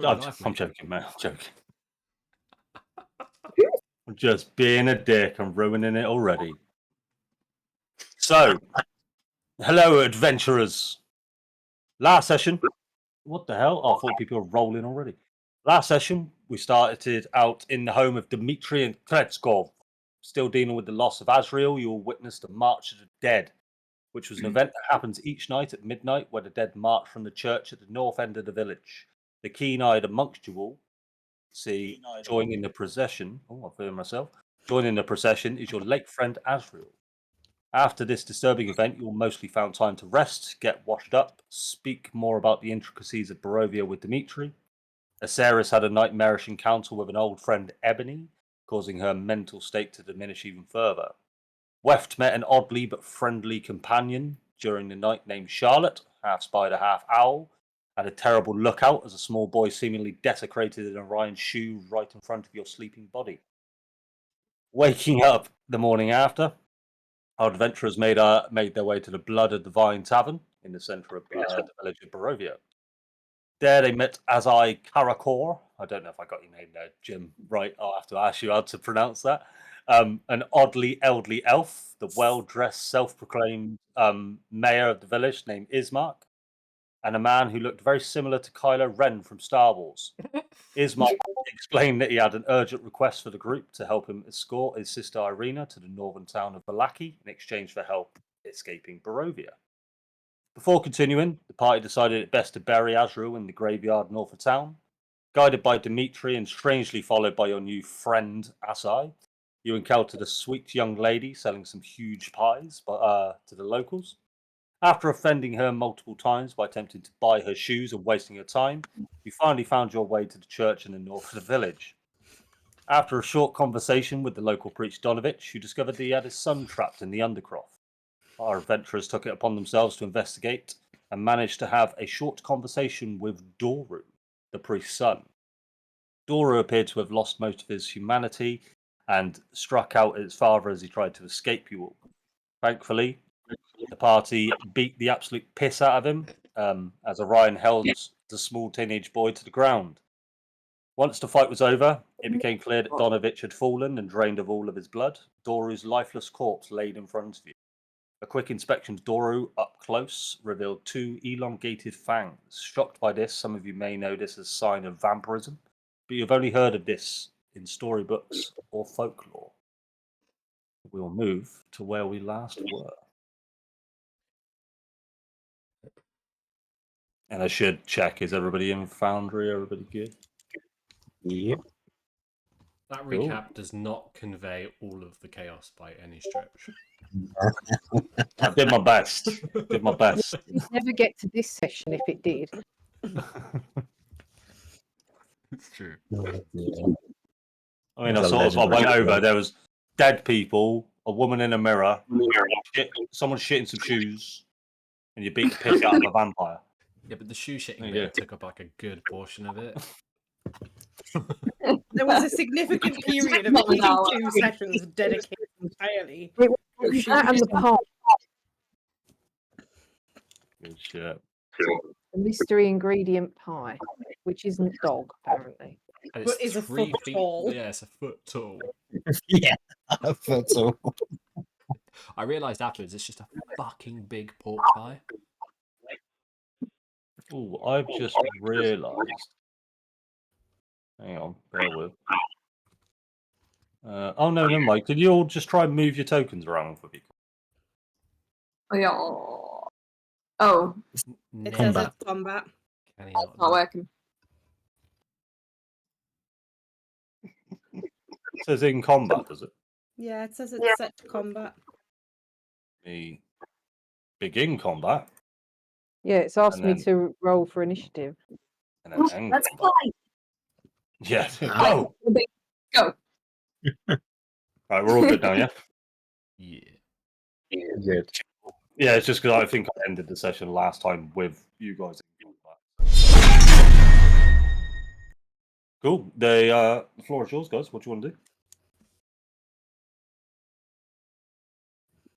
I'm joking, mate. I'm joking. I'm just being a dick. I'm ruining it already. So, hello, adventurers. Last session. What the hell? Oh, I thought people were rolling already. Last session, we started out in the home of Dmitry and Kletskov. Still dealing with the loss of Azrael, you will witness the March of the Dead, which was an event that happens each night at midnight where the dead march from the church at the north end of the village. The keen-eyed amongst you all joining the procession. Oh, I've heard myself. Joining the procession is your late friend Azrael. After this disturbing event, you'll mostly found time to rest, get washed up, speak more about the intricacies of Barovia with Dmitri. Aceris had a nightmarish encounter with an old friend Ebony, causing her mental state to diminish even further. Weft met an oddly but friendly companion during the night named Charlotte, half spider, half owl. Had a terrible lookout as a small boy seemingly desecrated an Orion's shoe right in front of your sleeping body. Waking up the morning after, our adventurers made their way to the Blood of the Vine Tavern in the centre of the village of Barovia. There they met Azai Karakor. I don't know if I got your name there, Jim. Right, I'll have to ask you how to pronounce that. An oddly elderly elf, the well-dressed, self-proclaimed mayor of the village named Ismark, and a man who looked very similar to Kylo Ren from Star Wars. Ismark explained that he had an urgent request for the group to help him escort his sister Ireena to the northern town of Valaki in exchange for help escaping Barovia. Before continuing, the party decided it best to bury Azrael in the graveyard north of town. Guided by Dmitri and strangely followed by your new friend Asai, you encountered a sweet young lady selling some huge pies to the locals. After offending her multiple times by attempting to buy her shoes and wasting her time, you finally found your way to the church in the north of the village. After a short conversation with the local priest Donovich, you discovered that he had his son trapped in the undercroft. Our adventurers took it upon themselves to investigate and managed to have a short conversation with Doru, the priest's son. Doru appeared to have lost most of his humanity and struck out at his father as he tried to escape you all. Thankfully, the party beat the absolute piss out of him as Orion held the small teenage boy to the ground. Once the fight was over, it became clear that Donovich had fallen and drained of all of his blood. Doru's lifeless corpse laid in front of you. A quick inspection of Doru up close revealed two elongated fangs. Shocked by this, some of you may know this as a sign of vampirism, but you've only heard of this in storybooks or folklore. We'll move to where we last were. And I should check, is everybody in Foundry? Everybody good? Yep. That recap does not convey all of the chaos by any stretch. I did my best. Did my best. You'd never get to this session if it did. It's true. I mean, I went over. There was dead people, a woman in a mirror, someone shitting some shoes, and you beat the piss out of a vampire. Yeah, but the shoe shitting bit took up like a good portion of it. There was a significant period of 82 sessions dedicated entirely. It was that and the pie. Good shit. The mystery ingredient pie, which isn't dog, apparently. And But is a 3 foot feet tall. Yeah, it's a foot tall. Yeah, a foot tall. I realised afterwards it's just a fucking big pork pie. Oh, I've just realised. Hang on, bear with. Oh no, never mind. Can you all just try and move your tokens around for me? Oh yeah. Oh, It says it's combat. Can he it's not working. It says in combat, does it? Yeah, it says it's set to combat. The begin combat. Yeah, it's asked And me then- to roll for initiative. And then end Let's combat. play. Yeah. Go. Go. Right, we're all good now, yeah? Yeah. Good. Yeah, it's just because I think I ended the session last time with you guys in combat. Cool. The floor is yours, guys. What do you want to do?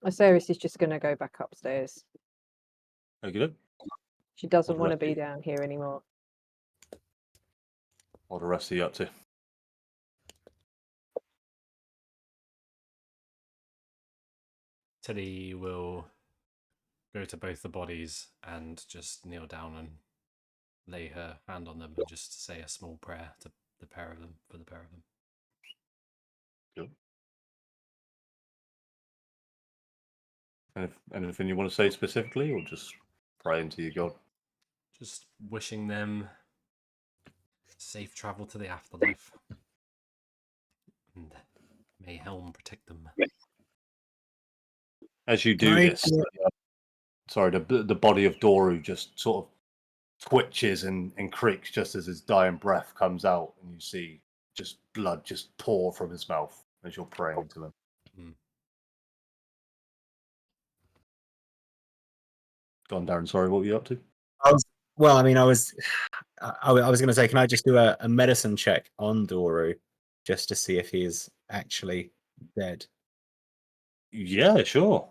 Aceris is just going to go back upstairs. Okay. She doesn't What want to do I be do? down here anymore. What the rest of you up to? Tilly will go to both the bodies and just kneel down and lay her hand on them and just say a small prayer to the pair of them, for the pair of them. Cool. Anything you want to say specifically, or just praying to your god? Just wishing them safe travel to the afterlife. And may Helm protect them. As you do this, the body of Doru just sort of twitches and creaks just as his dying breath comes out, and you see just blood just pour from his mouth as you're praying to him. Go on, Darren. Sorry, what were you up to? I was going to say, can I just do a medicine check on Doru just to see if he's actually dead? Yeah, sure.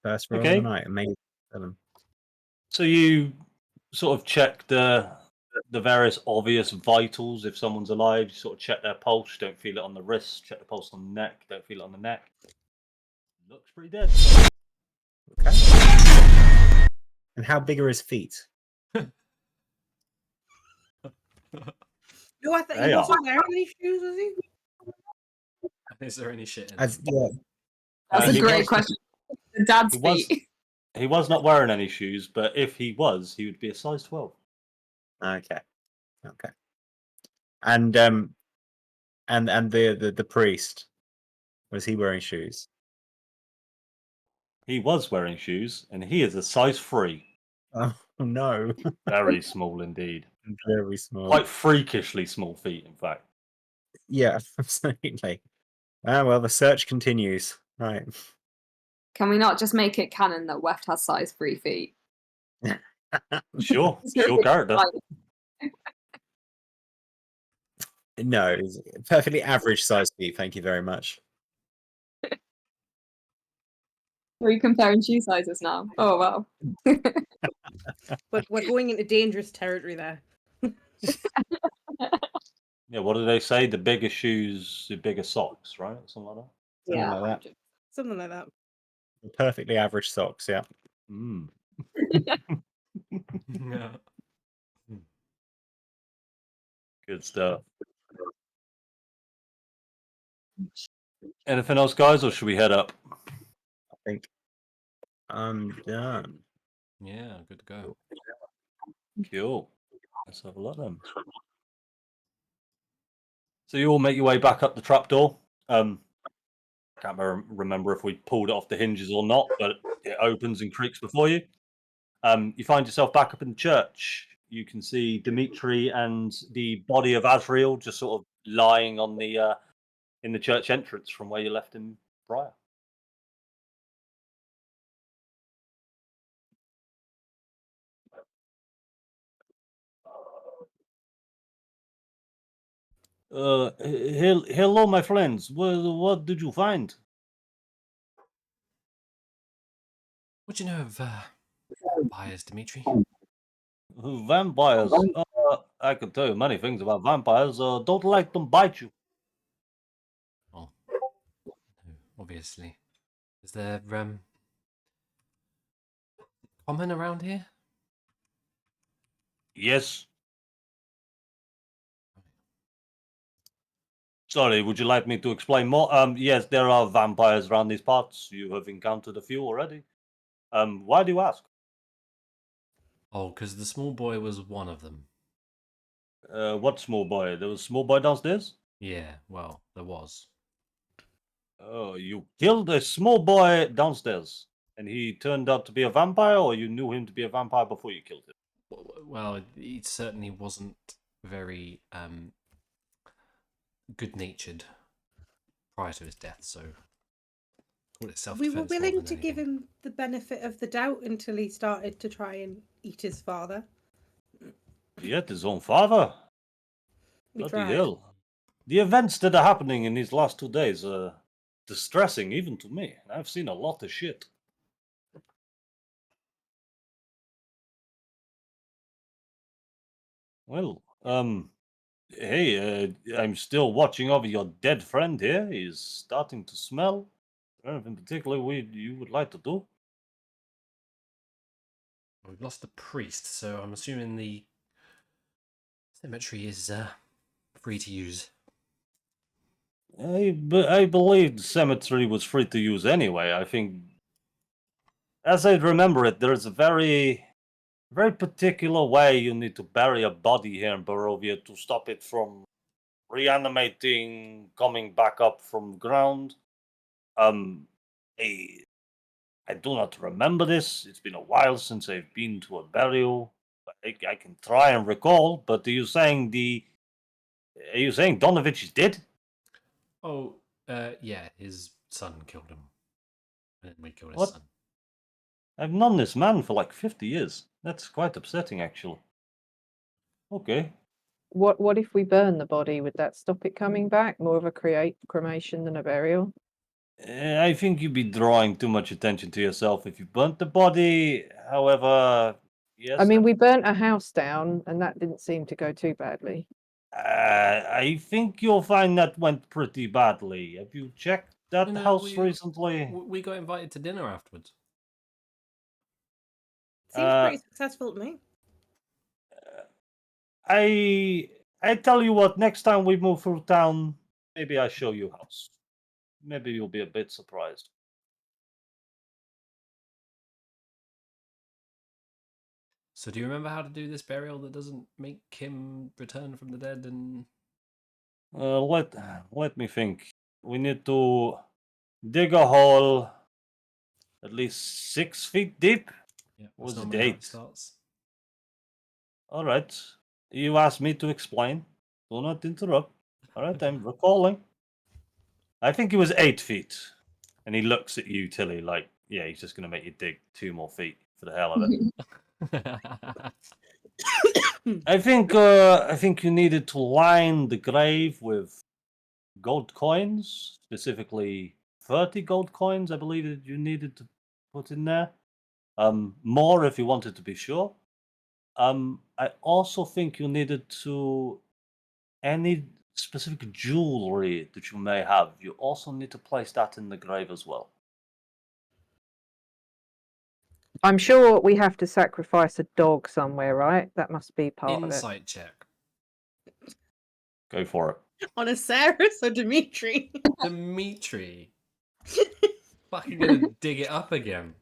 First roll Okay. of the night, amazing. 7. So you sort of check the various obvious vitals. If someone's alive, you sort of check their pulse. Don't feel it on the wrist. Check the pulse on the neck. Don't feel it on the neck. Looks pretty dead. Okay. And how big are his feet? No, I thought They he are. wasn't wearing any shoes, was he? Is there any shit in As, them? yeah, That's he a great was- question. The dad's he was- feet. He was not wearing any shoes, but if he was, he would be a size 12. okay. And the priest, was he wearing shoes? He was wearing shoes, and he is a size 3. Oh no, Very small indeed. very small. Quite freakishly small feet, in fact. Yeah, absolutely. Ah, well, the search continues. Right. Can we not just make it canon that Weft has size 3 feet? Sure, sure character. No, he's perfectly average size feet. Thank you very much. Are we comparing shoe sizes now? Oh wow. But we're going into dangerous territory there. Yeah, what do they say? The bigger shoes, the bigger socks, right? Something like that. Something like that. Something like that. Perfectly average socks. Yeah. Mm. Yeah. Good stuff. Anything else, guys, or should we head up? I think I'm done. Yeah, good to go. Cool. Let's have a look then. So you all make your way back up the trapdoor. Can't remember if we pulled it off the hinges or not, but it opens and creaks before you. You find yourself back up in the church. You can see Dimitri and the body of Azrael just sort of lying on the in the church entrance from where you left him prior. Hello, my friends. What did you find? What do you know of vampires, Dimitri? Vampires. I could tell you many things about vampires. Don't let them bite you. Oh, no, obviously. Is there common around here? Yes. Sorry, would you like me to explain more? Yes, there are vampires around these parts. You have encountered a few already. Why do you ask? Oh, because the small boy was one of them. What small boy? There was a small boy downstairs? Yeah, well, there was. Oh, you killed a small boy downstairs, and he turned out to be a vampire, or you knew him to be a vampire before you killed him? Well, he certainly wasn't very good-natured prior to his death, so call it self-defense. We were more willing than to give anything. him the benefit of the doubt until he started to try and eat his father. He ate his own father? We Bloody tried. hell. The events that are happening in these last 2 days are distressing, even to me. I've seen a lot of shit. Well, hey, I'm still watching over your dead friend here. He's starting to smell. Anything particularly you would like to do? We've lost the priest, so I'm assuming the cemetery is free to use. I believe the cemetery was free to use anyway. I think, as I remember it, there's a very particular way you need to bury a body here in Barovia to stop it from reanimating, coming back up from ground. I, I do not remember this. It's been a while since I've been to a burial. I can try and recall, but are you saying Donovich is dead? Oh, yeah, his son killed him. And then we killed his What? son. I've known this man for like 50 years. That's quite upsetting, actually. Okay. What if we burn the body? Would that stop it coming back? More of a cremation than a burial? I think you'd be drawing too much attention to yourself if you burnt the body. However, yes. I mean, we burnt a house down, and that didn't seem to go too badly. I think you'll find that went pretty badly. Have you checked that No, house recently? We got invited to dinner afterwards. Seems pretty successful to me. I tell you what, next time we move through town, maybe I show you house. Maybe you'll be a bit surprised. So do you remember how to do this burial that doesn't make him return from the dead? And Let me think. We need to dig a hole at least 6 feet deep. yeah, Was that's it normally how 8? it starts. All right. You asked me to explain. Do not interrupt. All right, I'm recalling. I think it was 8 feet. And he looks at you, Tilly, like, yeah, he's just going to make you dig 2 more feet for the hell of it. I think you needed to line the grave with gold coins, specifically 30 gold coins, I believe that you needed to put in there. More if you wanted to be sure. I also think you needed to any specific jewelry that you may have. You also need to place that in the grave as well. I'm sure we have to sacrifice a dog somewhere, right? That must be part of it. Insight check. Go for it. On a Sarah or Dimitri? Dimitri. Fucking gonna dig it up again.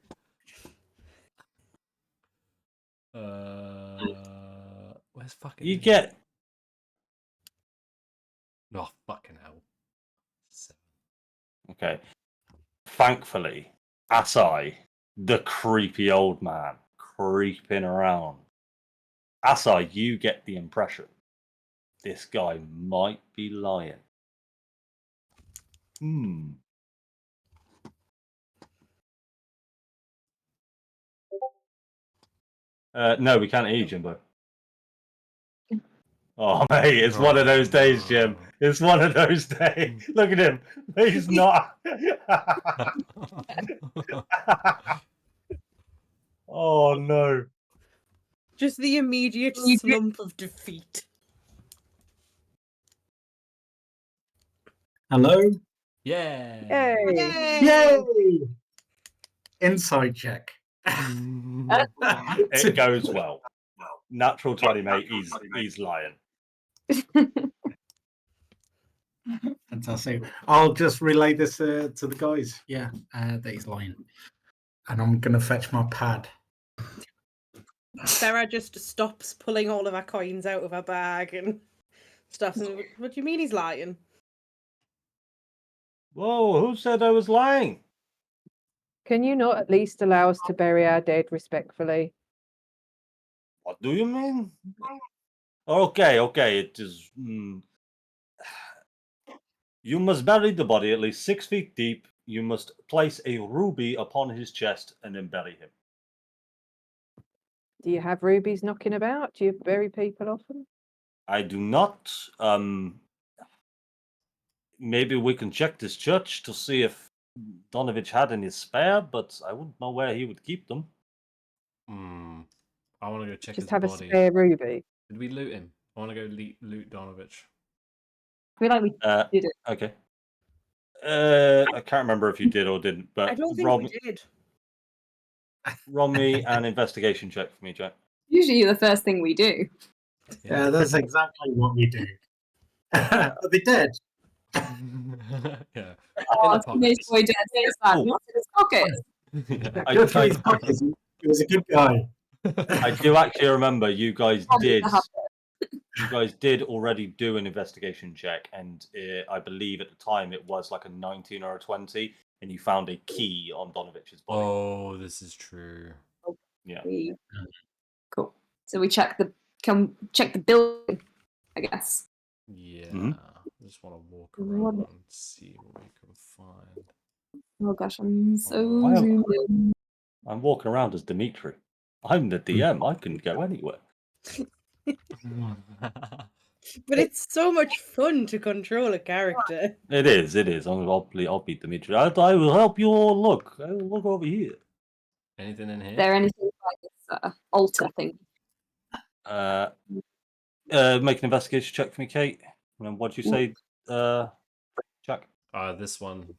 Where's fucking... You get... Oh, fucking hell. 7. Okay. Thankfully, Asai, the creepy old man, creeping around. Asai, you get the impression this guy might be lying. No, we can't hear you, Jimbo. Oh, mate, it's one of those days, Jim. It's one of those days. Look at him. He's not. Oh, no. Just the immediate slump of defeat. Hello? Yeah. Yay! Inside check. It goes well. Natural 20, mate. He's lying. Fantastic. I'll just relay this to the guys. Yeah, that he's lying. And I'm going to fetch my pad. Sarah just stops pulling all of our coins out of her bag and stuff. And, what do you mean he's lying? Whoa, who said I was lying? Can you not at least allow us to bury our dead respectfully? What do you mean? Okay, it is... You must bury the body at least 6 feet deep. You must place a ruby upon his chest and then bury him. Do you have rubies knocking about? Do you bury people often? I do not. Maybe we can check this church to see if Donovich had any spare, but I wouldn't know where he would keep them. I want to go check Just his have a body. spare ruby. Did we loot him? I want to go loot Donovich. I feel like we did it. Okay. I can't remember if you did or didn't, but I don't think roll, we did. roll me an investigation check for me, Jack. Usually the first thing we do. Yeah, that's exactly what we do. Are they dead? Yeah. Oh, In the teenage pockets. boy dead. What's that? Oh. What's in his pockets? Yeah. I- Good for I- his pockets. He was a good guy. I do actually remember you guys Probably did. the habit. You guys did already do an investigation check, and I believe at the time it was like a 19 or a 20, and you found a key on Donovich's body. Oh, this is true. Yeah. Cool. So we check the building, I guess. Yeah. Mhm. I just want to walk What- around and see what we can find. Oh gosh, I'm so Oh, I am- zoomed in. I'm walking around as Dimitri. I'm the DM. I can go anywhere. But it's so much fun to control a character. It is. It is. I'll be Dimitri. I will help you all look. I will look over here. Anything in Is here? there anything like this altar thing? Make an investigation check for me, Kate. And then what'd you say, Jack? This one.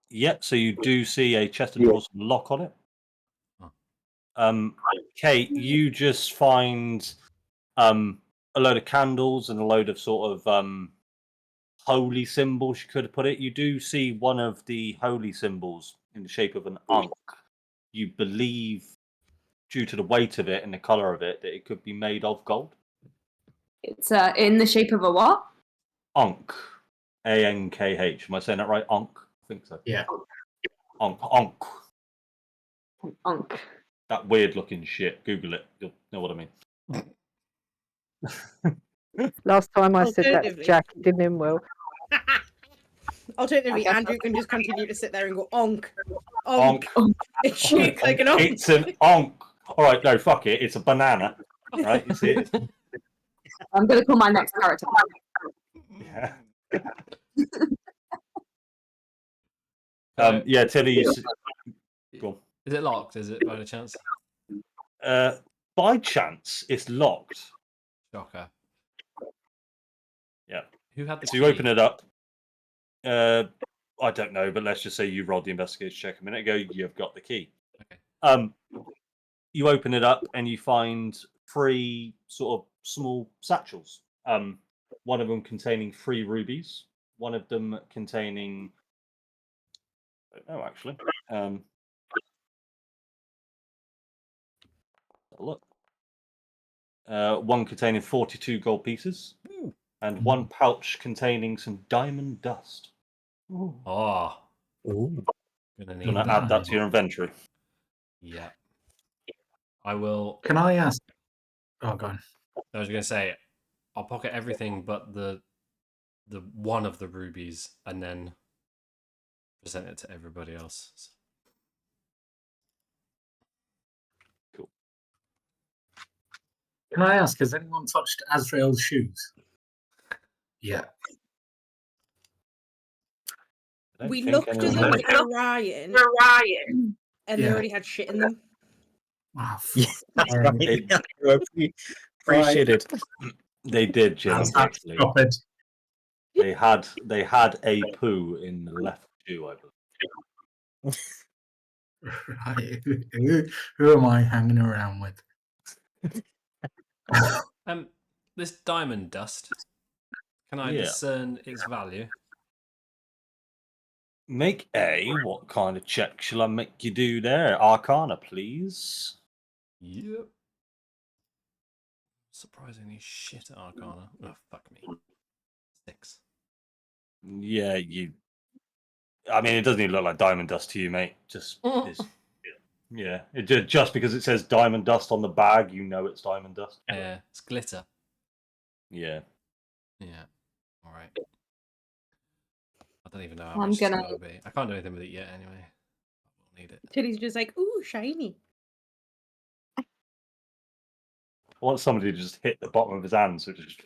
Yeah, so you do see a chest of drawers with a lock on it. Oh. Kate, you just find a load of candles and a load of sort of holy symbols, you could have put it. You do see one of the holy symbols in the shape of an ankh. You believe, due to the weight of it and the color of it, that it could be made of gold. It's in the shape of a what? Ankh. A-N-K-H. Am I saying that right? Ankh? I think so. Yeah. Ankh. Unk. That weird looking shit. Google it. You'll know what I mean. Last time I said that to Alternatively. Jack, it didn't end well. Alternatively, I guess Andrew can just continue to sit there and go onk. Onk. It shakes like an onk. It's an onk. All right, no, fuck it. It's a banana. Right? You see it? I'm going to call my next character. Yeah. Yeah, Tilly. Go on. Is it locked? Is it by any chance? By chance, it's locked. Shocker. Yeah. Who had the So you open it up. I don't know, but let's just say you rolled the investigation check a minute ago. You've got the key. Okay. You open it up and you find 3 sort of small satchels. One of them containing 3 rubies. One of them containing. I don't know actually. Look. One containing 42 gold pieces, and one pouch containing some diamond dust. Oh. Ooh. Gonna I'm need gonna that. add that to your inventory. Yeah. I will. Can I ask? Oh, go on. I was gonna say, I'll pocket everything but the one of the rubies, and then present it to everybody else. Can I ask? Has anyone touched Azrael's shoes? Yeah. I don't We think looked at anyone them has. for Ryan, and they Yeah. already had shit in them. Ah, Yeah, that's Sorry. right. Appreciated. They did, Jim. That's Actually, stupid. they had a poo in the left shoe, I believe. Right. Who am I hanging around with? This diamond dust. Can I Yeah. discern its value? Make a. What kind of check shall I make you do there? Arcana, please. Yep. Surprisingly shit at Arcana. Oh, fuck me. 6. Yeah, you. I mean, it doesn't even look like diamond dust to you, mate. Just it's, yeah. Just because it says diamond dust on the bag, you know it's diamond dust. Yeah, it's glitter. Yeah. Yeah. All right. I don't even know how I'm much gonna- it's going to be. I can't do anything with it yet anyway. I will need it. Tilly's just like, ooh, shiny. I want somebody to just hit the bottom of his hand, so just.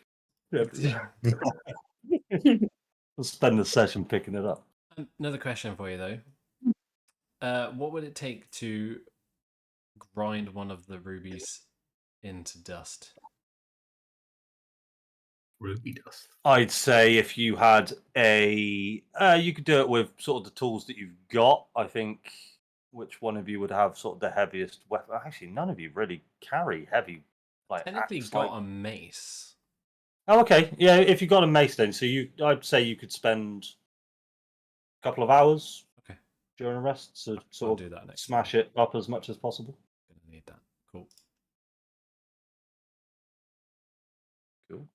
We'll spend the session picking it up. Another question for you though. What would it take to grind one of the rubies into dust. Ruby dust. I'd say if you had you could do it with sort of the tools that you've got. I think which one of you would have sort of the heaviest weapon? Actually, none of you really carry heavy like Technically, axe, got like- a mace. Oh, okay. Yeah, if you got a mace, then I'd say you could spend a couple of hours Okay. during a rest to I'll sort do of that next smash time. it up as much as possible. Gonna need that. Cool. Cool.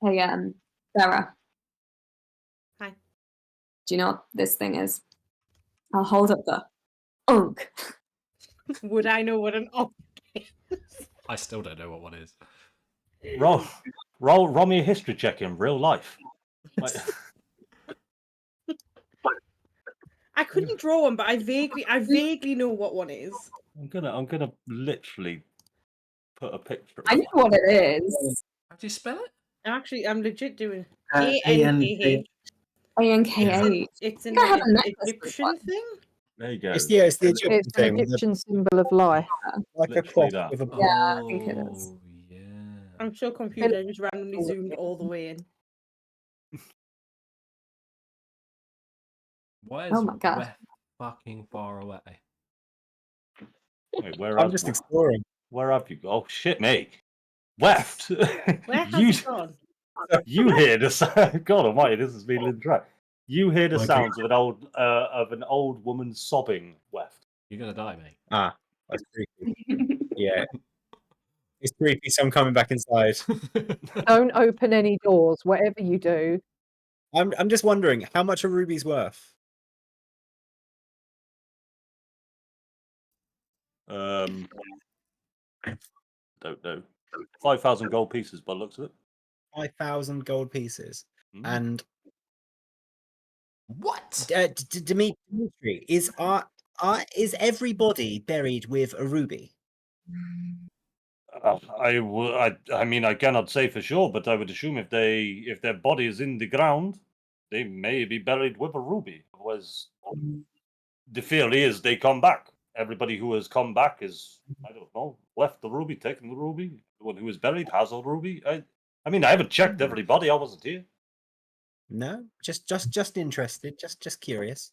Hey, Sarah. Hi. Do you know what this thing is? I'll hold up the unk. Would I know what an op is? I still don't know what one is. Roll me a history check in real life. Like, I couldn't draw one, but I vaguely know what one is. I'm gonna literally put a picture. I know what it is. How do you spell it? I'm legit doing ANK. ANKH. It's an I have a necklace with Egyptian one. thing. There you go. It's the Egyptian It's an thing, with the- Egyptian symbol of life. like a Literally cloth that. with a Yeah, I think it is. Oh, yeah. I'm so confused. I just randomly zoomed all the way in. Why is Oh my God. West fucking far away? Wait, where I'm have just exploring. where have you? Oh shit, me. Weft. Where has you it gone? you hear the sound? God Almighty, this has been in track. You hear the Okay. sounds of an old woman sobbing. Weft. You're gonna die, mate. Ah, that's creepy. Yeah, it's creepy. So I'm coming back inside. Don't open any doors, whatever you do. I'm just wondering how much are rubies worth? Don't know. 5,000 gold pieces by the looks of it. 5,000 gold pieces. Mm. And What? Dimitri, is everybody buried with a ruby? I mean, I cannot say for sure, but I would assume if their body is in the ground, they may be buried with a ruby. Otherwise, the theory is they come back. Everybody who has come back is, I don't know, left the ruby, taken the ruby. The one who is buried has a ruby. I mean, I haven't checked everybody. I wasn't here. No, just interested, just curious.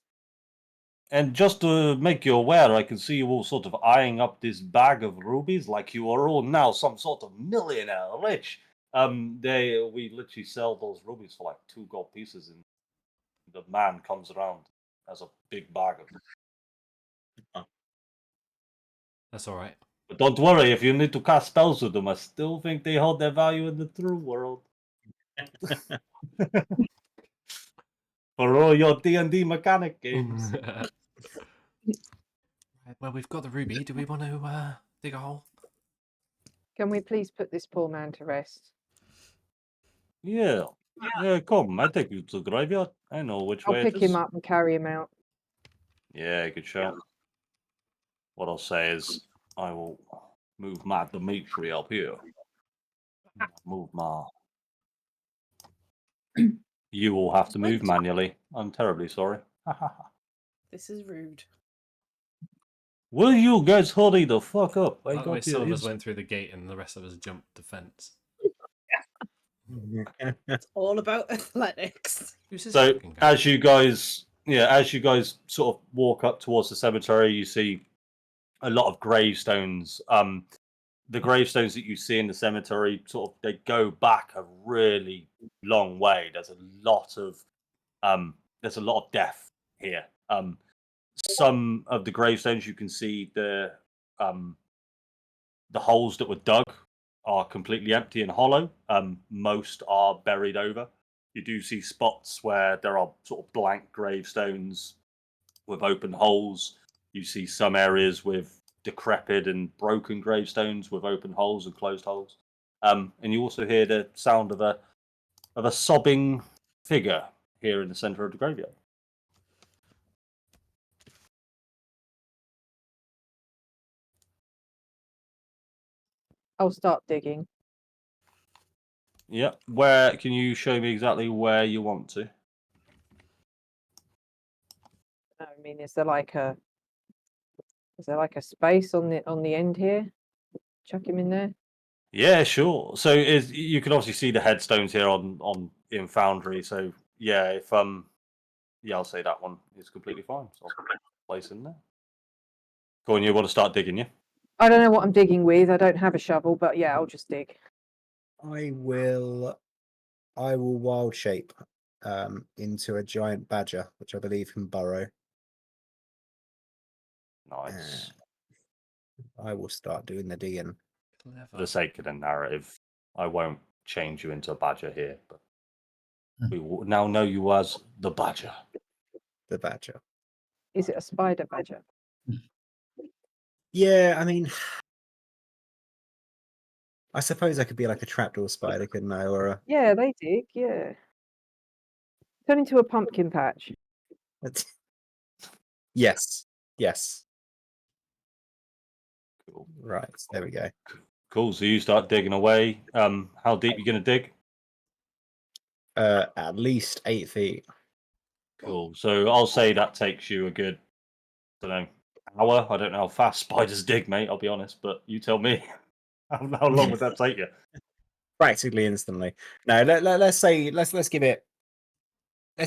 And just to make you aware, I can see you all sort of eyeing up this bag of rubies like you are all now some sort of millionaire rich. We literally sell those rubies for like 2 gold pieces, and the man comes around as a big bag of them. That's all right. But don't worry, if you need to cast spells with them, I still think they hold their value in the true world. For all your D&D mechanic games. Right, well, we've got the ruby. Do we want to dig a hole? Can we please put this poor man to rest? Yeah. Yeah, come, I take you to the graveyard. I know which I'll way pick it is. him up and carry him out. Yeah, good shout. What I'll say is, I will move my Dimitri up here. Move my. You will have to move manually. I'm terribly sorry. This is rude. Will you guys hurry the fuck up? I By the way, got some of here. us went through the gate and the rest of us jumped the fence. It's all about athletics. Who's this So fucking guy? as you guys sort of walk up towards the cemetery, you see a lot of gravestones. The gravestones that you see in the cemetery they go back a really long way. There's a lot of death here. Some of the gravestones you can see the holes that were dug are completely empty and hollow. Most are buried over. You do see spots where there are sort of blank gravestones with open holes. You see some areas with decrepit and broken gravestones with open holes and closed holes. And you also hear the sound of a sobbing figure here in the center of the graveyard. I'll start digging. Yeah. Where can you show me exactly where you want to? I mean, is there like a Is there like a space on the end here? Chuck him in there. Yeah, sure. So you can obviously see the headstones here on in Foundry. So yeah, if yeah, I'll say that one is completely fine. So I'll place in there. Go on, you want to start digging, yeah? I don't know what I'm digging with. I don't have a shovel, but yeah, I'll just dig. I will wild shape into a giant badger, which I believe can burrow. Nice. I will start doing the digging. For the Clever. sake of the narrative, I won't change you into a badger here, but Hmm. we will now know you as the badger. The badger. Is it a spider badger? Yeah, I mean, I suppose I could be like a trapdoor spider, couldn't I? Or a Yeah, they dig. Yeah. Turn into a pumpkin patch. yes, yes. Cool. Right, there we go. Cool. So you start digging away. How deep you gonna dig? At least 8 feet. Cool. So I'll say that takes you a good, I don't know, hour. I don't know how fast spiders dig, mate. I'll be honest, but you tell me. How long would that take you? Practically instantly. No, let's say let's give it.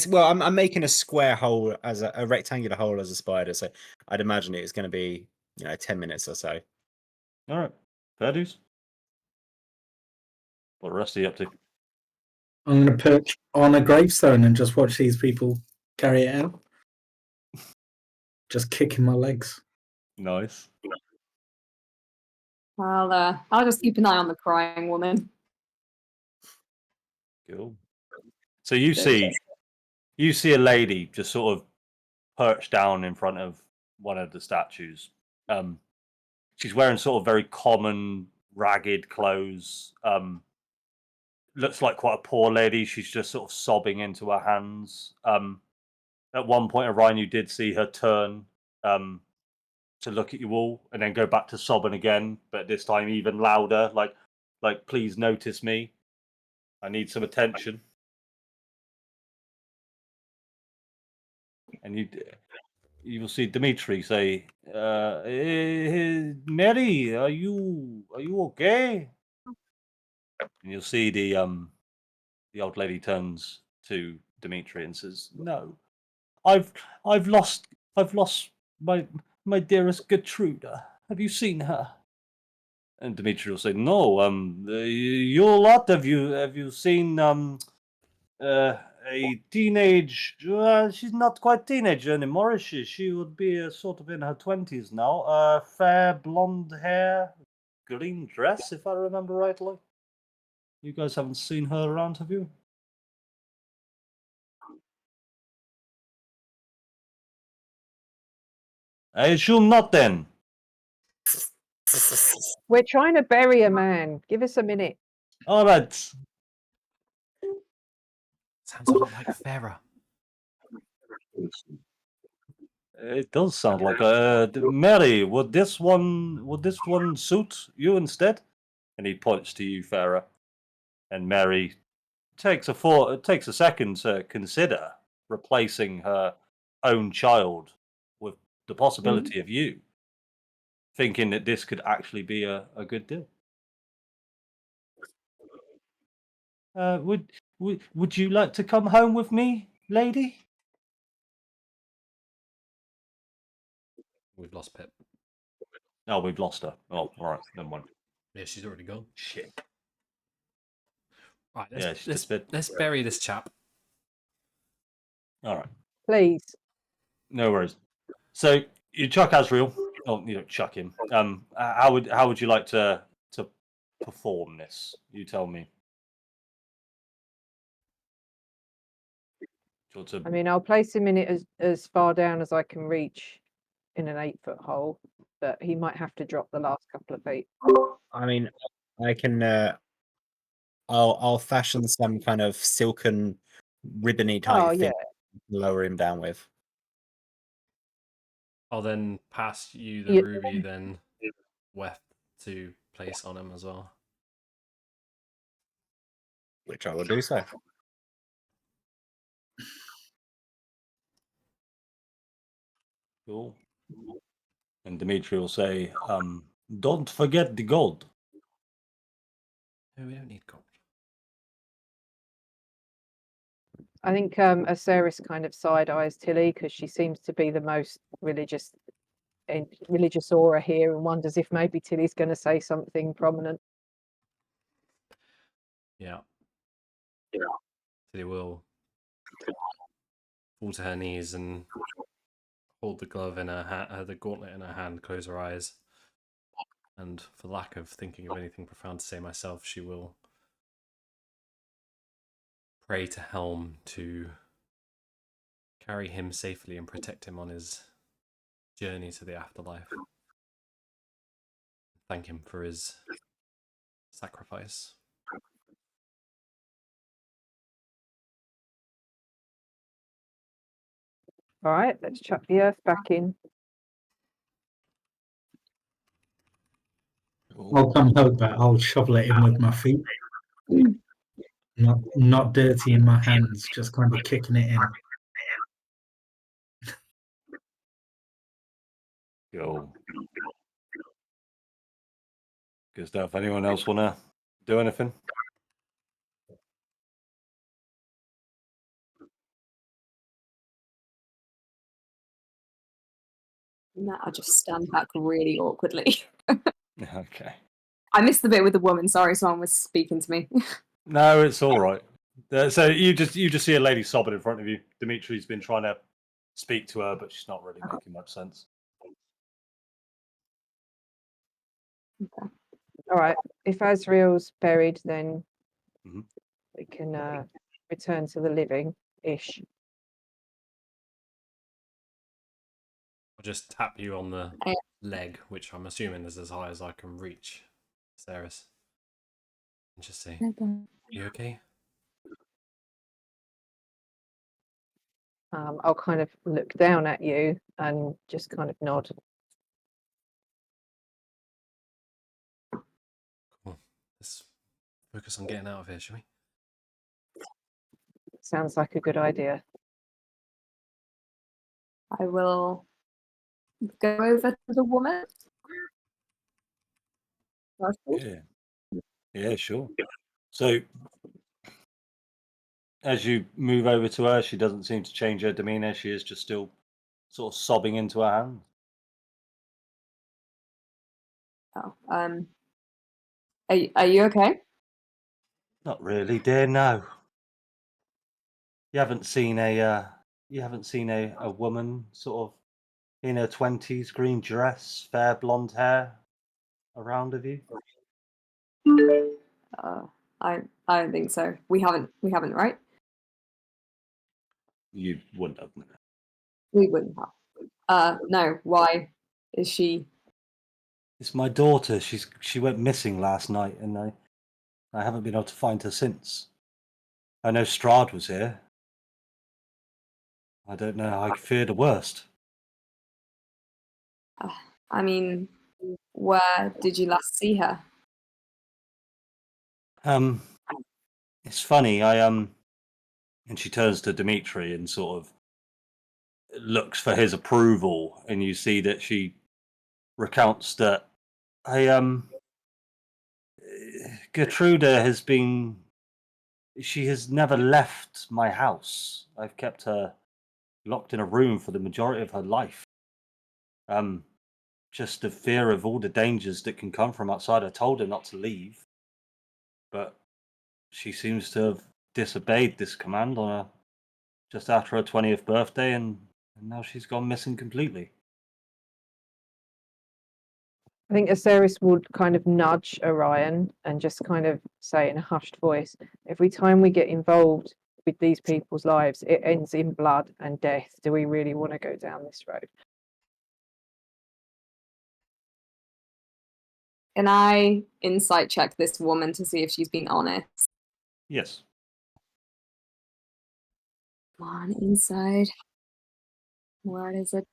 Well, I'm making a square hole as a rectangular hole as a spider, so I'd imagine it's going to be 10 minutes or so. All right, fair dues. What the rest are you up to? I'm going to perch on a gravestone and just watch these people carry it out. Just kicking my legs. Nice. I'll just keep an eye on the crying woman. Cool. So you see a lady just sort of perched down in front of one of the statues. She's wearing sort of very common, ragged clothes. Looks like quite a poor lady. She's just sort of sobbing into her hands. At one point, Orion, you did see her turn to look at you all, and then go back to sobbing again, but this time even louder. Like, please notice me. I need some attention. And you will see Dimitri say, Mary, are you okay? And you'll see the old lady turns to Dimitri and says, "No, I've lost my dearest Gertruda. Have you seen her?" And Dimitri will say, "No. You lot, have you seen a teenage? She's not quite teenage anymore, is she? She would be sort of in her 20s now. Fair blonde hair, green dress, if I remember rightly. You guys haven't seen her around, have you?" I assume not, then. We're trying to bury a man. Give us a minute. All right. Sounds a lot like Farah. It does sound like Mary. Would this one suit you instead? And he points to you, Farah. And Mary takes a second to consider replacing her own child with the possibility of you, thinking that this could actually be a good deal. Would you like to come home with me, lady? We've lost Pip. Oh, we've lost her. Oh, all right, never mind. Yeah, she's already gone. Shit. Right, Yeah, she disappeared. let's bury this chap. All right. Please. No worries. So you chuck Azrael. Oh, you don't chuck him. How would you like to perform this? You tell me. Do you want to- I mean, I'll place him in it as far down as I can reach in an 8-foot hole, but he might have to drop the last couple of feet. I mean, I can. I'll fashion some kind of silken, ribbony type Oh, thing. yeah. To lower him down with. I'll then pass you the Yeah. ruby, then Weth to place on him as well. Which I will do so. Cool. And Dimitri will say, don't forget the gold. No, we don't need gold. I think Aceris kind of side eyes Tilly because she seems to be the most religious aura here, and wonders if maybe Tilly's going to say something prominent. Yeah. Tilly will fall to her knees and hold the glove in her hand, the gauntlet in her hand, close her eyes, and for lack of thinking of anything profound to say myself, she will pray to Helm to carry him safely and protect him on his journey to the afterlife. Thank him for his sacrifice. All right, let's chuck the earth back in. I'll come help that. I'll shovel it in with my feet. Not dirty in my hands, just kind of kicking it in. Cool. Good stuff. Anyone else want to do anything? No, I'll just stand back really awkwardly. Okay. I missed the bit with the woman. Sorry, someone was speaking to me. No, it's all right. So you just see a lady sobbing in front of you. Dimitri's been trying to speak to her, but she's not really making much sense. All right, if Azrael's buried, then Mhm. we can return to the living-ish. I'll just tap you on the Yeah. leg, which I'm assuming is as high as I can reach, Ceres. And just say, you okay? I'll kind of look down at you and just kind of nod. Cool. Let's focus on getting out of here, shall we? Sounds like a good idea. I will go over to the woman. Yeah. Yeah, sure. So as you move over to her, she doesn't seem to change her demeanor. She is just still sort of sobbing into her hand. Oh, are you okay? Not really, dear. No. You haven't seen a woman sort of in her 20s, green dress, fair blonde hair around of you? I don't think so. We haven't, right? You wouldn't have. We wouldn't have. No. Why is she? It's my daughter. She went missing last night, and I haven't been able to find her since. I know Strahd was here. I don't know. I fear the worst. I mean, where did you last see her? It's funny. And she turns to Dimitri and sort of looks for his approval, and you see that she recounts that Gertruda has been. She has never left my house. I've kept her locked in a room for the majority of her life. Just the fear of all the dangers that can come from outside. I told her not to leave, but she seems to have disobeyed this command on her just after her 20th birthday, and now she's gone missing completely. I think Aceris would kind of nudge Orion and just kind of say in a hushed voice, every time we get involved with these people's lives, it ends in blood and death. Do we really want to go down this road? Can I insight check this woman to see if she's been honest? Yes. Come on, inside. Where is it?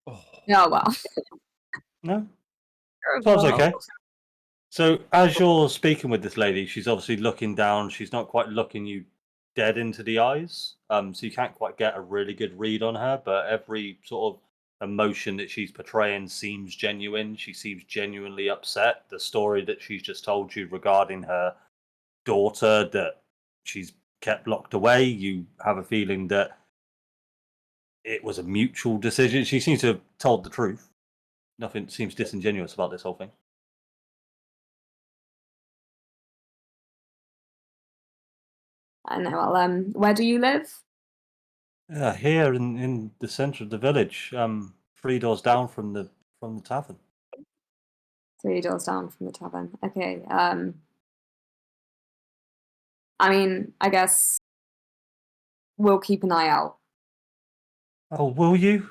Oh, well. No? Sounds Well. okay. So as you're speaking with this lady, she's obviously looking down. She's not quite looking you dead into the eyes, so you can't quite get a really good read on her. But every sort of emotion that she's portraying seems genuine. She seems genuinely upset. The story that she's just told you regarding her daughter that she's kept locked away, you have a feeling that it was a mutual decision. She seems to have told the truth. Nothing seems disingenuous about this whole thing. I know. Well, where do you live? Here in the centre of the village, 3 doors down from the tavern. 3 doors down from the tavern. Okay. I mean, I guess we'll keep an eye out. Oh, will you?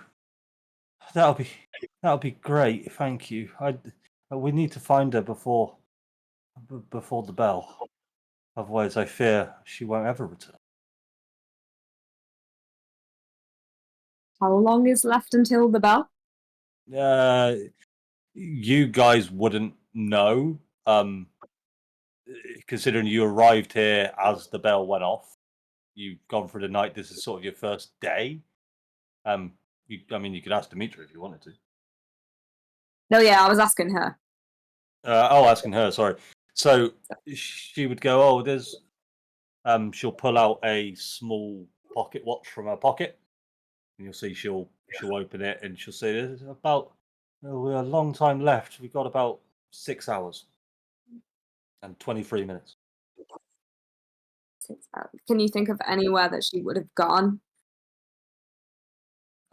That'll be great. Thank you. We need to find her before the bell. Otherwise, I fear she won't ever return. How long is left until the bell? You guys wouldn't know, considering you arrived here as the bell went off. You've gone through the night. This is sort of your first day. I mean, you could ask Dimitri if you wanted to. No, yeah, I was asking her. Asking her. Sorry. So she would go, "Oh, there's." She'll pull out a small pocket watch from her pocket, and you'll see she'll open it and she'll say, "There's about we're a long time left. We've got about 6 hours and 23 minutes." 6 hours. Can you think of anywhere that she would have gone?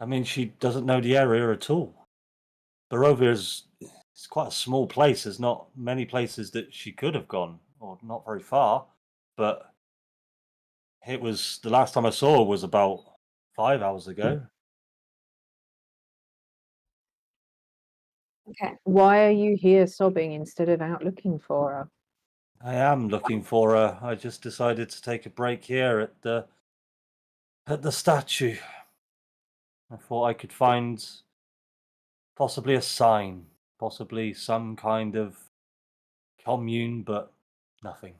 I mean, she doesn't know the area at all. Barovia it's quite a small place. There's not many places that she could have gone, or not very far. But it was the last time I saw her was about 5 hours ago. Okay. Why are you here sobbing instead of out looking for her? I am looking for her. I just decided to take a break here at the statue. I thought I could find possibly a sign, possibly some kind of commune, but nothing.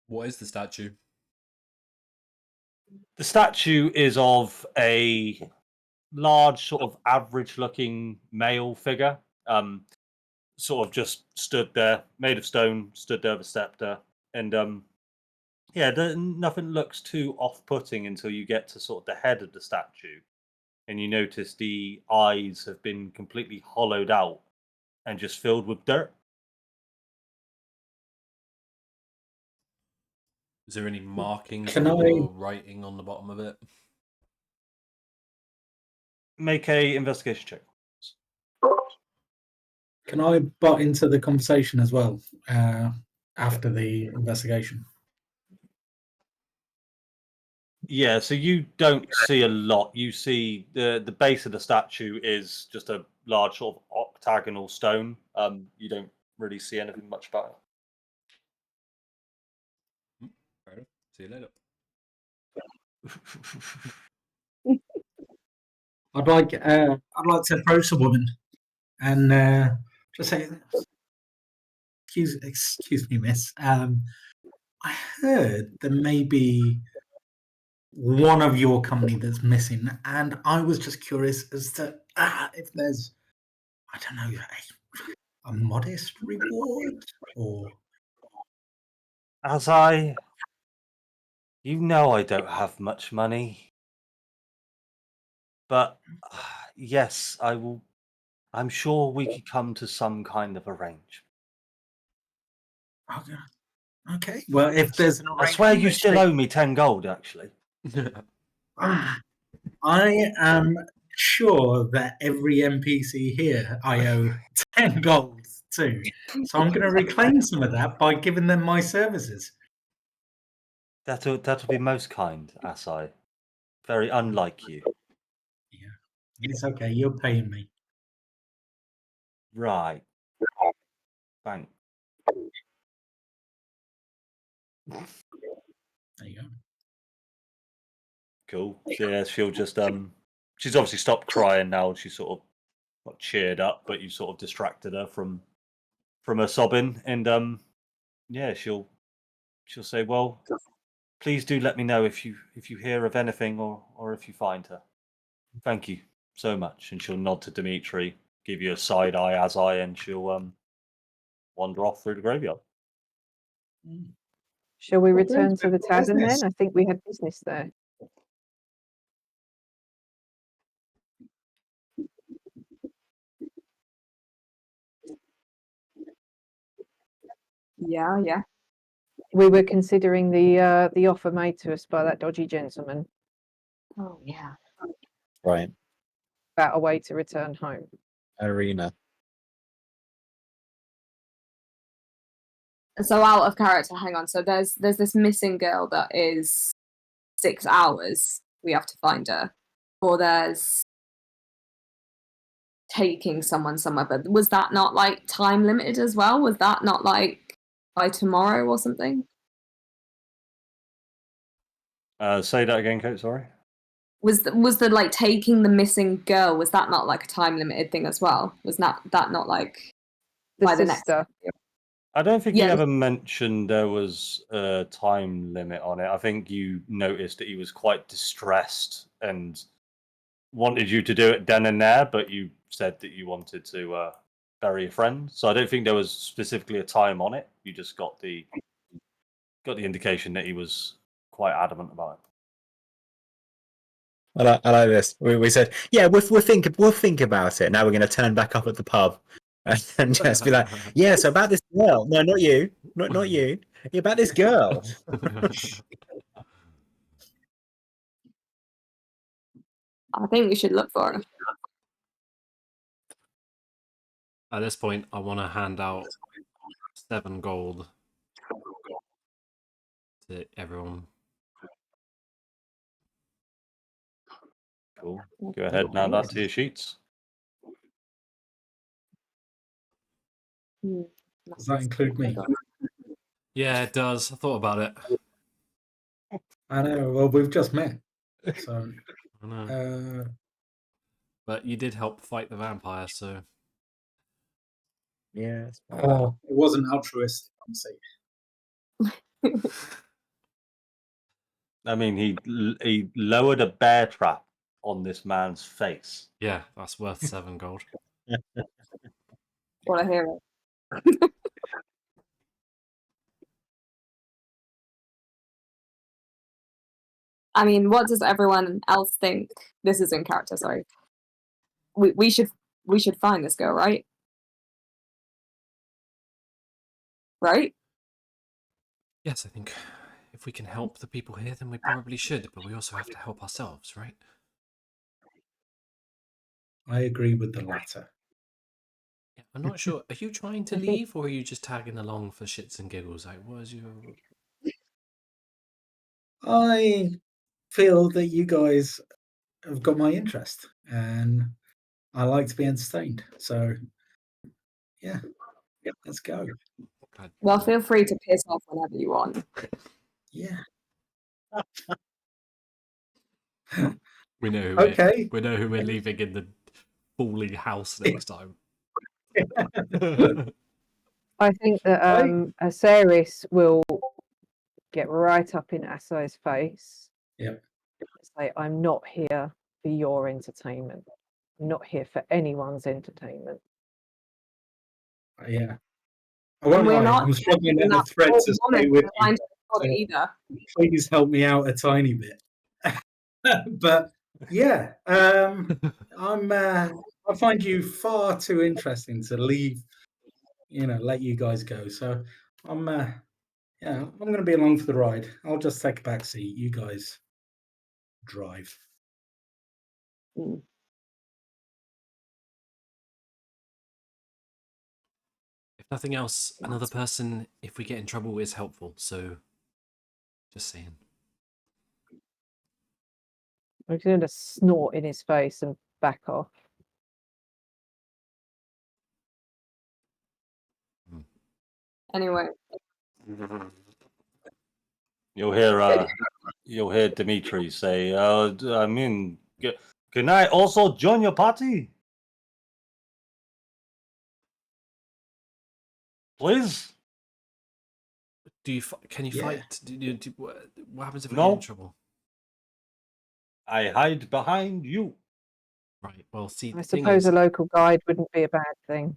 What is the statue? The statue is of a large, sort of average-looking male figure, sort of just stood there, made of stone, stood there with a scepter, and yeah, nothing looks too off-putting until you get to sort of the head of the statue, and you notice the eyes have been completely hollowed out and just filled with dirt. Is there any markings Can or writing on the bottom of it? Make a investigation check. Can I butt into the conversation as well after the investigation? Yeah, so you don't see a lot. You see the base of the statue is just a large sort of octagonal stone. You don't really see anything much about Fair enough. See you later. it. I'd like to approach the woman and just say, excuse me, miss. I heard there may be one of your company that's missing, and I was just curious as to if there's, I don't know, a modest reward or. You know I don't have much money. But yes, I will. I'm sure we could come to some kind of arrangement. Okay. Well, if there's an I swear you arrangement, still owe me 10 gold, actually. I am sure that every NPC here I owe 10 gold to. So I'm going to reclaim some of that by giving them my services. That'll be most kind, Asai. Very unlike you. Yeah. It's okay. You're paying me. Right. Thanks. There you go. Cool. So yeah, she'll just she's obviously stopped crying now. She's sort of not cheered up, but you sort of distracted her from her sobbing, and yeah, she'll say, "Well, please do let me know if you hear of anything or if you find her. Thank you so much. And she'll nod to Dimitri, give you a side eye as and she'll wander off through the graveyard. Shall we Well, return there's to the no tavern business. then? I think we had business there. Yeah, yeah. We were considering the offer made to us by that dodgy gentleman Oh, yeah. Right. about a way to return home. Ireena. So out of character, hang on. So there's this missing girl that is 6 hours. We have to find her. Or there's taking someone somewhere. But was that not like time limited as well? Was that not like by tomorrow or something? Say that again, Kate. Sorry. Was the like taking the missing girl? Was that not like a time limited thing as well? Was that not like The by the next? sister. I don't think Yeah. he ever mentioned there was a time limit on it. I think you noticed that he was quite distressed and wanted you to do it then and there, but you said that you wanted to bury a friend. So I don't think there was specifically a time on it. You just got the indication that he was quite adamant about it. I like this. We said, yeah, we'll think about it. Now we're going to turn back up at the pub and just be like, yeah. So about this girl. No, not you. Not you. Yeah, about this girl. I think we should look for her. At this point, I want to hand out 7 gold to everyone. Cool. Go ahead now. That's to your sheets. Does that include me? Yeah, it does. I thought about it. I know. Well, we've just met. So, I know. But you did help fight the vampire, so. Yeah. it wasn't altruistic, honestly. I mean, he lowered a bear trap on this man's face. Yeah, that's worth 7 gold. What a hero. I mean, what does everyone else think? This is in character, sorry. We should find this girl, right? Right? Yes, I think if we can help the people here, then we probably should, but we also have to help ourselves, right? I agree with the latter. Yeah, I'm not sure. Are you trying to I think- leave, or are you just tagging along for shits and giggles? Like, what is your... I feel that you guys have got my interest, and I like to be entertained. So, yeah, let's go. Well, feel free to piss off whenever you want. Yeah. We know who Okay. we know who we're leaving in the falling house next time. I think that Asaris will get right up in Assay's face. Yeah. And say, I'm not here for your entertainment. I'm not here for anyone's entertainment. Yeah. I won't And we're lie, not I'm struggling at the not thread to woman stay with behind you. it either. Please help me out a tiny bit. But yeah, I find you far too interesting to leave. Let you guys go. So I'm going to be along for the ride. I'll just take a back seat. You guys drive. Mm. If nothing else, another person, if we get in trouble, is helpful. So, just saying. I'm going to snort in his face and back off. Anyway, You'll hear Dimitri say, I mean, can I also join your party? Please? Can you Yeah. fight? What happens if we No. get in trouble? I hide behind you. Right. Well, see, I the thing suppose is, a local guide wouldn't be a bad thing.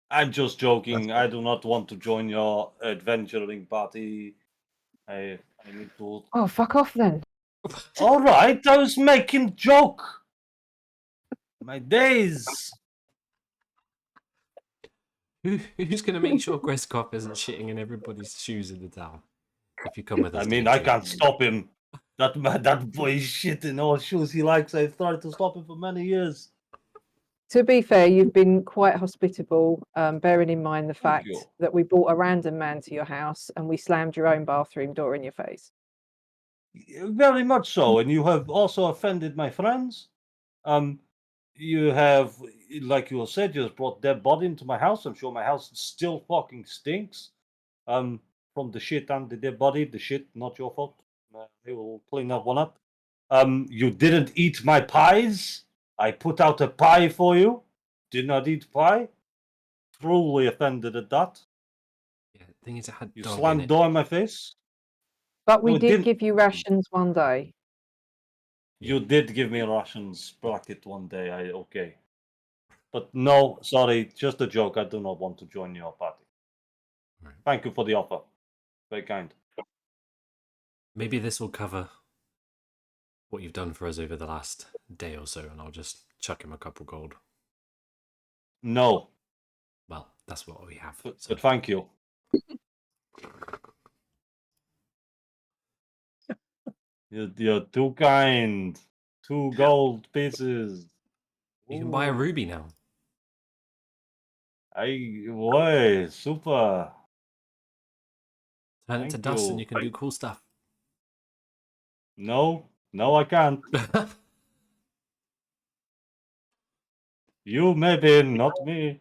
I'm just joking. I do not want to join your adventuring party. I need to. Oh, fuck off then. All right, I was making joke. My days. who's going to make sure Greskop isn't shitting in everybody's shoes in the town? If you come with us, I mean, I Dimitri? can't stop him. That boy is shitting all shoes he likes. I've tried to stop him for many years. To be fair, you've been quite hospitable, bearing in mind the Thank fact you. that we brought a random man to your house and we slammed your own bathroom door in your face. Very much so, and you have also offended my friends. You have, like you said, you just brought dead body into my house. I'm sure my house still fucking stinks. From the shit and the dead body. The shit, not your fault. They will clean that one up. You didn't eat my pies. I put out a pie for you. Did not eat pie. Truly offended at that. Yeah, the thing is, it had You dog in slammed it. door in my face. But we No, it did didn't. give you rations one day. You did give me rations bracket one day. Okay. But no, sorry, just a joke. I do not want to join your party. Right. Thank you for the offer. Very kind. Maybe this will cover what you've done for us over the last day or so, and I'll just chuck him a couple gold. No, Well, that's what we have. but, So. but thank you. You're too kind. 2 gold pieces. You can buy a Ooh, ruby now. boy, super. Turn it to Thank dust, you. and you can do cool stuff. No, I can't. You maybe, not me.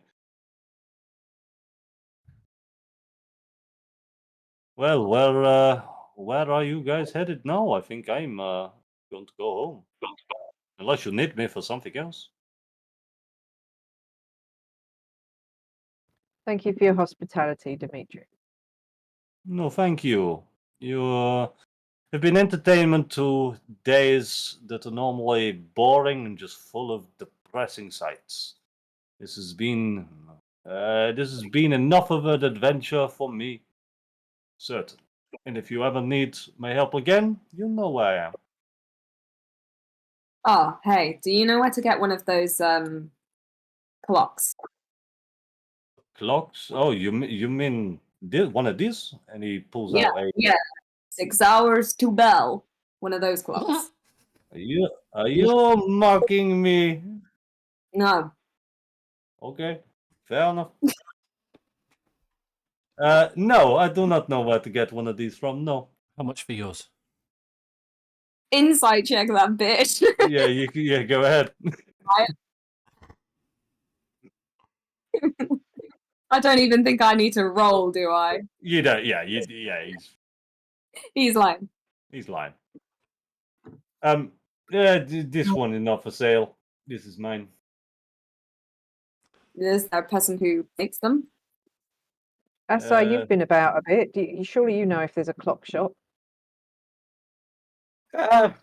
Well, where are you guys headed now? I think I'm going to go home. Unless you need me for something else. Thank you for your hospitality, Dimitri. No, thank you. You have been entertainment to days that are normally boring and just full of depressing sights. This has been enough of an adventure for me. Certain. And if you ever need my help again, you know where I am. Oh, hey, do you know where to get one of those clocks? Clocks? Oh, you mean one of these? And he pulls Yeah, out a. yeah. 6 hours to bell. One of those clocks. Are you mocking me? No. Okay, fair enough. No, I do not know where to get one of these from. No. How much for yours? Insight check that bitch. Yeah, go ahead. I don't even think I need to roll, do I? You don't. Yeah, He's like, he's lying. Yeah, this one is not for sale. This is mine. there's that person who makes them. So you've been about a bit. Surely you know if there's a clock shop. I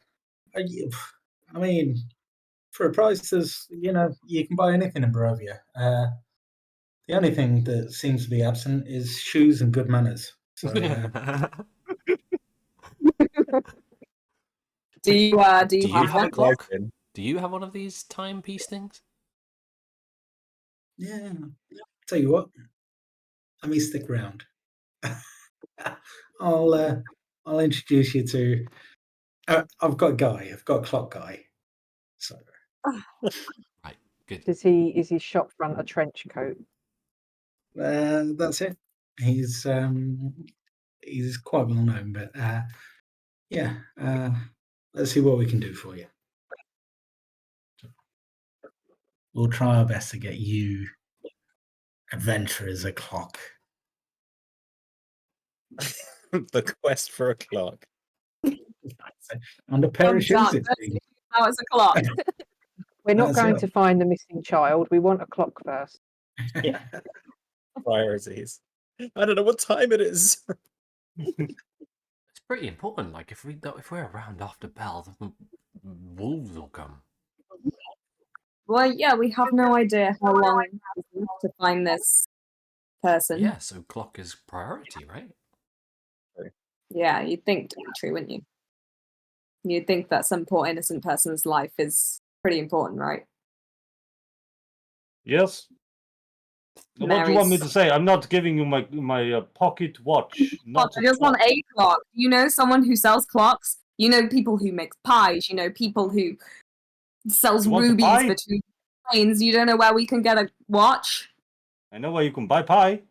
mean, for a price, you can buy anything in Barovia. The only thing that seems to be absent is shoes and good manners. So, Do you Do you have have a one? clock? Do you have one of these timepiece things? yeah. Tell you what, let me stick around. I'll introduce you to. I've got a guy. I've got a clock guy. So Right, good. Is his shop front a trench coat? that's it. He's quite well known, but yeah. Let's see what we can do for you. We'll try our best to get you adventurers a clock. The quest for a clock. And a pair of shoes. Done. It's been. Now it's a clock. We're not That's going it. to find the missing child. We want a clock first. Yeah. Priorities. I don't know what time it is. It's pretty important. Like if we're around after Bell, the wolves will come. Well, yeah, we have no idea how long it's left to find this person. Yeah, so clock is priority, right? Yeah, you'd think, Dimitri, wouldn't you? You'd think that some poor innocent person's life is pretty important, right? Yes. What do you want me to Mary's- say? I'm not giving you my pocket watch. Not I at just all. want a clock. You know someone who sells clocks? You know people who make pies? You know people who sells You want a rubies pie? for 2 planes? You don't know where we can get a watch? I know where you can buy pie.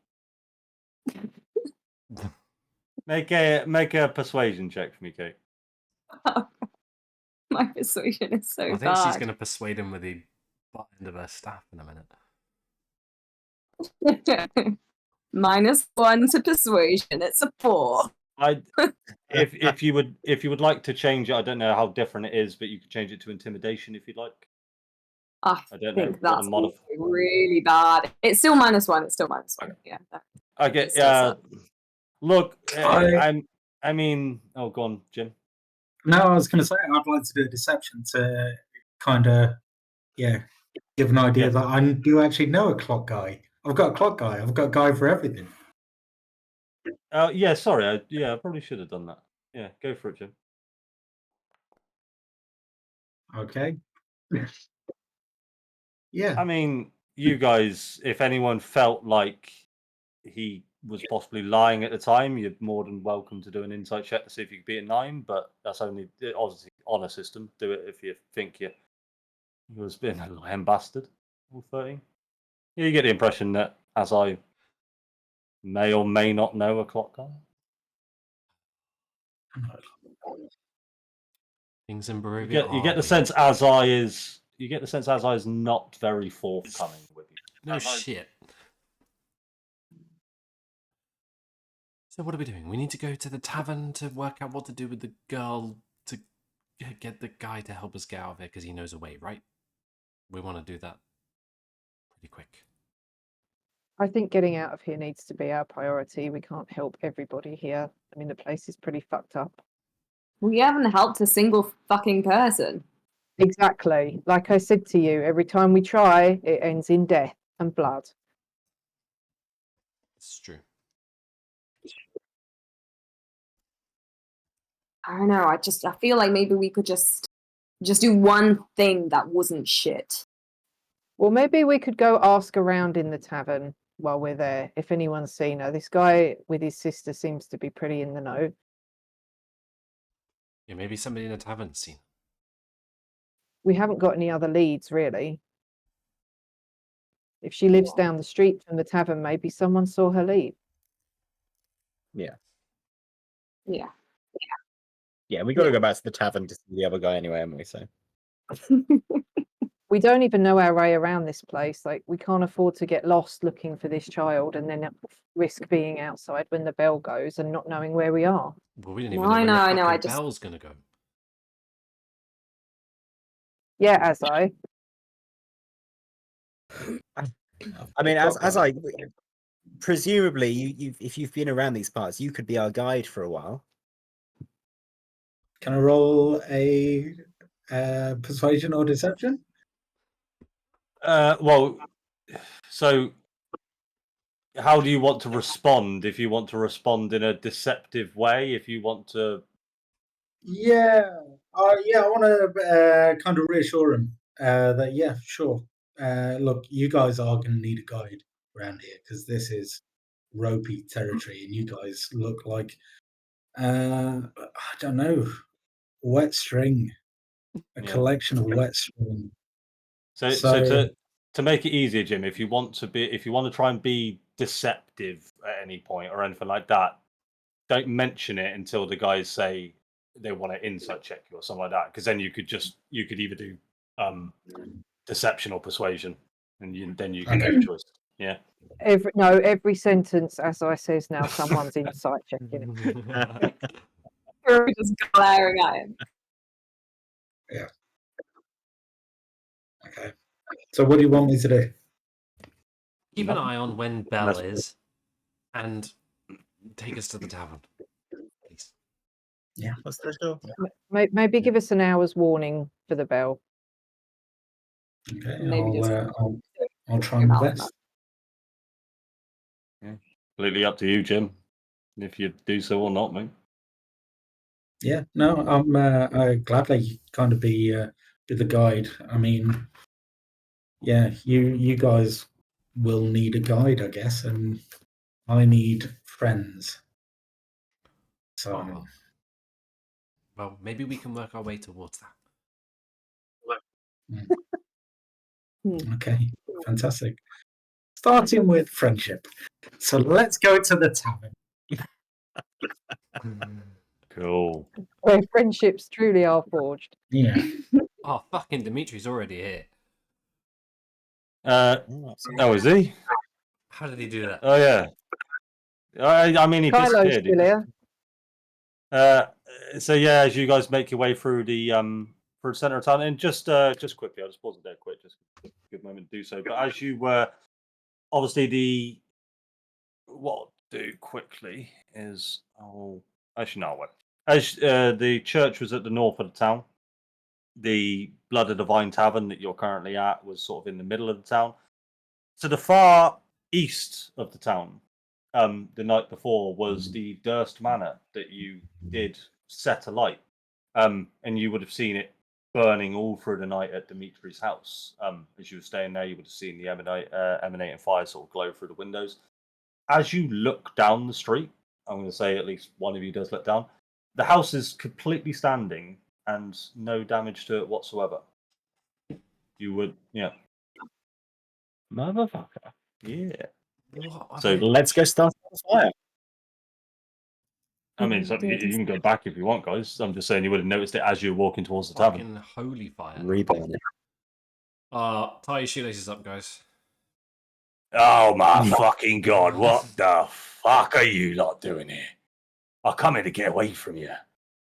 Make a persuasion check for me, Kate. My persuasion is so I think she's bad. going to persuade him with the butt end of her staff in a minute. -1 to persuasion. It's a 4. If you would like to change it, I don't know how different it is, but you could change it to intimidation if you'd like. I don't know think what the that's modif- really bad. It's still -1. It's still -1. Yeah. Okay. It's still Look, I- I mean, oh, go on, Jim. No, I was going to say I'd like to do a deception to kind of, give an idea Yeah. that I do actually know a clock guy. I've got a clock guy. I've got a guy for everything. Yeah, sorry. I probably should have done that. Yeah, go for it, Jim. Okay. Yeah. I mean, you guys, if anyone felt like he was possibly lying at the time, you're more than welcome to do an insight check to see if you could beat a 9, but that's only obviously on a system. Do it if you think you was being a lying bastard. All 13. Yeah, you get the impression that as I may or may not know a clock guy. Things in You Barovia get the are sense weird. Azai is not very forthcoming with you. No shit. So what are we doing? We need to go to the tavern to work out what to do with the girl to get the guy to help us get out of here because he knows a way, right? We want to do that pretty quick. I think getting out of here needs to be our priority. We can't help everybody here. I mean, the place is pretty fucked up. We haven't helped a single fucking person. Exactly. Like I said to you, every time we try, it ends in death and blood. It's true. I don't know. I feel like maybe we could just do one thing that wasn't shit. Well, maybe we could go ask around in the tavern while we're there, if anyone's seen her. This guy with his sister seems to be pretty in the know. Yeah, maybe somebody in the tavern's seen. We haven't got any other leads, really. If she lives down the street from the tavern, maybe someone saw her leave. Yeah. Yeah. Yeah, we got to Yeah. go back to the tavern to see the other guy anyway, haven't we? So We don't even know our way around this place. Like, we can't afford to get lost looking for this child and then risk being outside when the bell goes and not knowing where we are. Well, we didn't No, even know when I the know, fucking bell's gonna go. Yeah, as I. I mean, as I presumably you if you've been around these parts, you could be our guide for a while. Can I roll a persuasion or deception? Well, so how do you want to respond? If you want to respond in a deceptive way, if you want to, Yeah. I want to kind of reassure him that sure. Look, you guys are going to need a guide around here because this is ropey territory, and you guys look like I don't know, wet string, a Yeah. collection of wet string. so to make it easier, Jim, if you want to try and be deceptive at any point or anything like that, don't mention it until the guys say they want to insight check you or something like that, because then you could either do deception or persuasion, and then you can make a choice. Yeah. Every sentence, as I says now, someone's insight checking it. We're just glaring at him. Yeah. Okay. So what do you want me to do? Keep an eye on when Bell That's- is, and take us to the tavern. Yeah. What's the door? Maybe give us an hour's warning for the bell. Okay. Maybe just I'll try my out. best. Completely up to you, Jim. If you do so or not, mate. Yeah. No, I'm gladly kind of be the guide. I mean, yeah, you guys will need a guide, I guess, and I need friends. So Oh, well, maybe we can work our way towards that. okay, fantastic. Starting with friendship. So let's go to the tavern. Cool. Where friendships truly are forged. Yeah. Oh, fucking Dimitri's already here. Oh, is he? How did he do that? Oh, yeah. I mean, he Kylo's disappeared. still here. So yeah, as you guys make your way through the center of town, and just quickly, I'll just pause it there quick, just a good moment to do so. But as you were, obviously what I'll do quickly is actually no, I won't. As the church was at the north of the town, the Blood of the Vine Tavern that you're currently at was sort of in the middle of the town. To the far east of the town, the night before was the Durst Manor that you did set alight, and you would have seen it burning all through the night at Dimitri's house. As you were staying there, you would have seen the emanating fire sort of glow through the windows. As you look down the street, I'm going to say at least one of you does look down. The house is completely standing and no damage to it whatsoever. You would, yeah. Motherfucker. Yeah. What? So Let's go start the fire. I mean, you can go back if you want, guys. I'm just saying you would have noticed it as you were walking towards the tavern. Fucking holy fire. Reburn it. Tie your shoelaces up, guys. Oh my fucking god! What the fuck are you lot doing here? I come here to get away from you.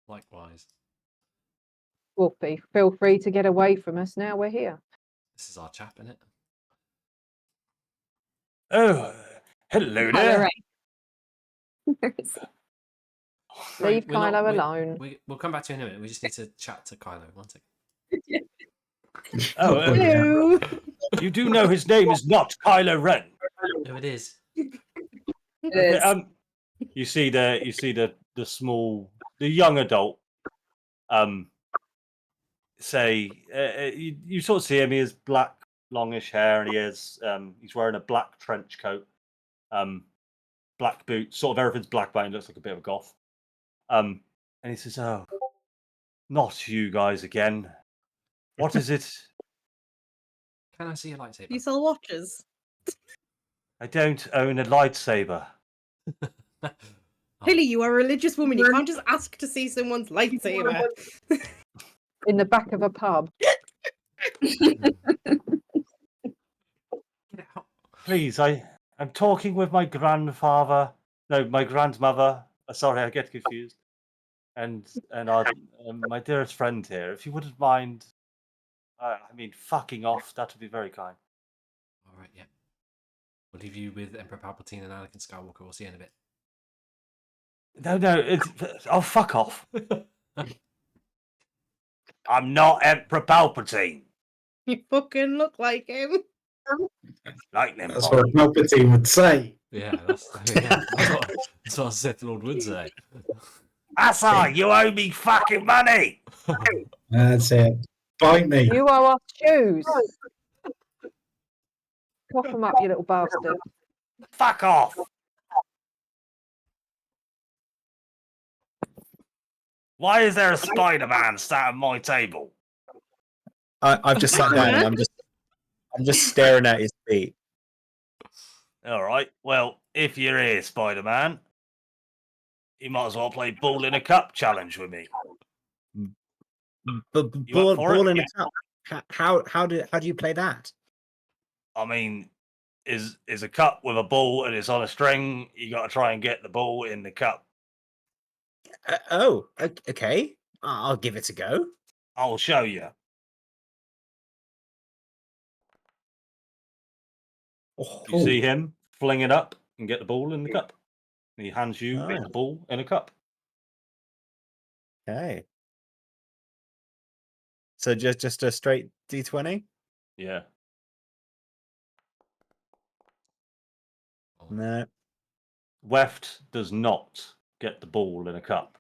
Likewise. Wolfie, feel free to get away from us now we're here. This is our chap, innit? Oh, hello Hello, there. right. Where is he? Leave we're not- Kylo we- alone. We'll come back to you in a minute. We just need to chat to Kylo. One second. Oh, Hello. you do know his name is not Kylo Ren. No, it is. It Okay, is. you see the young adult say you sort of see him. He has black longish hair and he's wearing a black trench coat, black boots, sort of everything's black, but he looks like a bit of a goth. And he says, "Oh, not you guys again. What is it? Can I see your lightsaber? You sell watches? I don't own a lightsaber." Hilly, you are a religious woman. You can't just ask to see someone's lightsaber. In the back of a pub. Get out. Please, I'm talking with my grandfather. No, my grandmother. Sorry, I get confused. And our my dearest friend here. If you wouldn't mind, I mean, fucking off. That would be very kind. All right, yeah. We'll leave you with Emperor Palpatine and Anakin Skywalker. We'll see you in a bit. No. Oh, fuck off. I'm not Emperor Palpatine. You fucking look like him. Lightning That's bolt. what Palpatine would say. Yeah, that's what Sith Lord would say. Asa, you owe me fucking money. That's it. Bite me. You owe us shoes. Cough them up, you little bastard. Fuck off. Why is there a Spider-Man sat at my table? I've just sat down and I'm just staring at his feet. All right. Well, if you're here, Spider-Man, you might as well play ball in a cup challenge with me. But You up for it? ball in a cup. How do you play that? I mean, is a cup with a ball and it's on a string. You got to try and get the ball in the cup. Okay. I'll give it a go. I'll show you. You see him fling it up and get the ball in the cup. And he hands you Oh. the ball in a cup. Okay. So just a straight D20? Yeah. No. Weft does not get the ball in a cup.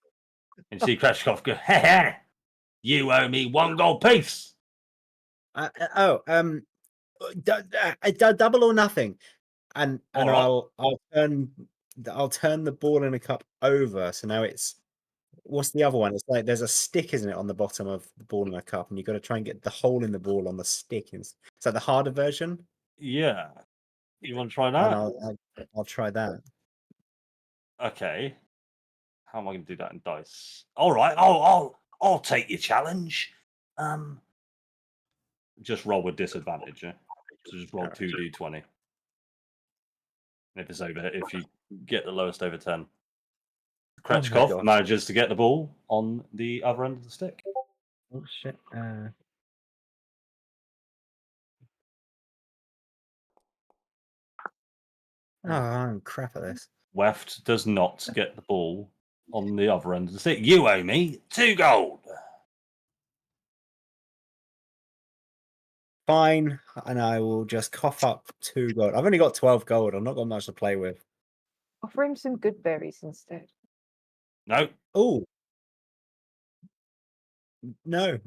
And you see Kretschkov go, ha ha! You owe me 1 gold piece. Double or nothing, and All right. I'll turn the ball in a cup over. So now it's what's the other one? It's like there's a stick, isn't it, on the bottom of the ball in a cup, and you've got to try and get the hole in the ball on the stick. Is that the harder version? Yeah. You want to try And that? I'll try that. Okay. How am I going to do that in dice? All right. I'll take your challenge. Just roll with disadvantage. Yeah? So just roll 2d20. If you get the lowest over 10. Kretschkov gosh. manages to get the ball on the other end of the stick. Oh shit! Oh, I'm crap at this. Weft does not get the ball on the other end of the stick. You owe me 2 gold. Fine, and I will just cough up 2 gold. I've only got 12 gold. I've not got much to play with. Offer him some good berries instead. No, Oh. No.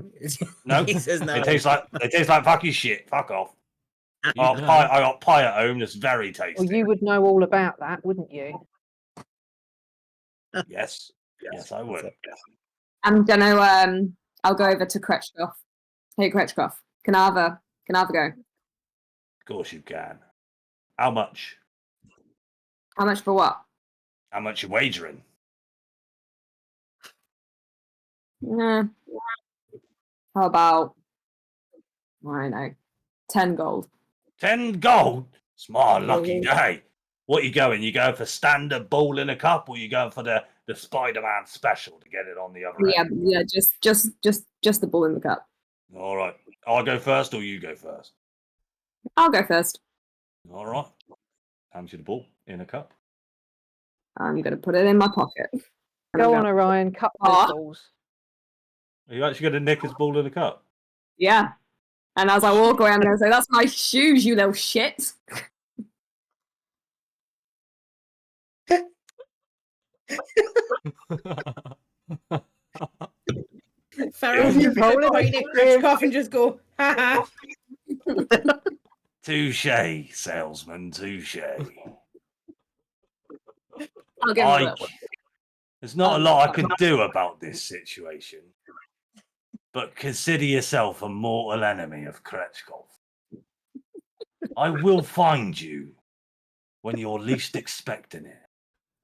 no. He says no. They taste like fucking shit. Fuck off. I You got pie at home that's very tasty. Well, you would know all about that, wouldn't you? Yes. Yes, I would. I'm gonna I'll go over to Kretschkov. Hey Kretschkov, can I have a go? Of course you can. How much? How much for what? How much you wagering? Nah. How about I don't know, 10 gold. 10 gold? It's my lucky day. What you going? You going for standard ball in a cup, or you going for the Spider-Man special to get it on the other end? Yeah, just the ball in the cup. All right. I'll go first, or you go first. I'll go first. All right. Hands you the ball in a cup. I'm gonna put it in my pocket. And Go I'm on, going- Orion, cut those Aw. balls. Are you actually going to nick his ball in a cup? Yeah. And as I walk away, I'm gonna say, "That's my shoes, you little shit." Farrell's You just gonna rolling point it at Kretschkov and just go, ha ha. Touche, salesman, touche. I'll give him a little. There's not a lot I can do about this situation, but consider yourself a mortal enemy of Kretschkov. I will find you when you're least expecting it,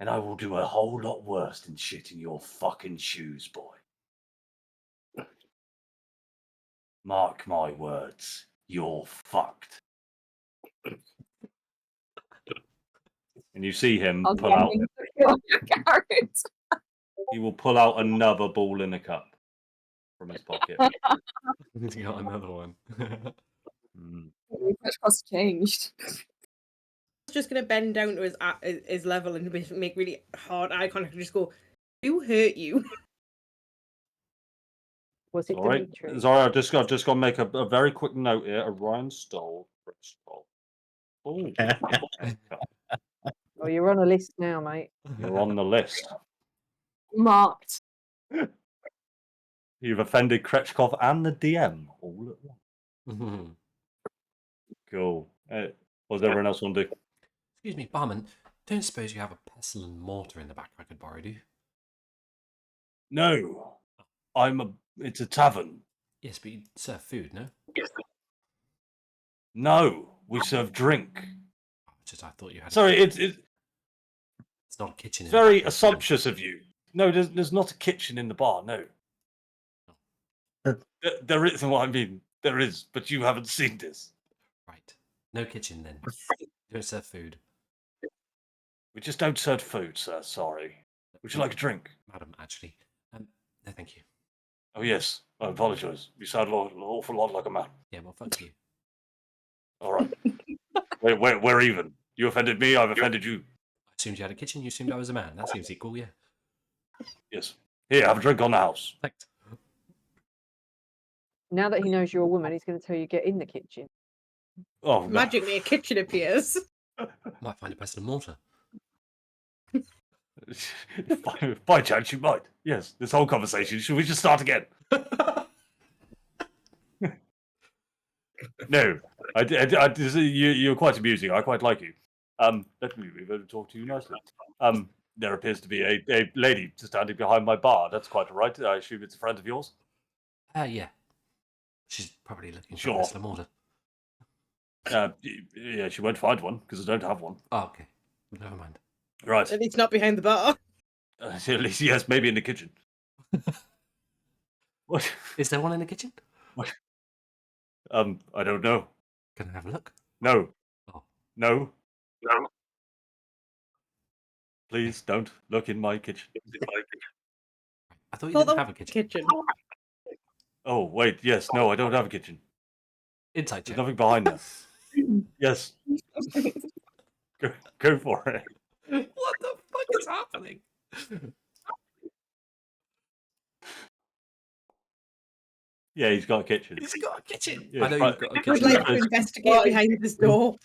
and I will do a whole lot worse than shitting your fucking shoes, boy. Mark my words, you're fucked. And you see him I'll pull get out. him to kill your carrot. He will pull out another ball in a cup from his pocket. He's got another one. Mm. Kretschkov's changed. Just gonna bend down to his level and make really hard eye contact and just go, "Who hurt you?" Was it All right. Dimitri? Sorry, I've just got to make a very quick note here. Orion stole Kretschkov. Oh, Oh, you're on a list now, mate. you're on the list. Marked. You've offended Kretschkov and the DM all at once. Cool. What does everyone else want to do? Excuse me, barman. Don't suppose you have a pestle and mortar in the back I could borrow, do you? No, it's a tavern. Yes, but you serve food, no? No, we serve drink. Oh, just I thought you had. Sorry, it's It's not a kitchen. very in the back, assumptuous of you. No, there's not a kitchen in the bar. No. There is what I mean. There is, but you haven't seen this. Right. No kitchen then. Don't serve food. We just don't serve food, sir. Sorry. Would you like a drink? Madam, actually. No, thank you. Oh yes. I apologise. You sound an awful lot like a man. Yeah, well, fuck you. All right. We're even. You offended me. I've offended you. I assumed you had a kitchen. You assumed I was a man. That seems equal, yeah. Yes. Here, have a drink on the house. Thanks. Now that he knows you're a woman, he's going to tell you get in the kitchen. Oh, no. Magically, a kitchen appears. Might find a pestle and mortar. By chance, you might. Yes, this whole conversation. Should we just start again? No, you're quite amusing. I quite like you. Let me talk to you nicely. There appears to be a lady standing behind my bar. That's quite all right. I assume it's a friend of yours. Yeah. She's probably looking for Sure. a pestle and mortar. Yeah, she won't find one because I don't have one. Oh, okay. Never mind. Right. At least not behind the bar. At least, yes, maybe in the kitchen. What? Is there one in the kitchen? I don't know. Can I have a look? No. Oh. No. No. Please don't look in my kitchen. I thought you Thought didn't that have a was kitchen. Oh, wait, yes, no, I don't have a kitchen. Inside There's check. nothing behind there. Yes. Go for it. What the fuck is happening? Yeah, he's got a kitchen. He's got a kitchen. Yeah, I know but- you've got a I would kitchen. like to investigate behind this door.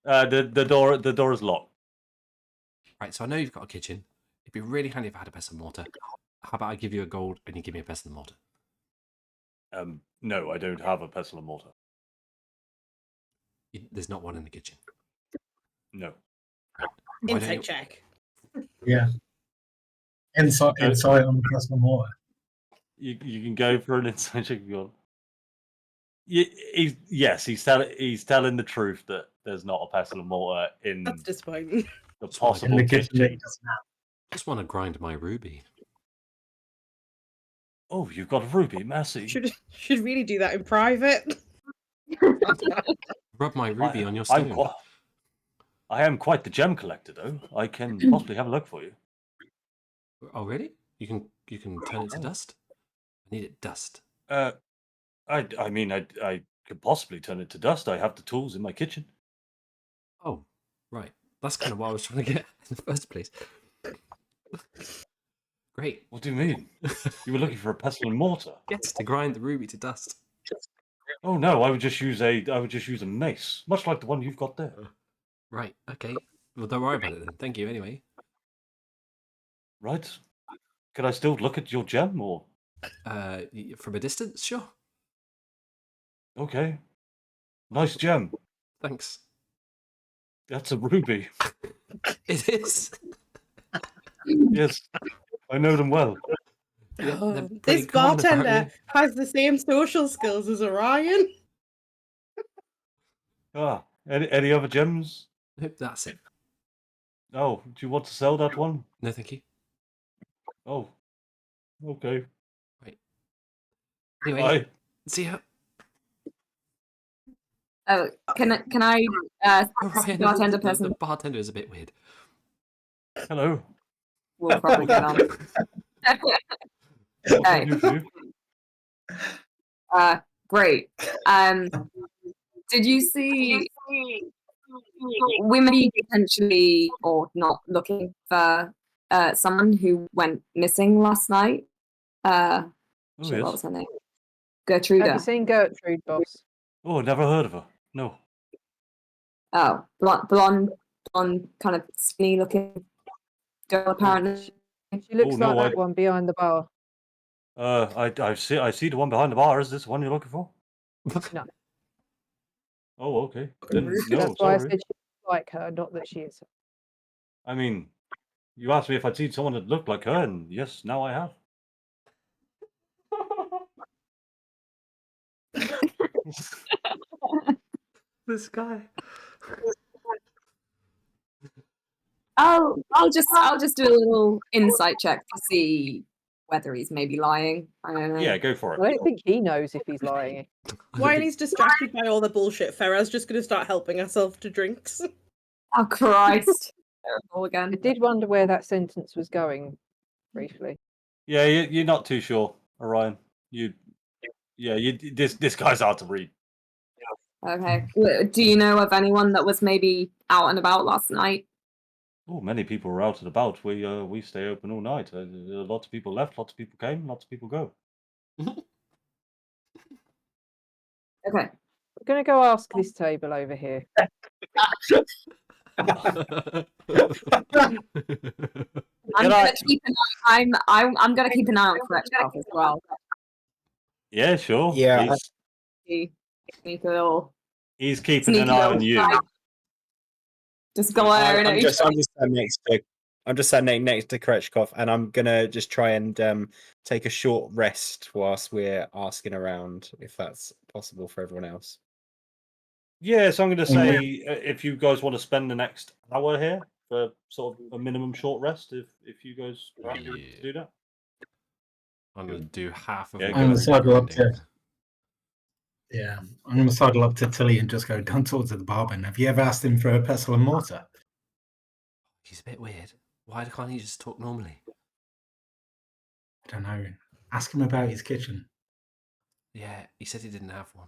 The door is locked. Right, so I know you've got a kitchen. It'd be really handy if I had a pestle and mortar. How about I give you a gold and you give me a pestle and mortar? No, I don't have a pestle and mortar. There's not one in the kitchen. No. Why don't Insight you- check. Yeah. Insight on the crystal mortar. You can go for an insight check if you want. Yes, he's telling the truth that there's not a pestle and mortar in That's disappointing. the That's fine. In possible the kitchen that he kitchen. doesn't have. Just want to grind my ruby. Oh, you've got a ruby, Massey. Should really do that in private. Rub my ruby on your stone. I am quite the gem collector, though. I can possibly have a look for you. Oh, really? You can turn it to dust? I need it dust. I mean, I could possibly turn it to dust. I have the tools in my kitchen. Oh, right. That's kind of what I was trying to get in the first place. Great. What do you mean? You were looking for a pestle and mortar? Yes, to grind the ruby to dust. Oh no, I would just use a mace, much like the one you've got there. Right, okay. Well, don't worry about it then. Thank you anyway. Right? Can I still look at your gem, or From a distance, sure. okay? Nice gem. Thanks. That's a ruby. It is. Yes, I know them well. Yeah, they're This pretty common, bartender apparently. has the same social skills as Orion. Ah, any other gems? Nope, that's it. Oh, do you want to sell that one? No, thank you. Oh, okay. Anyway, Bye. see ya. Oh, can I Ryan, bartender the person bartender is a bit weird. Hello. will probably get on. What can I Okay. do for you? Great. Did you see we may be potentially or not looking for someone who went missing last night? Oh, What yes. was her name? Have Gertruda. you seen Gertrude, boss? Oh, never heard of her. No. Oh, blonde, kind of skinny looking girl apparently. She looks Oh, no, like that one behind the bar. I see the one behind the bar. Is this the one you're looking for? No. Oh, okay. Then no, That's why I sorry. said she looks like her, not that she is. I mean, you asked me if I'd seen someone that looked like her, and yes, now I have. This guy. I'll just do a little insight check to see whether he's maybe lying. I don't know. Yeah, go for I it. don't think he knows if he's lying. While he's distracted by all the bullshit, Farah's just going to start helping herself to drinks. Oh Christ! Terrible I again. did wonder where that sentence was going briefly. Yeah, you're not too sure, Orion. This guy's hard to read. Okay. Do you know of anyone that was maybe out and about last night? Oh, many people are out and about. We stay open all night. Lots of people left, lots of people came, lots of people go. Okay. I'm going to go ask this table over here. I'm Can gonna I- keep an I'm gonna keep an eye on Korechkov as well. Yeah, sure. Yeah, See, sneak a little, He's keeping sneak an a eye little on you. side. Just go there and I'm just sat next to. I'm just sat next to Korechkov, and I'm gonna just try and take a short rest whilst we're asking around, if that's possible for everyone else. Yeah, so I'm going to say if you guys want to spend the next hour here for sort of a minimum short rest, if you guys are happy to do that. I'm gonna do half of Yeah, what go I'm on. gonna sidle up grinding. to. Yeah, I'm gonna sidle up to Tilly and just go, "Don't talk to the barman. Have you ever asked him for a pestle and mortar?" He's a bit weird. Why can't he just talk normally? I don't know. Ask him about his kitchen. Yeah, he said he didn't have one.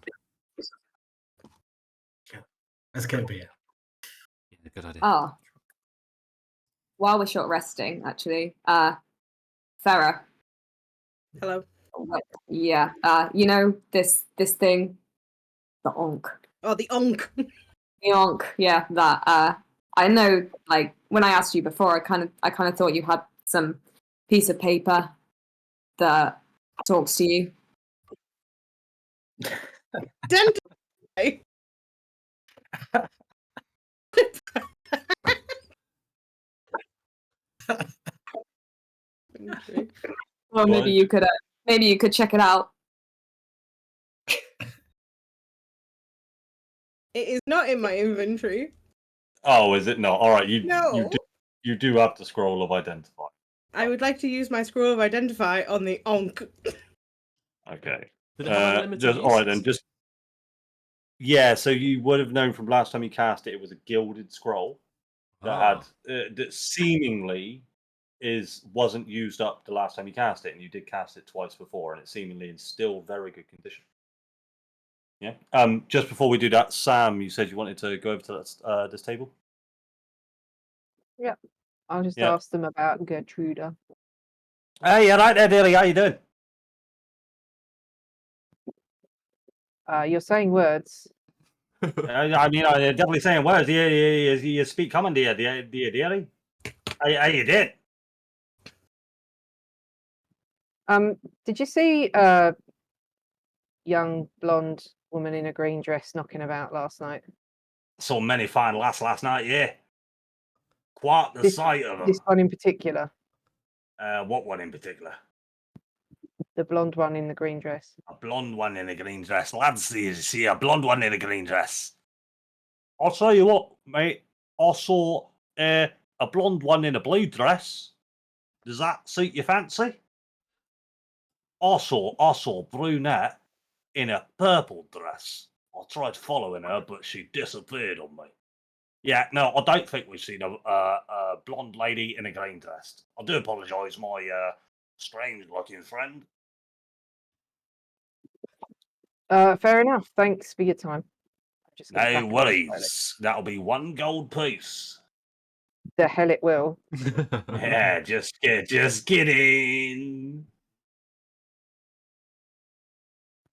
Let's get a beer. Yeah, good idea. Oh. While we're short resting, actually, Farah. Hello. Yeah. You know this thing, the onk. Oh, the onk. The onk. Yeah, that. I know. Like when I asked you before, I kind of thought you had some piece of paper that talks to you. Dent. Well, maybe you could check it out. It is not in my inventory. Oh, is it not? All right, No. you do have the scroll of identify. I would like to use my scroll of identify on the onk. Okay. Did it have unlimited All right then. uses? Just yeah. So you would have known from last time you cast it. It was a gilded scroll that had that seemingly wasn't used up the last time you cast it, and you did cast it twice before, and it seemingly in still very good condition. Yeah. Just before we do that, Sam, you said you wanted to go over to this table. I'll just Yeah. ask them about Gertruda. Hey, you right there, dearie? How you doing? You're saying words. I mean, I'm definitely saying words. You speak common, dear, dearie. How you did? Did you see young blonde woman in a green dress knocking about last night? Saw many fine lass last night. Yeah, quite the sight of them. This one in particular, What one in particular? the blonde one in the green dress. A blonde one in a green dress. Lads, you see a blonde one in a green dress. I'll tell you what, mate. I saw a blonde one in a blue dress. Does that suit your fancy? I saw brunette in a purple dress. I tried following her, but she disappeared on me. Yeah, no, I don't think we've seen a blonde lady in a green dress. I do apologise, my strange-looking friend. Fair enough. Thanks for your time. Just get back No on the worries. That'll be 1 gold piece. The hell it will. Yeah, just kidding.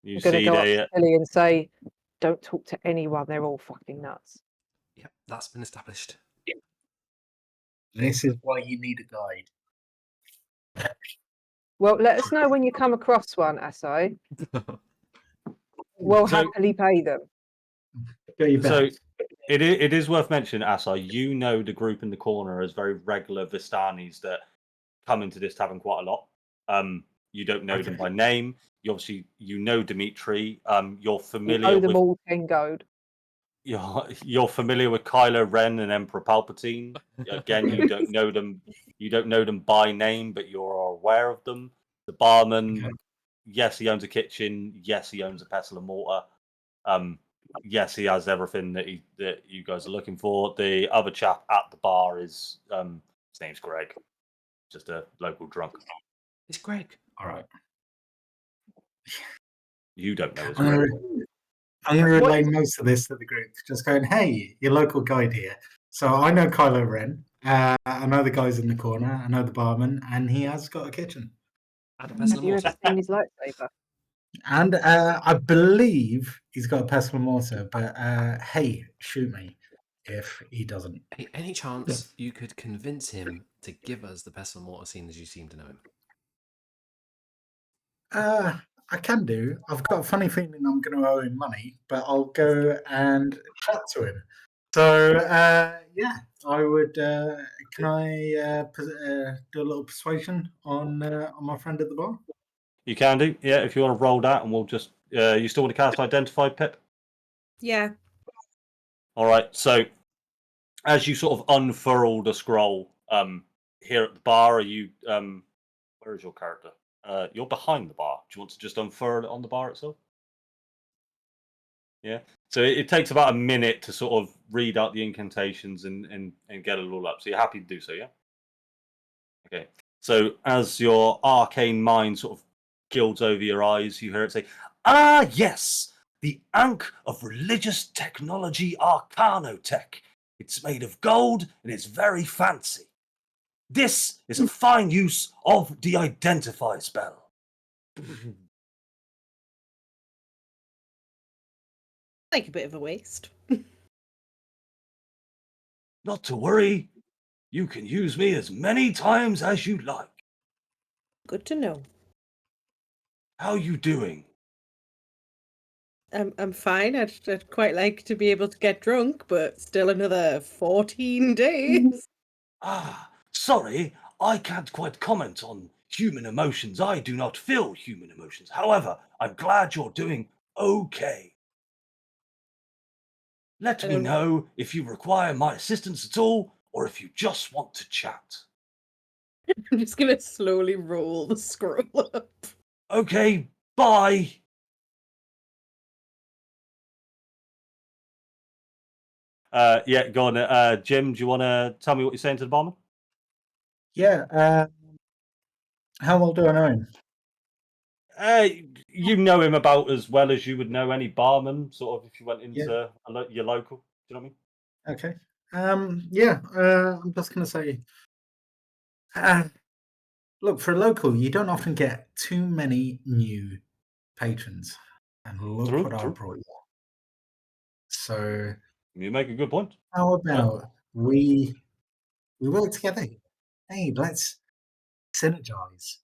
You I'm gonna see, go up they to Tilly and say, "Don't talk to anyone. They're all fucking nuts." Yep, that's been established. This is why you need a guide. Well, let us know when you come across one, Asai. We'll So- happily pay them. Go your So best. it is worth mentioning, Asa, you know the group in the corner as very regular Vistanis that come into this tavern quite a lot. You don't know them Okay. by name. You know Dimitri. You're You familiar owe them with all 10 gold. you're familiar with Kylo Ren and Emperor Palpatine. Again, you don't know them. You don't know them by name, but you're aware of them. The barman, Okay. yes, he owns a kitchen. Yes, he owns a pestle and mortar. Yes, he has everything that you guys are looking for. The other chap at the bar is his name's Greg, just a local drunk. It's Greg. All right. You don't know his I'm Greg. going to What relay is- most of this to the group. Just going, hey, your local guide here. So I know Kylo Ren, I know the guys in the corner. I know the barman, and he has got a kitchen. And a pestle Have you mortar. ever seen his lightsaber? And I believe he's got a pestle and mortar. But hey, shoot me if he doesn't. Hey, any chance you could convince him to give us the pestle and mortar, seeing as you seem to know him? I can do. I've got a funny feeling I'm going to owe him money, but I'll go and chat to him. So yeah, I would. Can I do a little persuasion on my friend at the bar? You can do, yeah. If you want to roll that, and we'll just. You still want to cast Identify, Pip? Yeah. All right. So, as you sort of unfurl the scroll, here at the bar, are you? Where is your character? You're behind the bar. Do you want to just unfurl it on the bar itself? Yeah. So it takes about a minute to sort of read out the incantations and get it all up. So you're happy to do so, yeah? Okay. So as your arcane mind sort of gilds over your eyes, you hear it say, "Ah, yes, the Ankh of Religious Technology Arcanotech. It's made of gold and it's very fancy. This is a fine use of the Identify spell." Like a bit of a waste. Not to worry, you can use me as many times as you like. Good to know. How you doing? I'm fine. I'd quite like to be able to get drunk, but still another 14 days. Ah, sorry, I can't quite comment on human emotions. I do not feel human emotions. However, I'm glad you're doing okay. Let I me don't- know if you require my assistance at all, or if you just want to chat. I'm just gonna slowly roll the scroll up. Okay, bye. Yeah, go on. Jim, do you want to tell me what you're saying to the barman? Yeah. How well do I know him? You know him about as well as you would know any barman, sort of, if you went into Yeah. your local. Do you know what I mean? Okay. Yeah. I'm just gonna say. Look, for a local, you don't often get too many new patrons, and look True, what I true. brought you. So You make a good point. how about we work together? Hey, let's synergize.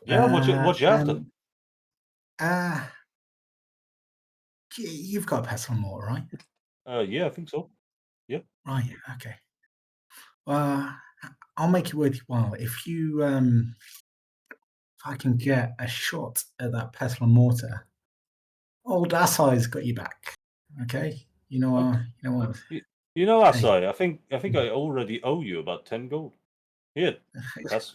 Yeah, what you after? And you've got a pestle and mortar, right? Yeah, I think so. Yeah. Right. Okay. I'll make it worth your while if you if I can get a shot at that pestle and mortar. Old Assai's got you back. Okay. You know what? You know, Hey. Asai, I think I already owe you about 10 gold. Here, that's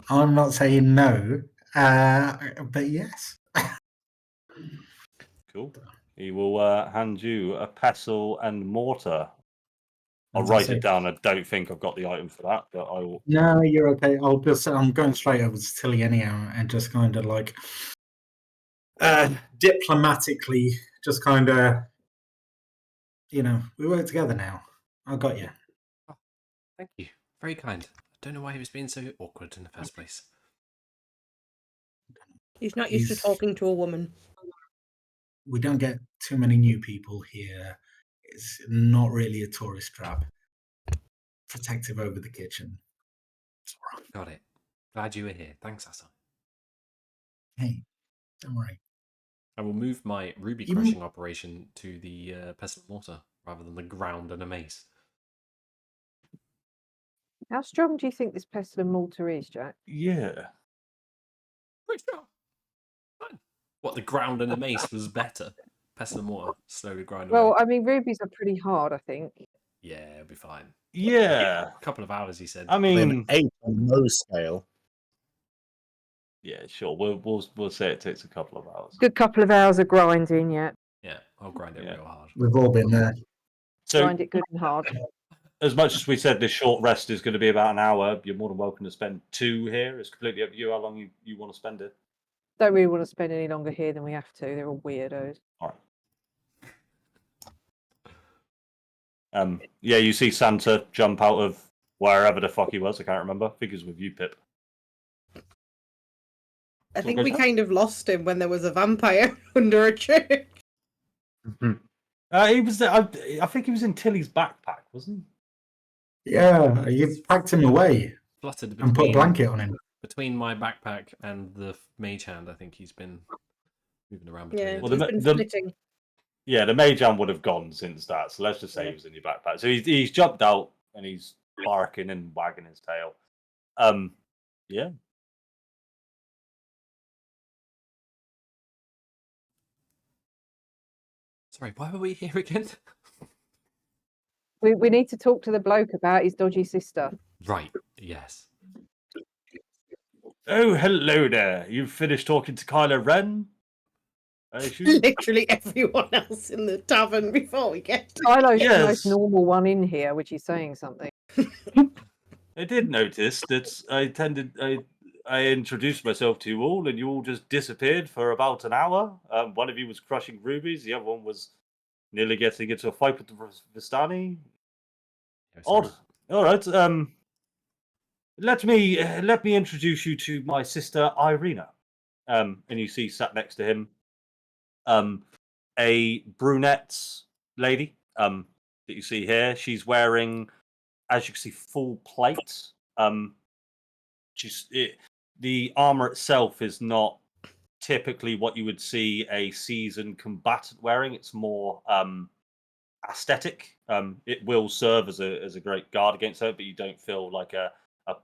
I'm not saying no, but yes. cool. He will hand you a pestle and mortar. I'll write it Fantastic. down. I don't think I've got the item for that, but I will. No, you're okay. I'm going straight over to Tilly anyhow, and just kind of like diplomatically, just kind of, we work together now. I got you. Oh, thank you. Very kind. I don't know why he was being so awkward in the first place. He's not used to talking to a woman. We don't get too many new people here. It's not really a tourist trap. Protective over the kitchen. It's all right. Got it. Glad you were here. Thanks, Asa. Hey, don't worry. I will move my ruby crushing operation to the pestle and mortar rather than the ground and a mace. How strong do you think this pestle and mortar is, Jack? Yeah. Pretty strong. Fine. What, the ground and a mace was better? Pestle and mortar slowly grind away. Well, I mean, rubies are pretty hard, I think. Yeah, it'll be fine. Yeah. A couple of hours, he said. I mean, 8 on no scale. yeah, sure. We'll say it takes a couple of hours. Good couple of hours of grinding, yeah. Yeah, I'll grind it real hard. We've all been there. So, Grind it good and hard. as much as we said this short rest is going to be about an hour, you're more than welcome to spend 2 here. It's completely up to you how long you want to spend it. Don't really want to spend any longer here than we have to. They're all weirdos. All right. Yeah, you see Santa jump out of wherever the fuck he was. I can't remember. I think it was with you, Pip. I So think goes we up. kind of lost him when there was a vampire under a church. He was. I think he was in Tilly's backpack, wasn't Yeah, you packed him away Fluttered and put a between blanket on him. between my backpack and the mage hand. I think he's been moving around between Yeah, the Well, two. he's been the- flitting. Yeah, the mage hand would have gone since that. So let's just say Yeah. he was in your backpack. So he's jumped out and he's barking and wagging his tail. Yeah. Sorry, why were we here again? We need to talk to the bloke about his dodgy sister. Right. Yes. Oh, hello there. You've finished talking to Kylo Ren? I assume? Literally everyone else in the tavern before we get to Kylo's the Yes. most normal one in here, which is saying something. I did notice that I introduced myself to you all, and you all just disappeared for about an hour. One of you was crushing rubies, the other one was nearly getting into a fight with the Vistani. Yes, Odd. All right. Let me introduce you to my sister Ireena. And you see sat next to him, a brunette lady. That you see here. She's wearing, as you can see, full plate. The armor itself is not typically what you would see a seasoned combatant wearing. It's more aesthetic. It will serve as a great guard against her, but you don't feel like a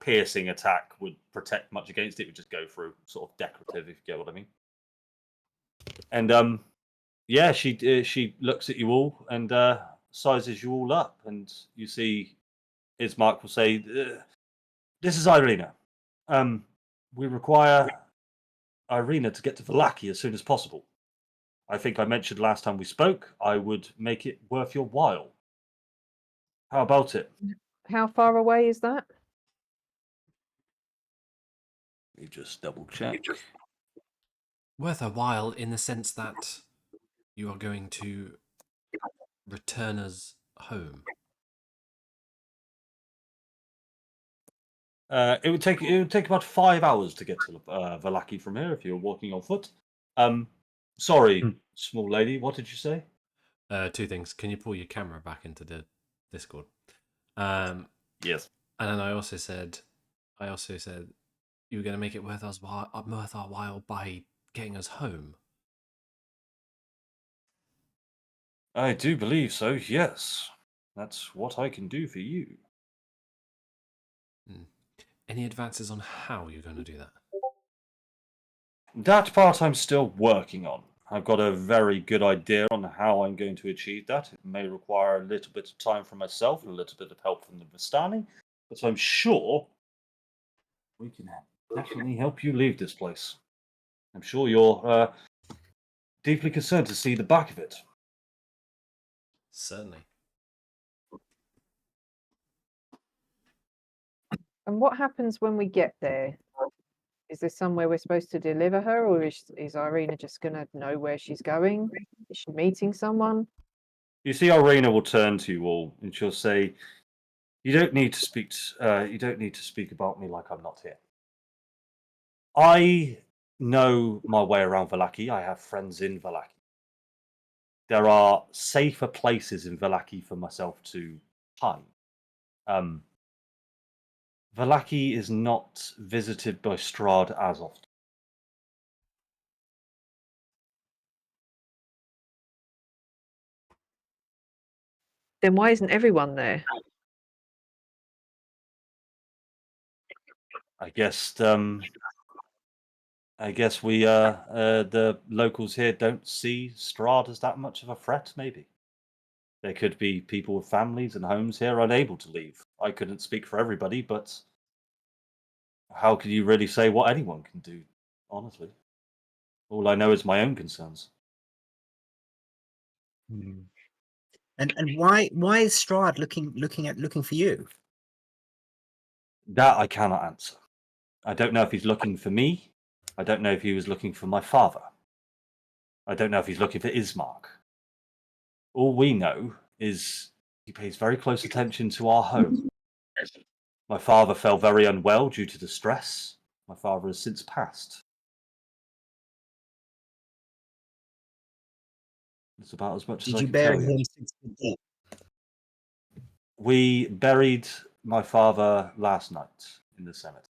piercing attack would protect much against it. It would just go through sort of decorative, if you get what I mean. And yeah, she looks at you all and sizes you all up, and you see Ismark will say, "This is Ireena. We require Ireena to get to Vallaki as soon as possible. I think I mentioned last time we spoke I would make it worth your while. How about it?" How far away is that? We just double check. Worth a while in the sense that you are going to return us home. It would take about 5 hours to get to Vallaki from here if you're walking on foot. Sorry, small lady. What did you say? Two things. Can you pull your camera back into the Discord? Yes. And then I also said, you were going to make it worth our while by getting us home. I do believe so. Yes, that's what I can do for you. Any advances on how you're going to do that? That part I'm still working on. I've got a very good idea on how I'm going to achieve that. It may require a little bit of time from myself and a little bit of help from the Vistani, but I'm sure we can definitely help you leave this place. I'm sure you're deeply concerned to see the back of it. Certainly. And what happens when we get there? Is there somewhere we're supposed to deliver her, or is Ireena just going to know where she's going? Is she meeting someone? You see, Ireena will turn to you all and she'll say, "You don't need to speak. You don't need to speak about me like I'm not here. I know my way around Vallaki. I have friends in Vallaki. There are safer places in Vallaki for myself to hide. Vallaki is not visited by Strahd as often. Then why isn't everyone there? I guess we the locals here don't see Strahd as that much of a threat. Maybe there could be people with families and homes here unable to leave. I couldn't speak for everybody, but how can you really say what anyone can do? Honestly, all I know is my own concerns. And why is Strahd looking for you? That I cannot answer. I don't know if he's looking for me. I don't know if he was looking for my father. I don't know if he's looking for Ismark. All we know is He pays very close attention to our home. My father fell very unwell due to the stress. My father has since passed. It's about as much as Did I you can bury tell you. him 6 feet deep? We buried my father last night in the cemetery.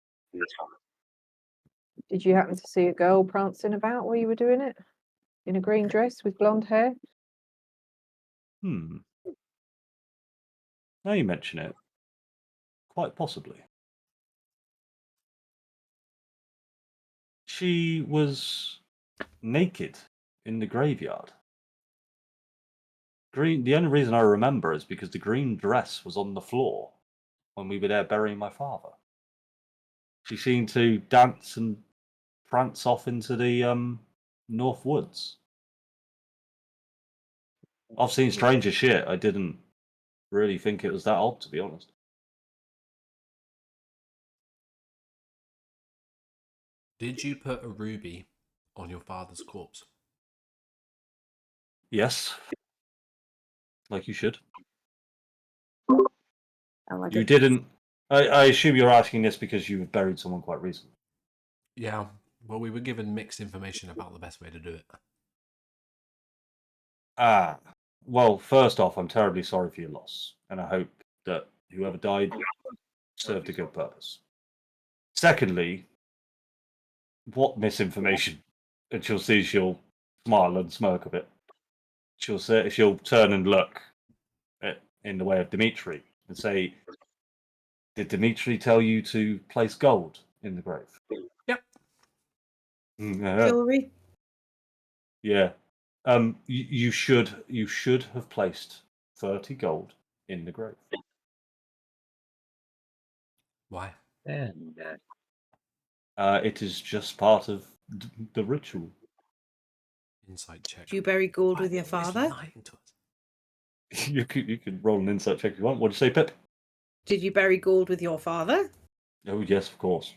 Did you happen to see a girl prancing about while you were doing it? In a green dress with blonde hair? Now you mention it. Quite possibly. She was naked in the graveyard. The only reason I remember is because the green dress was on the floor when we were there burying my father. She seemed to dance and prance off into the North Woods. I've seen stranger shit. I didn't really think it was that odd, to be honest. Did you put a ruby on your father's corpse? Yes. Like you should. I like You it. didn't. I assume you're asking this because you've buried someone quite recently. Yeah. Well, we were given mixed information about the best way to do it. Ah. Well, first off, I'm terribly sorry for your loss, and I hope that whoever died served a good purpose. Secondly, what misinformation? And she'll smile and smirk a bit. She'll turn and look in the way of Dimitri and say, "Did Dimitri tell you to place gold in the grave?" Yep. Jewelry. Yeah. You should have placed 30 gold in the grave. Why? It is just part of the ritual. Insight check. Do you bury gold Why with are your they always father? lying to us? You could roll an insight check if you want. What did you say, Pip? Did you bury gold with your father? Oh yes, of course.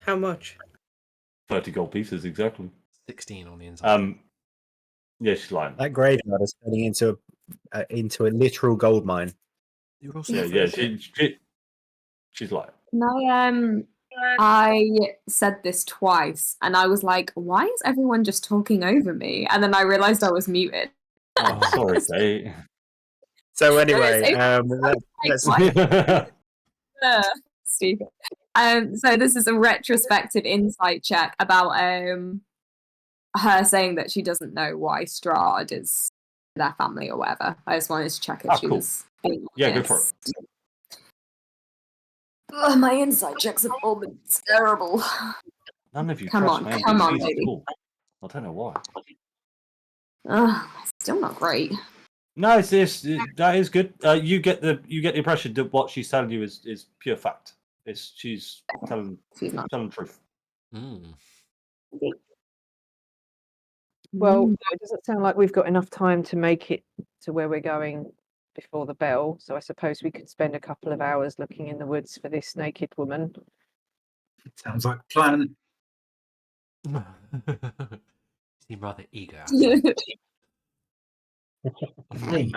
How much? 30 gold pieces exactly. 16 on the inside. Yeah, she's lying. That graveyard is turning into a literal gold mine. You're also Yeah. She's lying. And I said this twice, and I was like, "Why is everyone just talking over me?" And then I realized I was muted. Oh, sorry, Kate. So anyway, It's let's like, stupid. So this is a retrospective insight check about her saying that she doesn't know why Strahd is their family or whatever. I just wanted to check if she cool. was being Yeah, go for honest. Ugh, my insight checks have all been terrible. None of you Come trust on, my come on, NPCs at baby. all. I don't know why. Still not great. No, that is good. You get the impression that what she's telling you is pure fact. She's telling She's not. the truth. Well, it doesn't sound like we've got enough time to make it to where we're going before the bell. So I suppose we could spend a couple of hours looking in the woods for this naked woman. Sounds like a plan. You seem rather eager. Hey,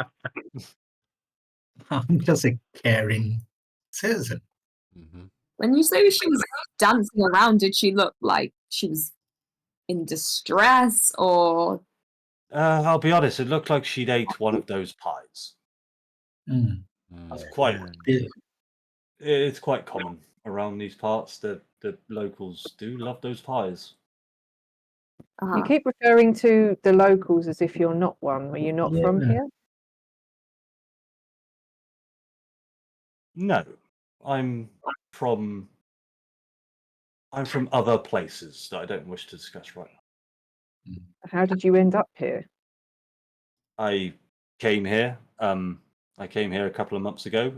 I'm just a caring citizen. When you say she was dancing around, did she look like she was in distress or? I'll be honest. It looked like she'd ate one of those pies. Mm. It's quite. Yeah. It's quite common around these parts that the locals do love those pies. You keep referring to the locals as if you're not one. Are you not from Yeah. here? No, I'm from other places that I don't wish to discuss right now. How did you end up here? I came here. I came here a couple of months ago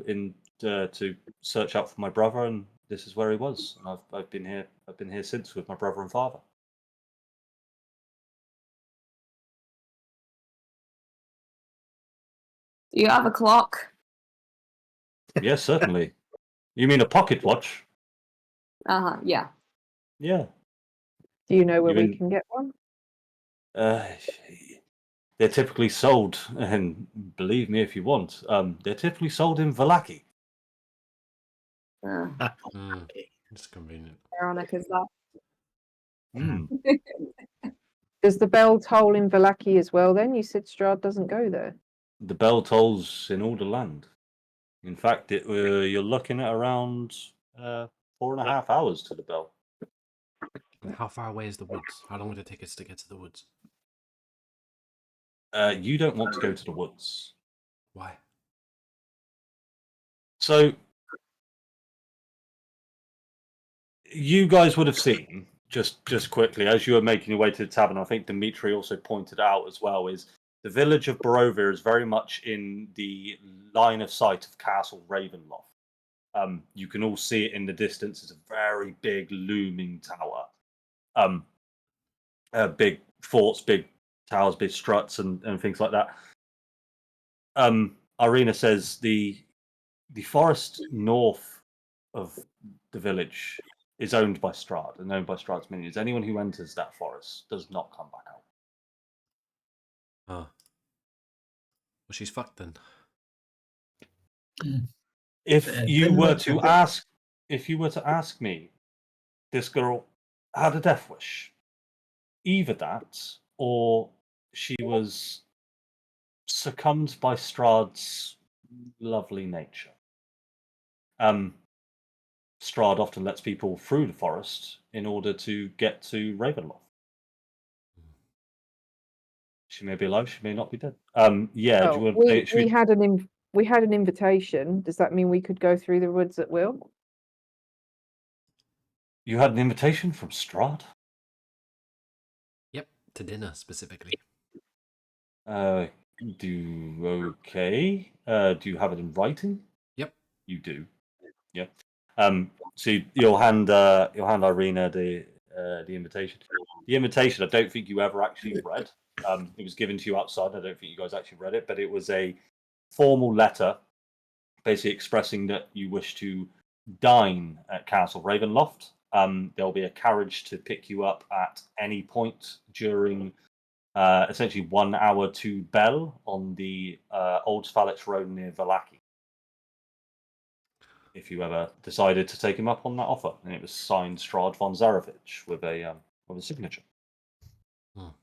to search out for my brother, and this is where he was. And I've been here. I've been here since with my brother and father. Do you have a clock? Yes, certainly. You mean a pocket watch? Yeah. Yeah. Do you know where You we mean- can get one? they're typically sold, and believe me if you want, they're typically sold in Vallaki. It's convenient. Ironic is that? Hmm. Does the bell toll in Vallaki as well? Then you said Strahd doesn't go there. The bell tolls in all the land. In fact, you're looking at around 4.5 hours to the bell. And how far away is the woods? How long would it take us to get to the woods? You don't want to go to the woods. Why? So you guys would have seen just quickly as you were making your way to the tavern. I think Dimitri also pointed out as well is the village of Barovia is very much in the line of sight of Castle Ravenloft. You can all see it in the distance. It's a very big looming tower. Big forts, big towers, big struts, and things like that. Ireena says the forest north of the village is owned by Strahd and owned by Strahd's minions. Anyone who enters that forest does not come back out. Oh. Well, she's fucked then. If you Then were let's to have it. ask, if you were to ask me, this girl had a death wish. Either that, or she was succumbed by Strahd's lovely nature. Strahd often lets people through the forest in order to get to Ravenloft. She may be alive, she may not be dead. Yeah, do you Well, want, we had an invitation. Does that mean we could go through the woods at will? you had an invitation from Strahd? Yep, to dinner specifically. Okay. Do you have it in writing? Yep. You do. Yeah. So you'll hand Ireena the invitation. The invitation, I don't think you ever actually read. It was given to you outside. I don't think you guys actually read it, but it was a formal letter, basically expressing that you wish to dine at Castle Ravenloft. There'll be a carriage to pick you up at any point during essentially 1 hour to Bell on the Old Sphalix Road near Vallaki. If you ever decided to take him up on that offer, and it was signed Strahd von Zarevich with a signature. No,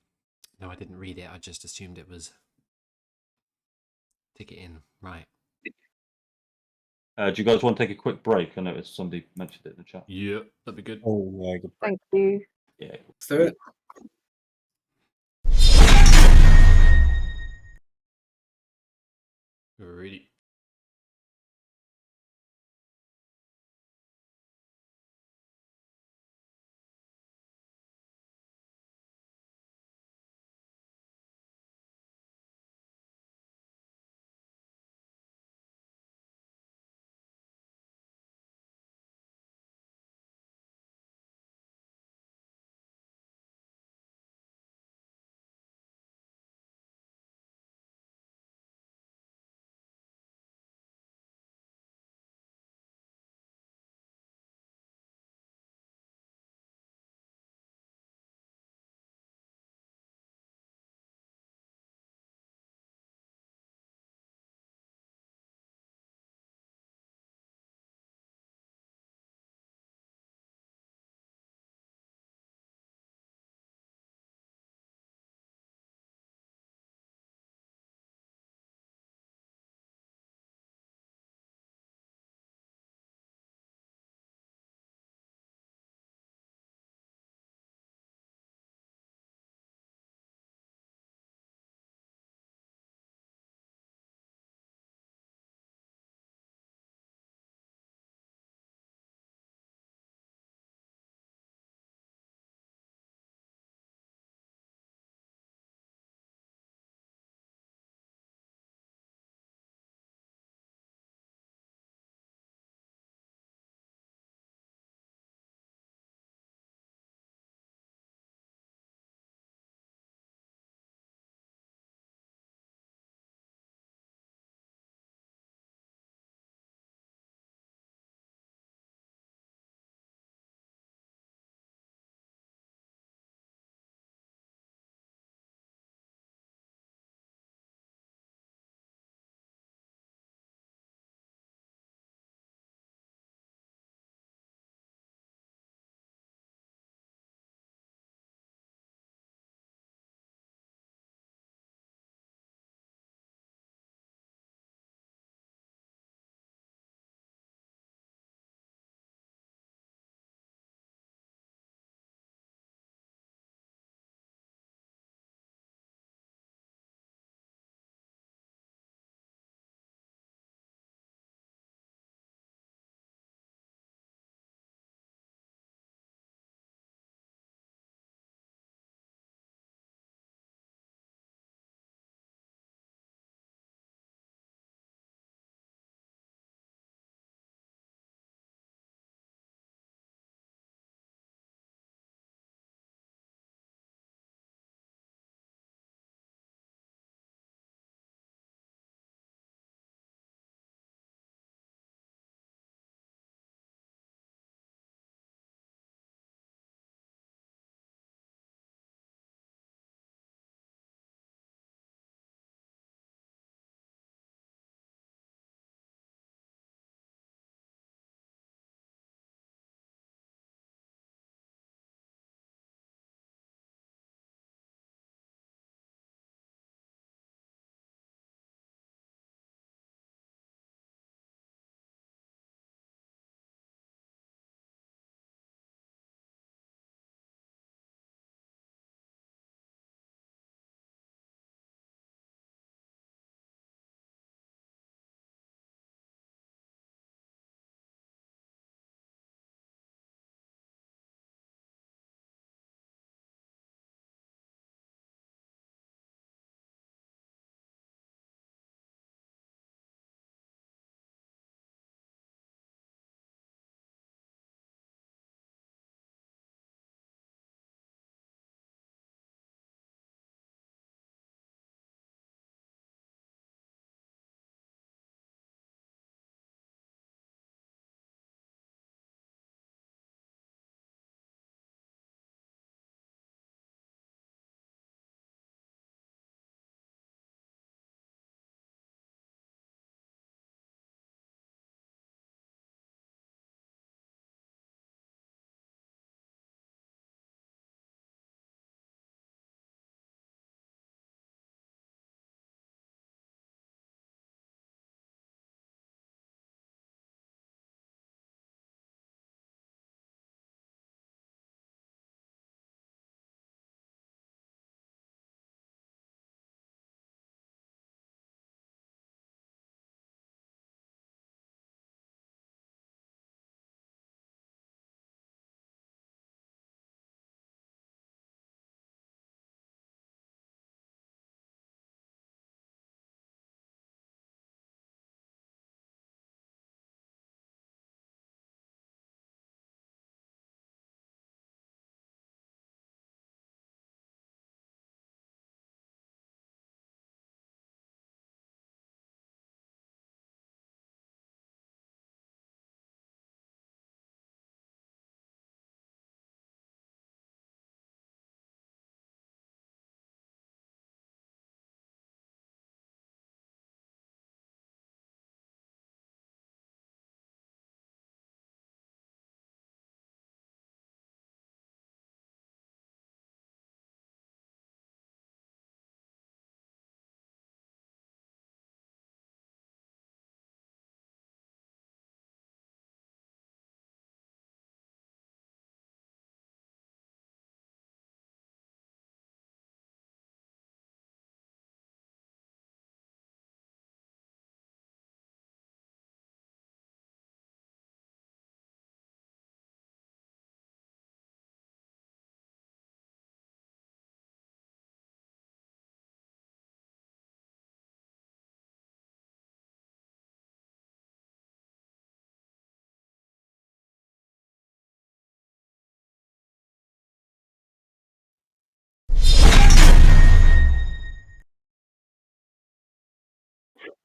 I didn't read it. I just assumed it was ticket in. Right. Do you guys want to take a quick break? I noticed somebody mentioned it in the chat. Yeah, that'd be good. Oh, yeah, good. Thank you. Yeah. Let's do it. Really.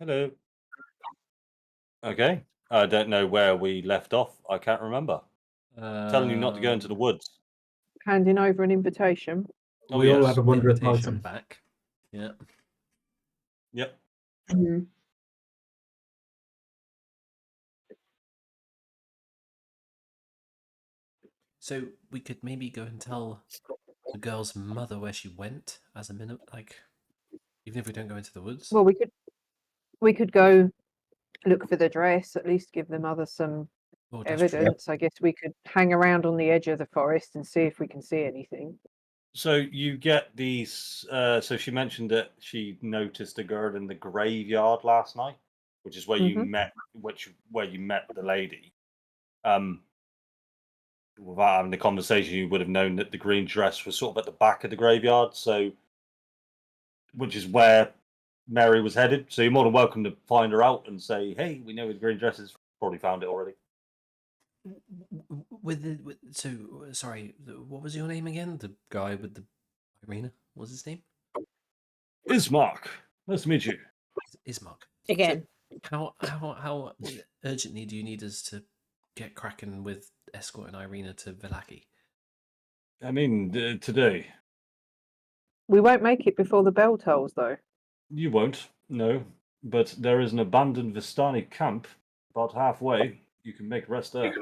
Hello. Okay. I don't know where we left off. I can't remember. Telling you not to go into the woods. Handing over an invitation. Oh, We all yes. had a wondrous Invitation item. back. Yeah. Yep. Mhm. So we could maybe go and tell the girl's mother where she went as a minute, like, even if we don't go into the woods. Well, we could go look for the dress. At least give the mother some Oh, that's true. evidence. I guess we could hang around on the edge of the forest and see if we can see anything. So you get these. So she mentioned that she noticed a girl in the graveyard last night, which is where you Mhm. met, where you met the lady. Without having the conversation, you would have known that the green dress was sort of at the back of the graveyard. So, which is where Mary was headed. So you're more than welcome to find her out and say, "Hey, we know where the green dress is." Probably found it already. So sorry, what was your name again? The guy with the Ireena, what was his name? Ismark, nice to meet you. Ismark. Again. How urgently do you need us to get cracking with escorting Ireena to Vallaki? I mean, today We won't make it before the bell tolls, though. you won't. No, but there is an abandoned Vistani camp about halfway. You can make rest there.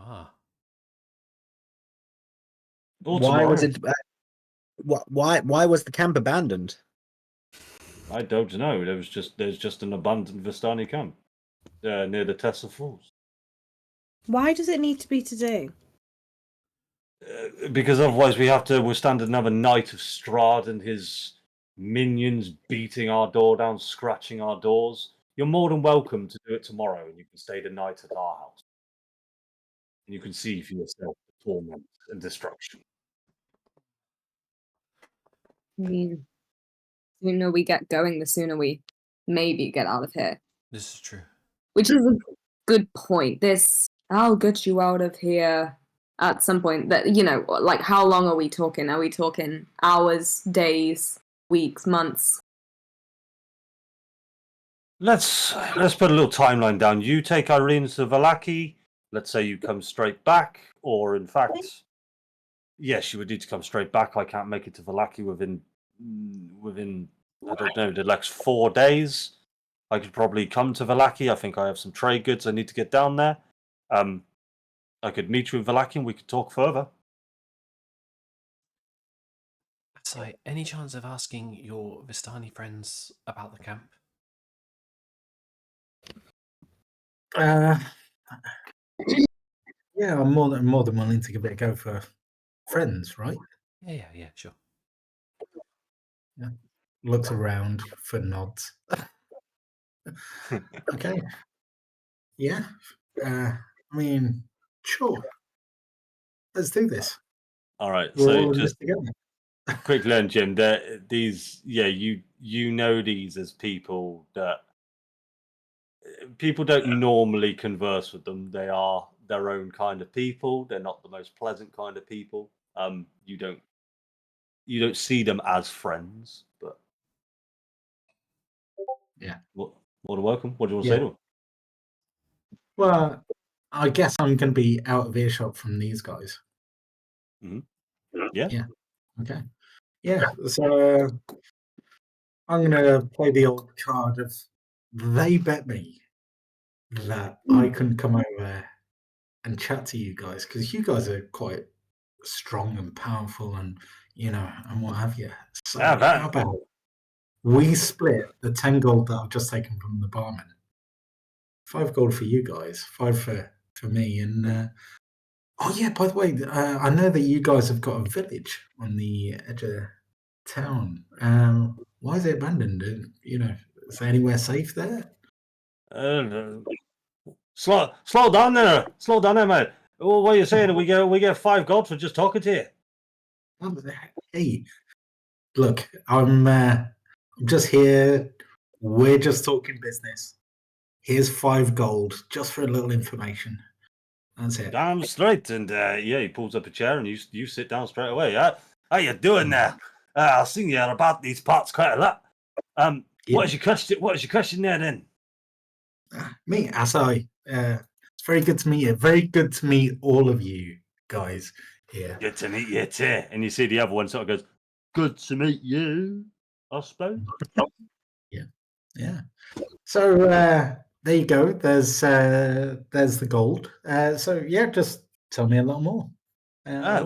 Ah, Or Why was tomorrow. it? Why was the camp abandoned? I don't know. There's just an abandoned Vistani camp near the Tessa Falls. Why does it need to be today? Because otherwise we have to withstand another night of Strahd and his minions beating our door down, scratching our doors. You're more than welcome to do it tomorrow, and you can stay the night at our house. And you can see for yourself the torment and destruction. I mean, the sooner we get going, the sooner we maybe get out of here. this is true. Which is a good point. I'll get you out of here at some point. That like how long are we talking? Are we talking hours, days, weeks, months? Let's put a little timeline down. You take Ireena to Vallaki. Let's say you come straight back, or in fact, yes, you would need to come straight back. I can't make it to Vallaki within I don't know the next 4 days. I could probably come to Vallaki. I think I have some trade goods I need to get down there. I could meet you in Vallaki and we could talk further. That's like, any chance of asking your Vistani friends about the camp? Yeah, I'm more than willing to give it a go for friends, right? Yeah, sure. Looks around for nods. Okay. Yeah. I mean, sure. Let's do this. All right. We're So all in this just together. quickly on Jim, these you know these as people that people don't normally converse with them. They are their own kind of people. They're not the most pleasant kind of people. You don't see them as friends, but Yeah. more than welcome. What do you want to Yeah. say to them? Well, I guess I'm going to be out of earshot from these guys. Yeah. Okay. Yeah. So I'm going to play the old card of they bet me that I can come over and chat to you guys because you guys are quite strong and powerful and and what have you. So Yeah, that- how about we split the 10 gold that I've just taken from the barman? 5 gold for you guys, 5 for me, and oh yeah, by the way, I know that you guys have got a village on the edge of town. Why is it abandoned? Is there anywhere safe there? slow down there, mate. Well, what are you saying? We get 5 gold for just talking to you. Hey, look, I'm just here. We're just talking business. Here's 5 gold just for a little information. That's it. Damn straight. And he pulls up a chair and you sit down straight away. How you doing there? I've seen you about these parts quite a lot. Yeah. What is your question? What is your question there then? Me, Azrael. It's very good to meet you. Very good to meet all of you guys here. Good to meet you too. And you see the other one sort of goes, "Good to meet you, I suppose." Yeah. So there you go. There's the gold. So yeah, just tell me a little more. Are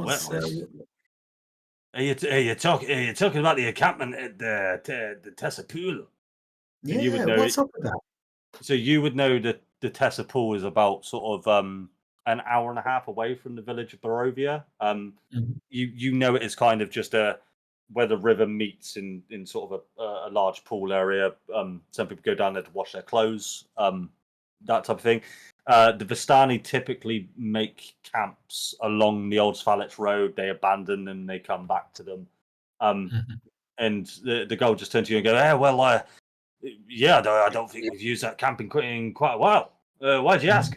you talking about the encampment at the Tessa Pool? Yeah, you would know what's it- up with that? So you would know that the Tessa Pool is about sort of an hour and a half away from the village of Barovia. Mhm. You know it is kind of just where the river meets in sort of a large pool area. Some people go down there to wash their clothes, that type of thing. The Vistani typically make camps along the old Svalich road. They abandon and they come back to them. Mhm. And the guy will just turn to you and go, "Hey, well, yeah, I don't think we've used that camp in quite a while. Why'd you ask?"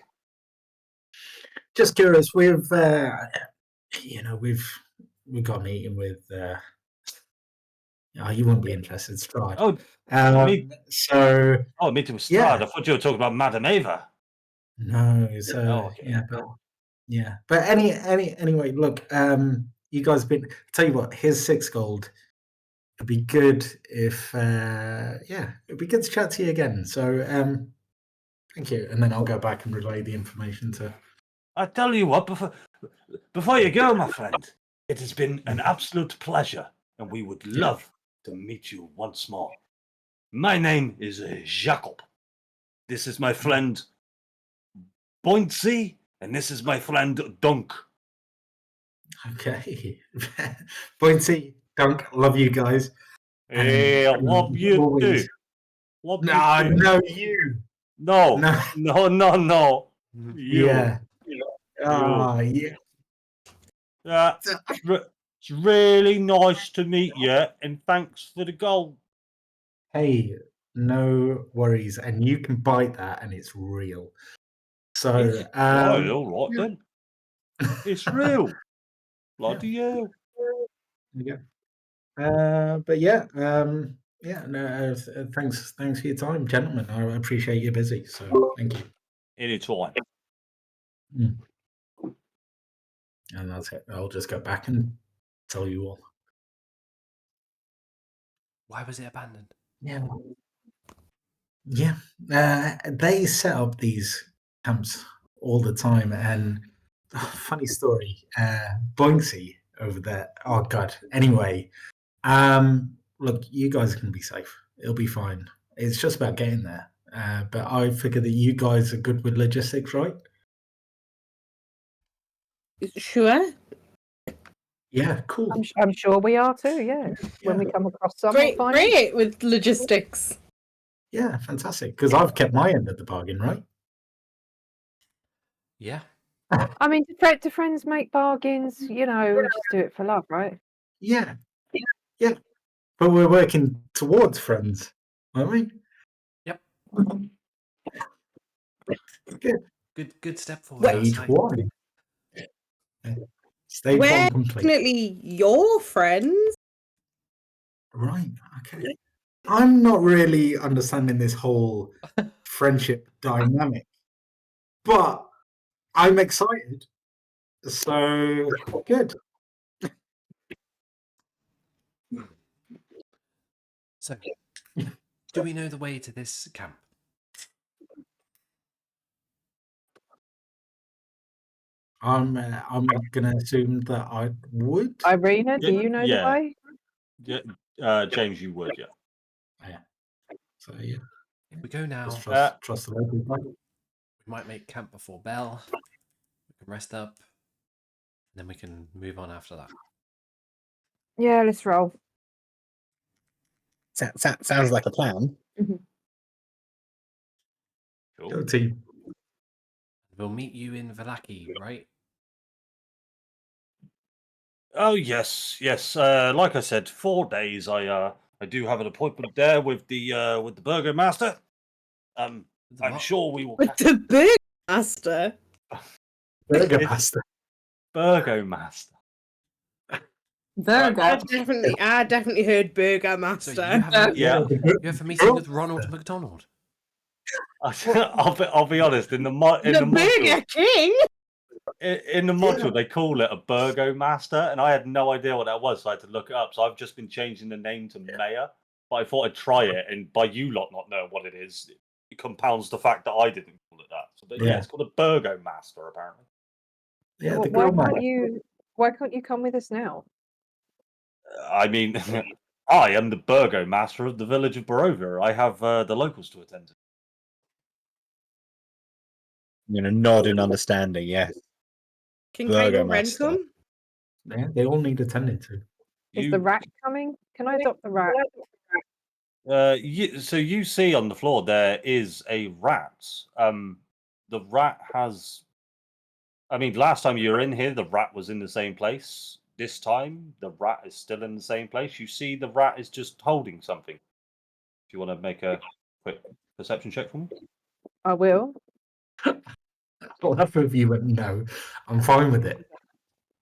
Just curious. We've got a meeting with. You wouldn't be interested, Strahd. Me- So Oh, meeting with Strahd. Yeah. I thought you were talking about Madame Ava. no, so Okay. But anyway, look, you guys have been. Tell you what, here's 6 gold. It'd be good if it'd be good to chat to you again. So thank you, and then I'll go back and relay the information to. I tell you what, before you go, my friend, it has been an absolute pleasure, and we would love to meet you once more. My name is Jacob. This is my friend Bointsy, and this is my friend Dunk. Okay, Pointy, Dunk, love you guys. Hey, love you always- too. Love No, you too. no, you. No, No. no. You. Yeah. Oh, yeah. It's really nice to meet you, and thanks for the gold. Hey, no worries, and you can bite that, and it's real. So, all right yeah. then. It's real. Bloody hell. Yeah. But yeah, no, thanks for your time, gentlemen. I appreciate you're busy, so thank you. Anytime. And that's it. I'll just go back and tell you all. Why was it abandoned? Yeah. Yeah. They set up these camps all the time, and funny story. Boinksy over there. Oh God. Anyway, look, you guys can be safe. It'll be fine. It's just about getting there. But I figure that you guys are good with logistics, right? Sure. Yeah, cool. I'm sure we are too. Yeah. When we Yeah. come across someone, Great with logistics. Yeah, fantastic. Because I've kept my end of the bargain, right? Yeah. I mean, do friends make bargains? You know, we just do it for love, right? Yeah. Yeah. But we're working towards friends, aren't we? Yep. Good. Good step forward. Stage Azrael. 1. Stage We're 1 complete. definitely your friends. Right. Okay. I'm not really understanding this whole friendship dynamic, but I'm excited. So good. So, do we know the way to this camp? I'm gonna assume that I would. Ireena, do you know the Yeah. way? Yeah, James, you would, yeah. Yeah. So yeah, If we go now, just we trust the local guy. might make camp before bell. We can rest up. And then we can move on after that. Yeah, let's roll. Sounds like a plan. Cool. Go team. We'll meet you in Vallaki, right? Oh yes. Like I said, 4 days. I do have an appointment there with the burgomaster. I'm what? sure we will. With the big master. Burger It's- master. Burgomaster. Burger. I definitely heard Burger Master. So you haven't, Yeah. you have a meeting with Ronald McDonald. I'll be honest. In the the Burger King. in the module, they call it a Burgo Master, and I had no idea what that was, so I had to look it up. So I've just been changing the name to Mayor, but I thought I'd try it, and by you lot not knowing what it is, it compounds the fact that I didn't call it that. So, but yeah, Yeah. it's called a Burgo Master, apparently. Yeah, Well, the why girl can't you? Why can't you come with us now? I mean, I am the Burgo Master of the village of Barovia. I have the locals to attend to. Nod in understanding. Yeah. Can Burger Kylo Ren Master. come? Yeah, they all need attending to. Is the rat coming? Can I adopt the rat? So you see on the floor there is a rat. The rat has. I mean, last time you were in here, the rat was in the same place. This time, the rat is still in the same place. You see, the rat is just holding something. Do you want to make a quick perception check for me? I will. I'll have to you went, no, I'm fine with it.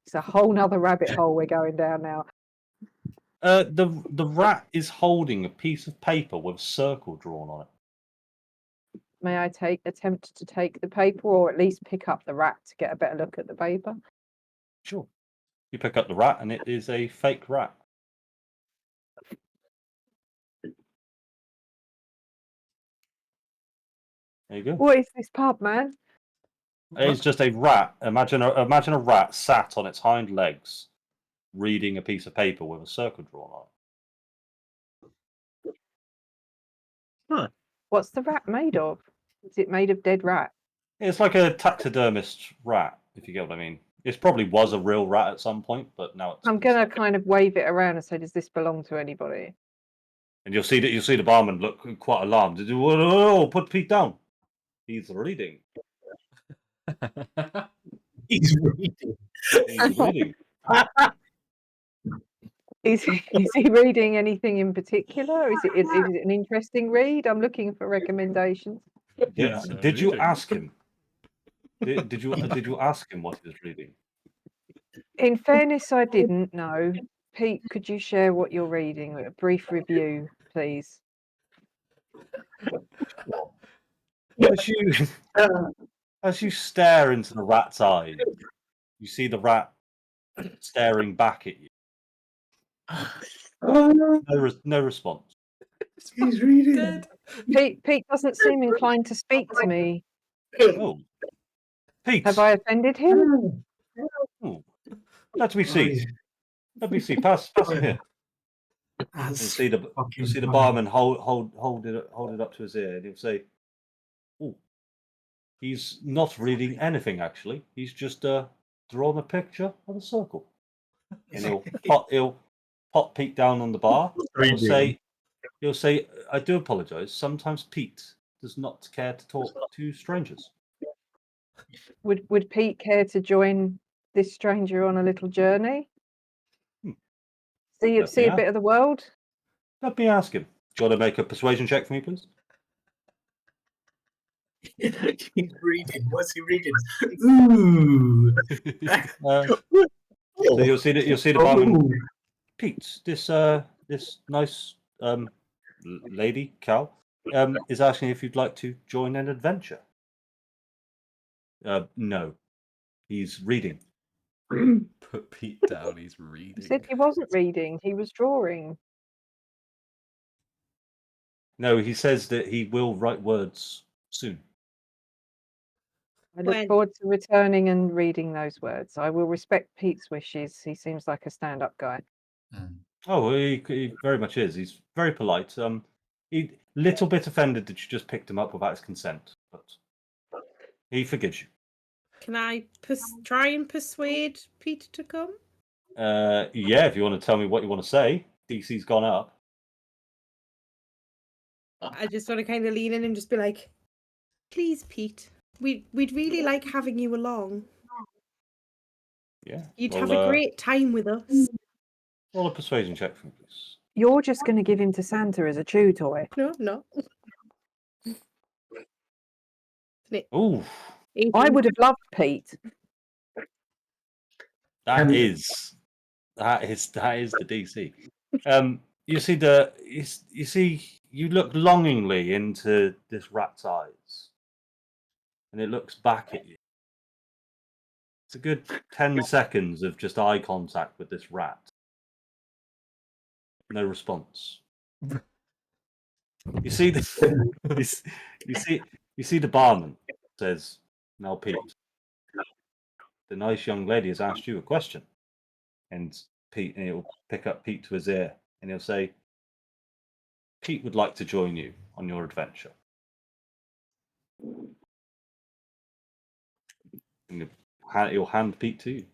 It's a whole nother rabbit hole we're going down now. The rat is holding a piece of paper with a circle drawn on it. May I attempt to take the paper, or at least pick up the rat to get a better look at the paper? Sure. You pick up the rat, and it is a fake rat. There you go. What is this pub, man? It's just a rat. Imagine a rat sat on its hind legs, reading a piece of paper with a circle drawn on it. What's the rat made of? Is it made of dead rat? It's like a taxidermist rat, if you get what I mean. It probably was a real rat at some point, but now it's. I'm gonna kind of wave it around and say, "Does this belong to anybody?" And you'll see the barman look quite alarmed. Oh, put Pete down. He's reading. He's reading. He's reading. Is he reading anything in particular? Is it an interesting read? I'm looking for recommendations. Yeah. He's Did you reading. ask him? Did you ask him what he was reading? In fairness, I didn't know. Pete, could you share what you're reading? A brief review, please. As you stare into the rat's eyes, you see the rat staring back at you. No response. He's reading. Pete doesn't seem inclined to speak to me. Oh, Pete. Have I offended him? Oh, let me see. Let me see. Pass him here. That's See the fucking barman hold it up to his ear, and he'll say, "Oh, he's not reading anything actually. He's just drawn a picture of a circle." And he'll pop Pete down on the bar. He'll say, "I do apologise. Sometimes Pete does not care to talk to strangers." Would Pete care to join this stranger on a little journey? See a bit of the world? Let me ask him. Do you want to make a persuasion check for me, please? He's reading. What's he reading? Ooh. So you'll see the barman. Pete, this nice lady, Cal, is asking if you'd like to join an adventure. No, he's reading. Put Pete down. He's reading. He said he wasn't reading. He was drawing. No, he says that he will write words soon. I look forward to returning and reading those words. I will respect Pete's wishes. He seems like a stand-up guy. Oh, he very much is. He's very polite. He little bit offended that you just picked him up without his consent, but he forgives you. Can I try and persuade Pete to come? Yeah, if you want to tell me what you want to say. DC's gone up. I just want to kind of lean in and just be like, "Please, Pete, we'd really like having you along. Yeah, You'd have a great time with us." Roll a persuasion check for me, please. You're just going to give him to Santa as a chew toy. No, no. Ooh, I would have loved Pete. that is That is the DC. You look longingly into this rat's eyes, and it looks back at you. It's a good 10 seconds of just eye contact with this rat. No response. You see the you see the barman says, "Now, Pete, the nice young lady has asked you a question," and he'll pick up Pete to his ear and he'll say, "Pete would like to join you on your adventure." And he'll hand Pete to you.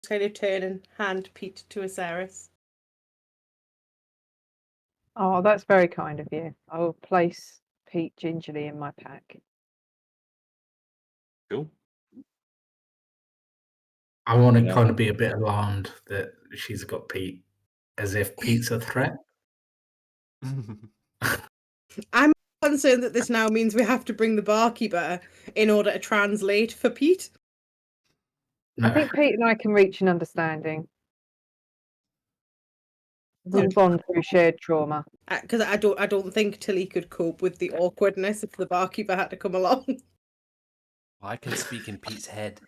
Kind of turn and hand Pete to Aceris. Oh, that's very kind of you. I will place Pete gingerly in my pack. Cool. I want to Yeah. kind of be a bit alarmed that she's got Pete, as if Pete's a threat. I'm concerned that this now means we have to bring the barkeeper in order to translate for Pete. I think Pete and I can reach an understanding. We'll bond through shared trauma. Because I don't think Tilly could cope with the awkwardness if the barkeeper had to come along. I can speak in Pete's head.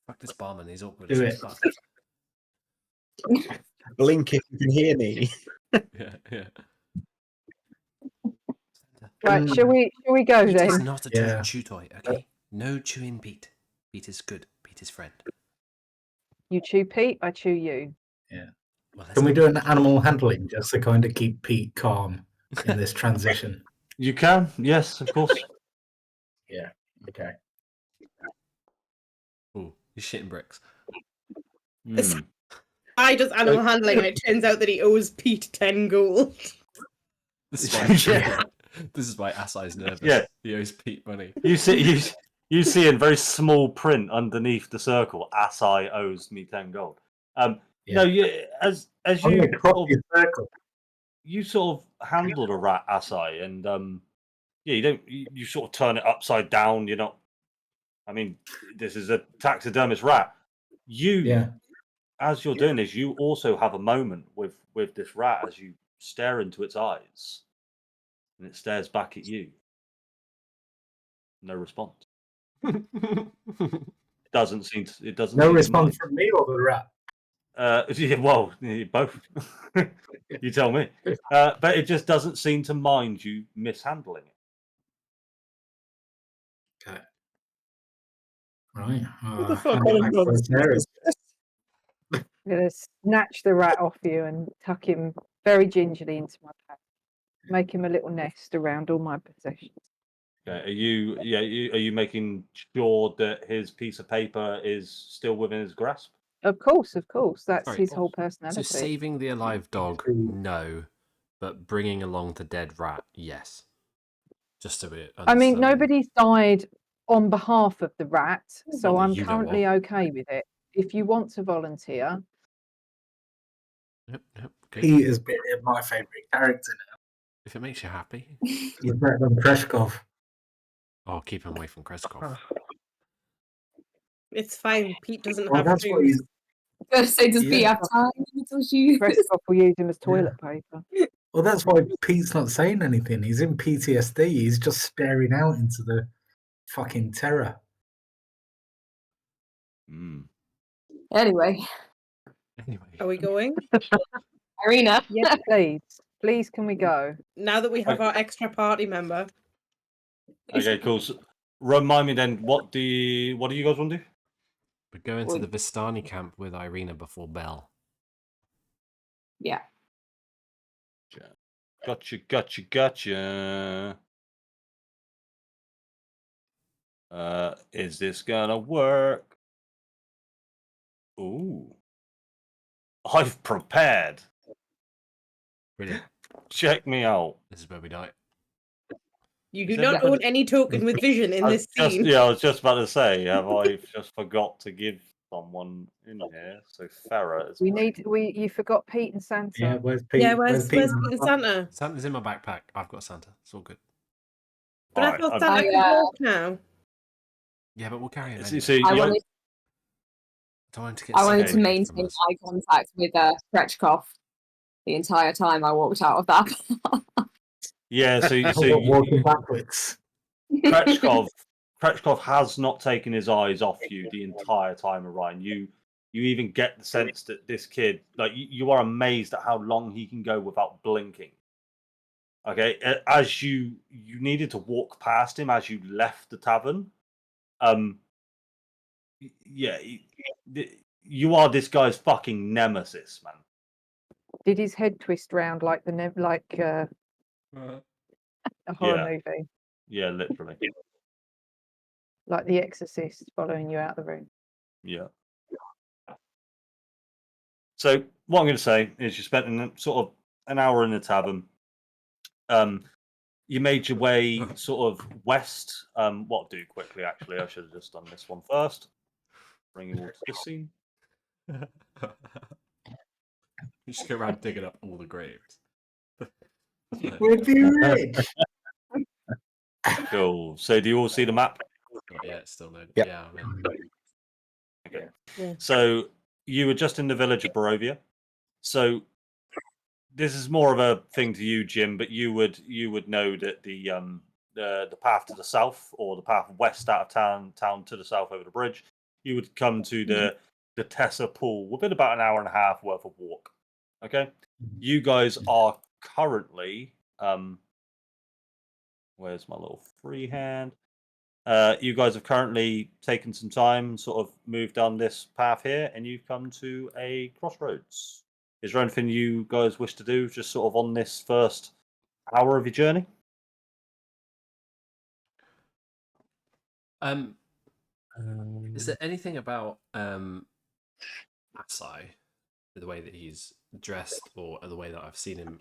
Fuck this barman, he's awkward Do as it. fuck. Blink if you can hear me. Yeah. Right, shall we go Pete is then? not a Yeah. chew toy, okay? No chewing Pete. Pete is good. Pete is friend. You chew Pete, I chew you. Yeah. Well, Can we do an animal handling just to kind of keep Pete calm in this transition? You can, yes, of course. Yeah. Okay. Ooh, he's shitting bricks. Hmm. I does animal handling, and it turns out that he owes Pete 10 gold. This is why, Yeah. This is why Assai's nervous. Yeah. He owes Pete money. You see in very small print underneath the circle, Assai owes me 10 gold. Yeah. No, as I'm you going to crop your circle. you sort of handled a rat, Assai, and you sort of turn it upside down. You're not. I mean, this is a taxidermist rat. Yeah. As you're doing this, you also have a moment with this rat as you stare into its eyes, and it stares back at you. No response. It doesn't seem to. It doesn't. No seem response to from me or the rat. mind. Yeah, well, both. You tell me. But it just doesn't seem to mind you mishandling it. Okay. Right. What the fuck hand it kind back of to nonsense Sarah. is this? I'm going to snatch the rat off you and tuck him very gingerly into my pack. Make him a little nest around all my possessions. Okay. Are you making sure that his piece of paper is still within his grasp? Of course. That's Sorry, his whole So personality. saving the alive dog, no. But bringing along the dead rat, yes. Just so it. I mean, nobody's died on behalf of the rat, so Not that I'm you know currently of. okay with it. If you want to volunteer, Yep, good. Pete has been my favourite character now. If it makes you happy, He's better than Kreshkov. I'll keep him away from Kreskov. It's fine. Pete doesn't Well, have that's to. what he's. I was gonna say, does Pete Yeah. have time until she? Kreskov will use him as toilet paper. Well, that's why Pete's not saying anything. He's in PTSD. He's just staring out into the fucking terror. Mm. Anyway, Are we going? Ireena. Yes, please. Please, can we go? Now that we have our extra party member. Okay, cool. So, remind me then, what do you guys want to do? But go into the Vistani camp with Ireena before Bell. Yeah. Gotcha. Is this gonna work? Ooh. I've prepared. Brilliant. Check me out. This is where we die. You Is do not everybody- own any token with vision in this scene. I was just about to say, have I just forgot to give someone in here? So Farah is. You forgot Pete and Santa. Yeah, where's Pete? Yeah, where's Pete Pete? and Santa? Santa's in my backpack. I've got Santa. It's all good. But I Alright, thought I've- Santa Oh, can yeah. walk now. Yeah, but we'll carry him So, anyway. so I you're- wanted, I wanted to get I wanted to separated from maintain us. eye contact with Krechkov the entire time I walked out of that. yeah, so walking backwards. Krechkov has not taken his eyes off you the entire time, Orion. You even get the sense that this kid, like you are amazed at how long he can go without blinking. Okay, as you needed to walk past him as you left the tavern. Yeah, you are this guy's fucking nemesis, man. Did his head twist round like a horror Yeah. movie, Yeah, literally. like The Exorcist following you out the room? Yeah. So what I'm going to say is you spent sort of an hour in the tavern. You made your way sort of west. What I'll do quickly, actually, I should have just done this one first. Bring you all to this scene. We just go around digging up all the graves. We'll be rich. Cool. So do you all see the map? Not yet, still no. Yep. Yeah, I'm in. Okay. Yeah. So you were just in the village of Barovia. So this is more of a thing to you, Jim, but you would know that the path to the south, or the path west out of town to the south over the bridge, you would come to the Tessa pool within about an hour and a half worth of walk. Okay, you guys are currently where's my little freehand? You guys have currently taken some time, sort of moved down this path here, and you've come to a crossroads. Is there anything you guys wish to do just sort of on this first hour of your journey? Is there anything about Asai, the way that he's dressed, or the way that I've seen him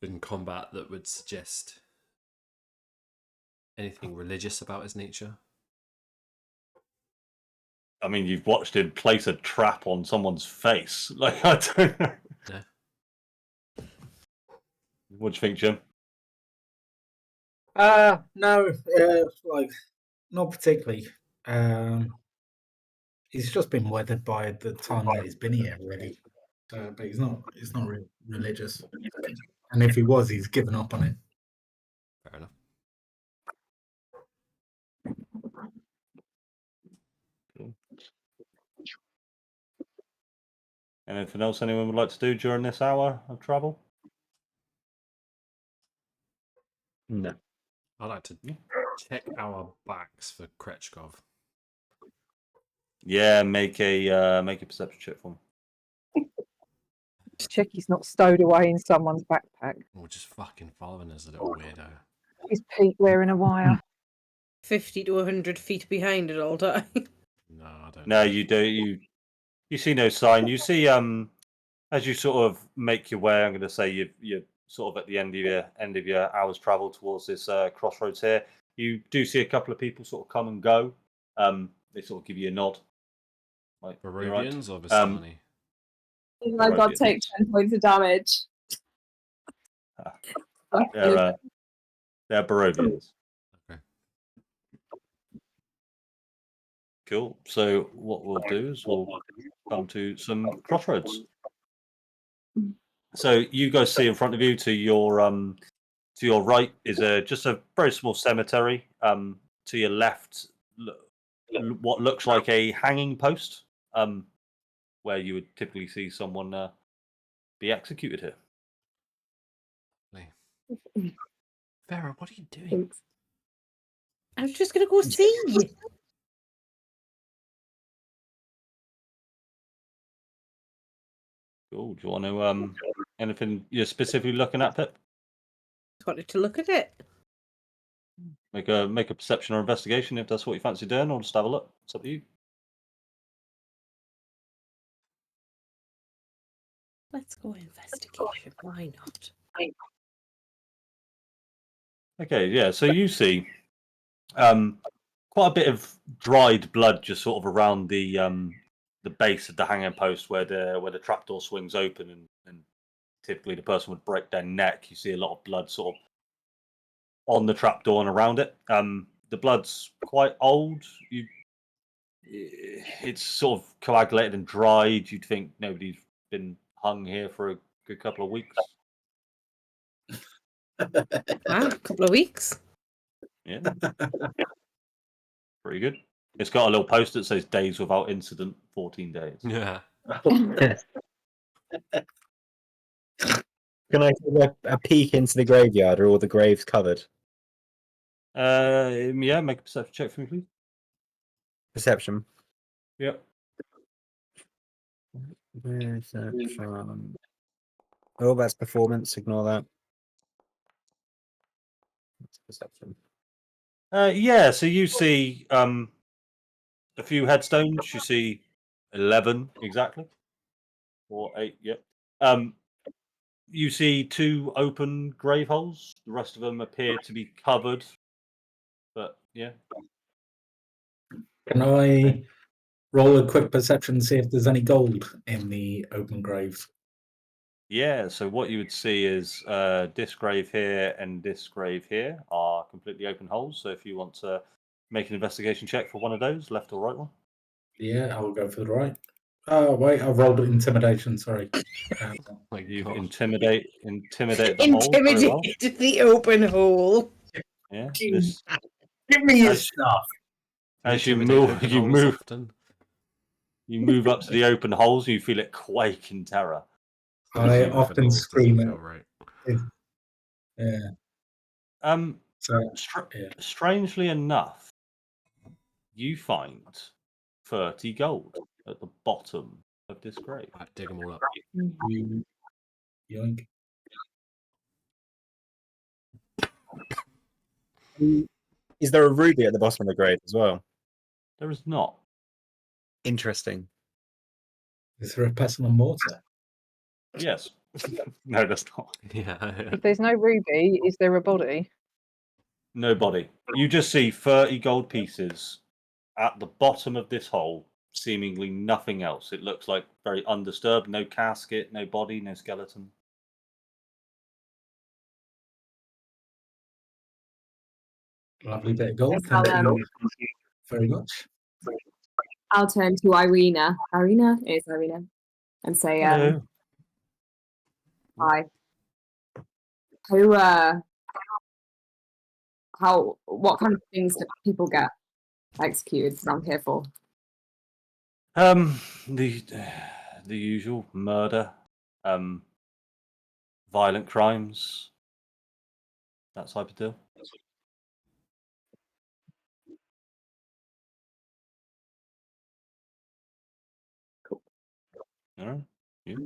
in combat, that would suggest anything religious about his nature? I mean, you've watched him place a trap on someone's face. Like, I don't know. No. What do you think, Jim? No, like not particularly. He's just been weathered by the time that he's been here already. But he's not religious. And if he was, he's given up on it. Fair enough. Anything else anyone would like to do during this hour of travel? No. I'd like to check our backs for Krechkov. Yeah, make a perception check for me. Check he's not stowed away in someone's backpack. Or just fucking following us, a little weirdo. Is Pete wearing a wire? 50 to 100 feet behind at all times. No, I don't. No, you do. You see no sign. You see, as you sort of make your way, I'm going to say you're sort of at the end of your hour's travel towards this crossroads here. You do see a couple of people sort of come and go. They sort of give you a nod. Like, you're right. Barovians or Vistani? I got take 10 points of damage. They're Barovians. Okay. Cool. So what we'll do is we'll come to some crossroads. So you guys see in front of you to your right is just a very small cemetery. To your left, what looks like a hanging post, where you would typically see someone be executed here. Farah, what are you doing? I was just gonna go see. Cool. Do you want to anything you're specifically looking at, Pip? Just wanted to look at it. Make a perception or investigation if that's what you fancy doing, or just have a look. It's up to you. Let's go investigation. Why not? Okay, yeah. So you see quite a bit of dried blood just sort of around the base of the hanging post where the trapdoor swings open, and typically the person would break their neck. You see a lot of blood sort of on the trapdoor and around it. the blood's quite old. It's sort of coagulated and dried. You'd think nobody's been hung here for a good couple of weeks. Wow, a couple of weeks. Yeah, pretty good. It's got a little post that says "Days without incident, 14 days." Yeah. Can I take a peek into the graveyard? Are all the graves covered? Yeah, make a perception check for me, please. Perception. Yep. Perception. Oh, that's performance. Ignore that. That's perception. Yeah, so you see a few headstones. You see 11 exactly, or 8. Yep. You see 2 open grave holes. The rest of them appear to be covered. But yeah. Can I roll a quick perception and see if there's any gold in the open graves? Yeah, so what you would see is this grave here and this grave here are completely open holes. So if you want to make an investigation check for one of those, left or right one. Yeah, I will go for the right. Oh, wait, I've rolled intimidation, sorry. My You've God. intimidated the hole very well. Intimidated the open hole. Yeah. Give me your as- stuff. As you Intimidate move, open you holes move, often. you move up to the open holes, and you feel it quake in terror. I Open often holes scream doesn't at feel right. Yeah. So yeah. Strangely enough, you find 30 gold at the bottom of this grave. Right, dig them all up. Yoink. Is there a ruby at the bottom of the grave as well? There is not. Interesting. Is there a pestle and mortar? Yes. No, that's not. Yeah. If there's no ruby, is there a body? Nobody. You just see 30 gold pieces at the bottom of this hole, seemingly nothing else. It looks like very undisturbed, no casket, no body, no skeleton. Lovely bit of gold. Yes, Thank you very much. I'll turn to Ireena. Ireena? It's Ireena. And say, Hello. hi. What kind of things do people get executed around here for? The usual murder, violent crimes, that type of deal. Cool. All right. Yeah.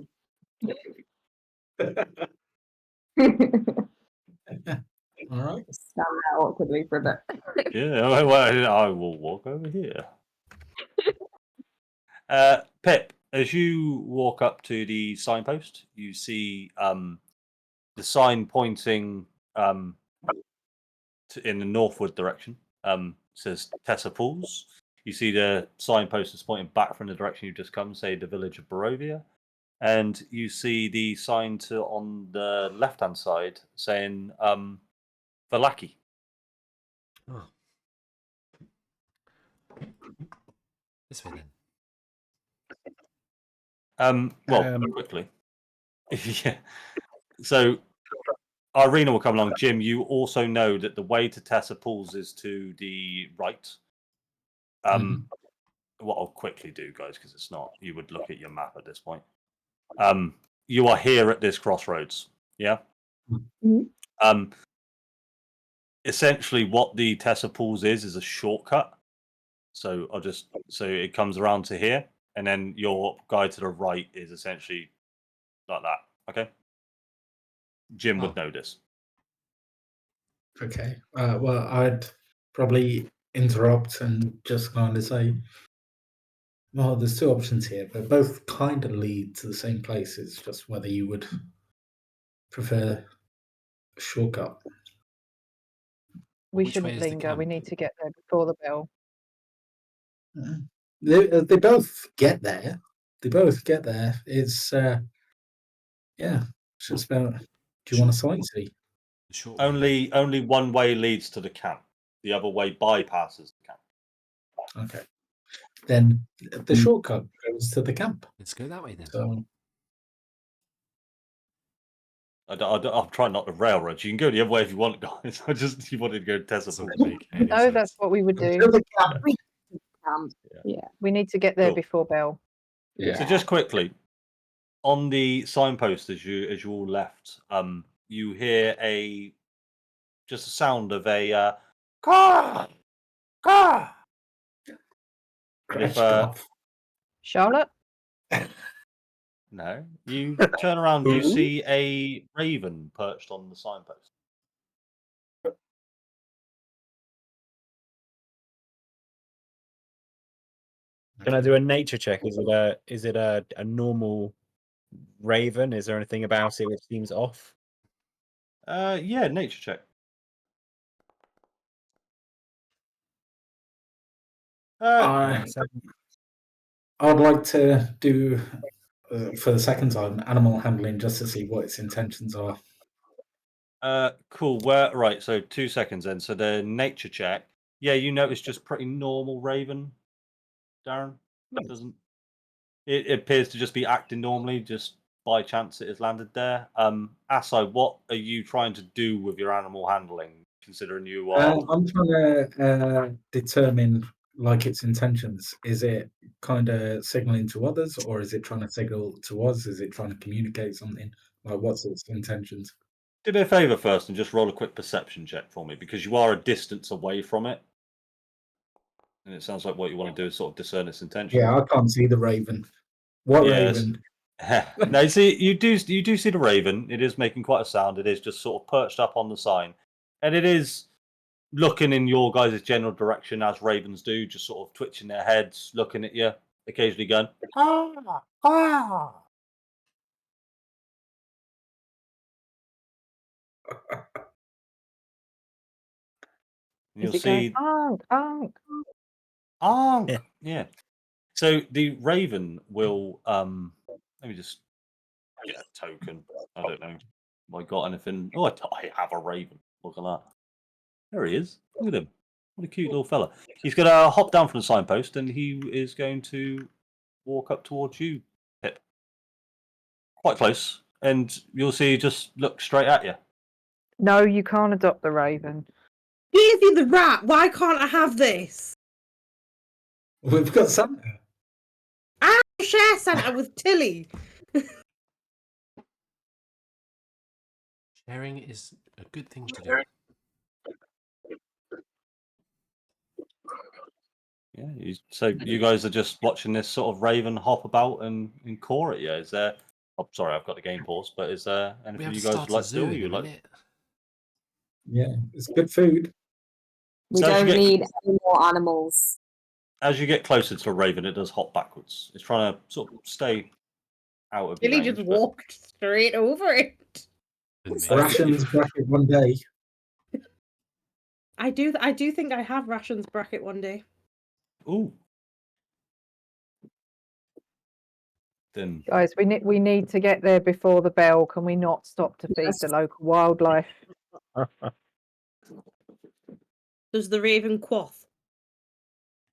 All right. Stand there awkwardly for a bit. Yeah, well, I will walk over here. Pip, as you walk up to the signpost, you see the sign pointing in the northward direction. Says Tessa Pools. You see the signpost is pointing back from the direction you've just come, say the village of Barovia. And you see the sign on the left-hand side saying Valaki. Oh. This way then. Quickly. Yeah. So Ireena will come along. Jim, you also know that the way to Tessa Pools is to the right. What I'll quickly do, guys, because it's not. You would look at your map at this point. You are here at this crossroads. Yeah. Mhm. Essentially, what the Tessa Pools is a shortcut. So it comes around to here, and then your guide to the right is essentially like that. Okay. Jim would know this. Okay. Well, I'd probably interrupt and just kind of say, well, there's 2 options here, but both kind of lead to the same place. It's just whether you would prefer a shortcut. We Which way shouldn't is the linger. We camp? need to get there before the bell. They both get there. They both get there. It's yeah. It's just about. Do you want to sightsee? The short way then. Only one way leads to the camp. The other way bypasses the camp. Okay. Then the shortcut goes to the camp. Let's go that way then. So I'm trying not to railroad. You can go the other way if you want, guys. You wanted to go test Doesn't support. make any No, sense. that's what we would to do. the camp. Yeah, we need to get there Cool. before bell. Yeah. So just quickly, on the signpost as you all left, you hear just a sound of a car, car. And if Crashed off. Charlotte? no, you turn around, you see a raven perched on the signpost. Can I do a nature check? Is it a normal raven? Is there anything about it which seems off? Yeah, nature check. I would like to do, for the second time, animal handling just to see what its intentions are. Cool. Right, so 2 seconds then. So the nature check. Yeah, you notice just pretty normal raven, Darren. It appears to just be acting normally, just by chance it has landed there. Asai, what are you trying to do with your animal handling, considering you are I'm trying to determine like its intentions. Is it kind of signaling to others, or is it trying to signal to us? Is it trying to communicate something? Like, what's its intentions? do me a favor first and just roll a quick perception check for me, because you are a distance away from it. And it sounds like what you want to do is sort of discern its intention. Yeah, I can't see the raven. What Yes. raven? No, you see, you do see the raven. It is making quite a sound. It is just sort of perched up on the sign, and it is looking in your guys' general direction as ravens do, just sort of twitching their heads, looking at you, occasionally going ah ah. And you'll Is it going, see Ankh? Ankh. Yeah. So the raven will let me just get a token. I don't know if I got anything. Oh, I have a raven. Look at that. There he is. Look at him. What a cute little fella. He's going to hop down from the signpost and he is going to walk up towards you, Pip. Quite close. And you'll see he just look straight at you. No, you can't adopt the raven. Give me the rat. Why can't I have this? We've got Santa. I share Santa with Tilly. Sharing is a good thing to do. Yeah. So you guys are just watching this sort of raven hop about and caw at you. Is there? Oh, sorry, I've got the game paused. But is there We anything have you to guys start would like a to do? zoo Or in you a like? minute. Yeah, it's good food. We So as you don't get- need any more animals. As you get closer to a raven, it does hop backwards. It's trying to sort of stay out of your Tilly range. just but- walked straight over it. Didn't make Rations bracket one day. I do think I have rations bracket one day. Ooh. Then Guys, we need to get there before the bell. Can we not stop to feed Yes. the local wildlife? Does the raven quaff?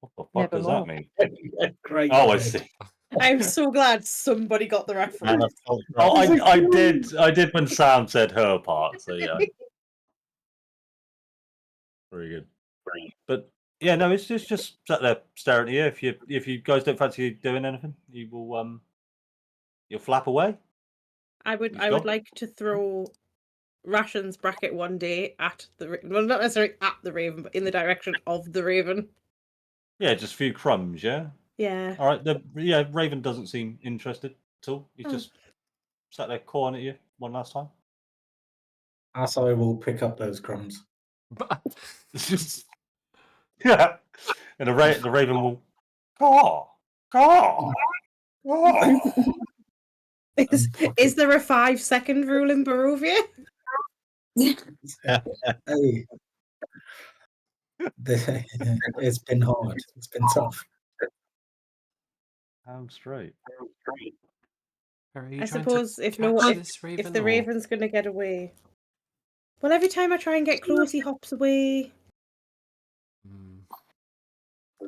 what the fuck does that Nevermore. mean? Great. Oh, I see. I'm so glad somebody got the reference. Oh, I did when Sam said her part. So yeah, very good. But yeah, no, it's just sat there staring at you. If you guys don't fancy doing anything, you will you'll flap away. I would He's gone. like to throw rations bracket one day at the well, not necessarily at the raven, but in the direction of the raven. Yeah, just a few crumbs. Yeah. Yeah. All right. Raven doesn't seem interested at all. He's Oh. just sat there cawing at you one last time. As I will pick up those crumbs. Yeah. And the raven will caw, caw, caw. Is there a 5-second rule in Barovia? Hey. It's been hard. It's been tough. I'm straight. Are you I trying to suppose if catch this raven, if the or- raven's gonna get away. Well, every time I try and get close, he hops away.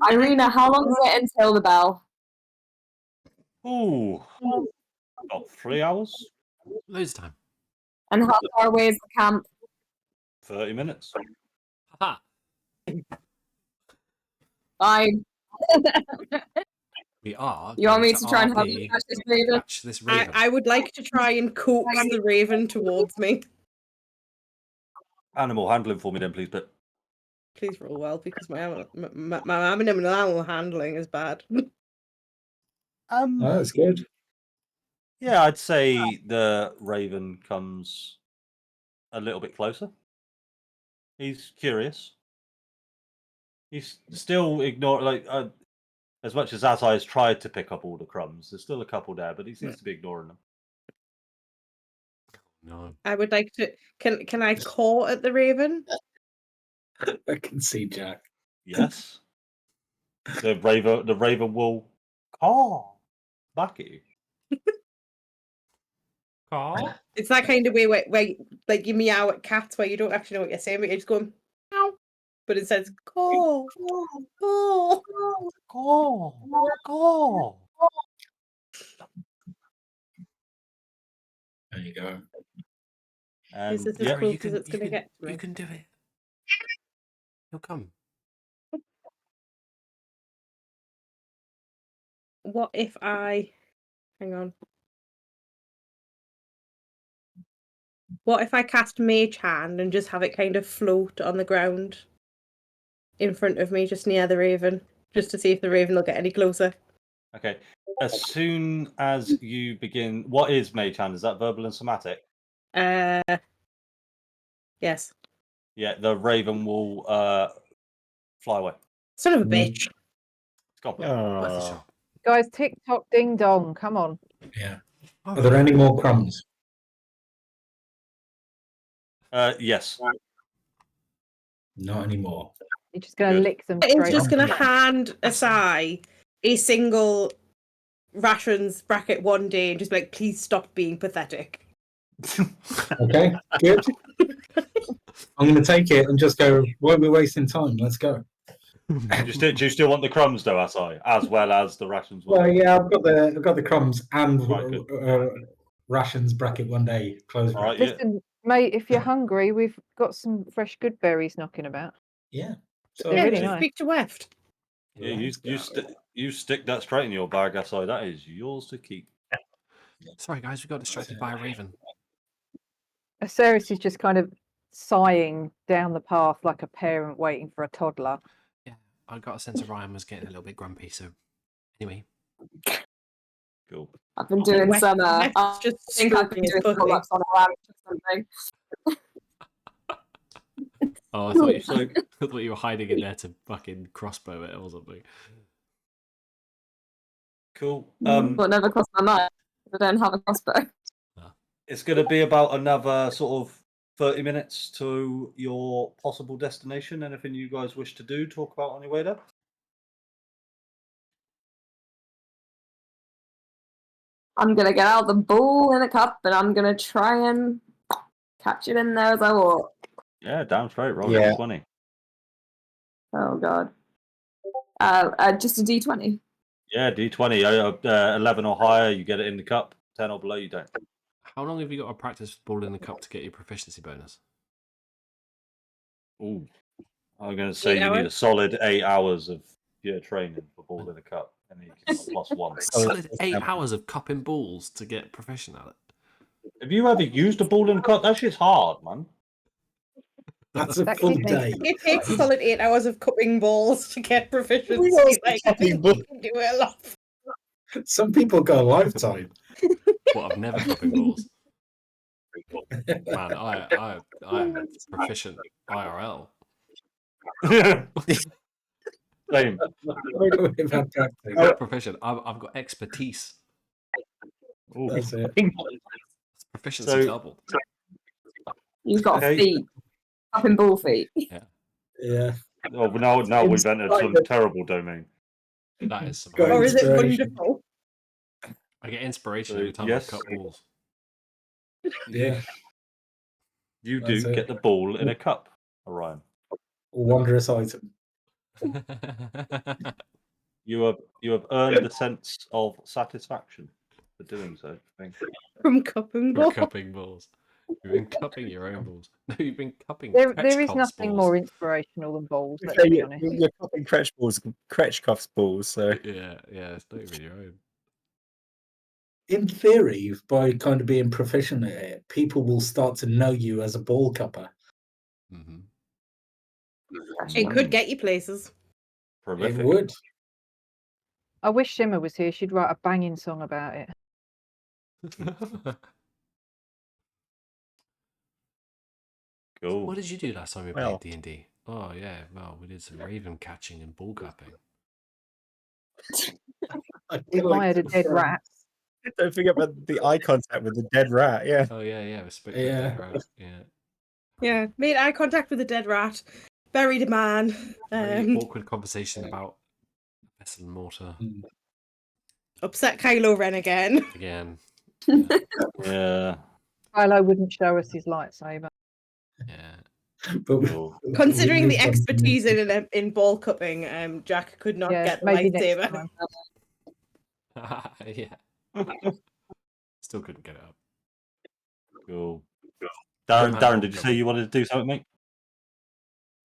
Ireena, how long is it until the bell? Ooh, about 3 hours, Loads of time. And how far away is the camp? 30 minutes. Ha! Fine. We are. You want going me to try and help you RP catch this raven? catch this raven. I would like to try and coax the raven towards me. Animal handling for me then, please, but Please roll well, because my animal handling is bad. Oh, that's good. yeah, I'd say the raven comes a little bit closer. He's curious. He's still as much as Azai has tried to pick up all the crumbs, there's still a couple there, but he seems to be ignoring them. No. I would like to. Can I caw at the raven? I can see Jack. Yes. The raven will caw back at you. Carl? It's that kind of way where like you meow at cats where you don't actually know what you're saying, but you're just going meow. But it says caw, caw. Caw. There you go. And This is yeah, as close as it's going to get to me. You can do it. He'll come. What if I... Hang on. What if I cast Mage Hand and just have it kind of float on the ground in front of me, just near the raven, just to see if the raven will get any closer? okay. As soon as you begin, what is Mage Hand? Is that verbal and somatic? Yes. Yeah, the raven will fly away. Son of a bitch. It's gone. Worth a Oh, shot. Guys, tick tock ding dong. Come on. Yeah. Oh, Are there any more crumbs? Yes. Not anymore. You're just going to Good. lick them I'm straight just off. going to hand Asai a single rations bracket one day and just be like, please stop being pathetic. Okay, good. I'm going to take it and just go, why are we wasting time? Let's go. Do you still want the crumbs though, Asai, as well as the rations? Well, yeah, I've got the crumbs and Right, good. rations bracket one day close. All right, yeah. Listen, mate, if you're hungry, we've got some fresh good berries knocking about. Yeah. So They're really just nice. speak to Weft. Yeah, let's go. you stick that straight in your bag, Asai. That is yours to keep. Sorry, guys, we got distracted by a raven. Aceris is just kind of sighing down the path like a parent waiting for a toddler. Yeah, I got a sense of Ryan was getting a little bit grumpy. So, anyway, Cool. I've been doing Weft- some. Weft's I just think I've been stroking his doing pussy. pull-ups on a lamp or something. oh, I thought you, So I thought you were hiding in there to fucking crossbow it or something. cool. What never crossed my mind. I don't have a crossbow. It's going to be about another sort of 30 minutes to your possible destination. Anything you guys wish to do? Talk about on your way there? I'm gonna get out the ball in a cup and I'm gonna try and catch it in there as I walk. Yeah, damn straight. Roll Yeah. 20. Oh god. Just a D20. Yeah, D20. 11 or higher, you get it in the cup. 10 or below, you don't. How long have you got to practice ball in the cup to get your proficiency bonus? Ooh. I'm going to say 8 you need a hours? solid 8 hours of pure training for ball in a cup. And then you can plus one. Solid 8 hours of cupping balls to get proficient at it. Have you ever used a ball in a cup? That shit's hard, man. That's a That full kidney- day. It takes a solid 8 hours of cupping balls to get proficiency. Like, Cupping balls. you can do it a lot. Some people go a lifetime. What, I've never cupping balls. Man, I am proficient IRL. Same. We've had practice. Not proficient. I've got expertise. Ooh. That's it. Proficiency So- doubled. You've got Okay. feet. Up in ball feet. Yeah. Oh, now we've entered some terrible domain. That is some Go Or is it Inspiration. wonderful? I get inspiration So, every time yes. I cup balls. Yeah. You That's do it. get the ball in a cup, Orion. A wondrous item. You have earned a sense of satisfaction for doing so. Thank you. From cupping You're ball. cupping balls. You've been cupping your own balls. No, you've been cupping There is Kretchkov's nothing balls. more inspirational than balls. Let's Okay, be you're, honest. you're copying Kretchkov's balls, so Yeah, it's not even your own. In theory, by kind of being proficient at it, people will start to know you as a ball cupper. Mm-hmm. It could get you places. Prolific. It would. I wish Shimmer was here. She'd write a banging song about it. Cool. What did you do last time we Well. played D&D? Oh yeah, well, we did some raven catching and ball cupping. I We feel like hired a it's, dead rat. don't forget about the eye contact with the dead rat. Yeah. Oh yeah, we spoke to Yeah. dead rat. Yeah. Yeah, made eye contact with a dead rat, buried a man. Very awkward conversation about pestle and mortar Upset Kylo Ren again. again. Yeah. Kylo wouldn't show us his lightsaber. Yeah. But Cool. Considering we the moved on to expertise in ball cupping, Jack could not Yeah, get the maybe next lightsaber. time. Yeah. Still couldn't get it up. Cool. Good man, Darren, did you ball say you wanted to do something, mate?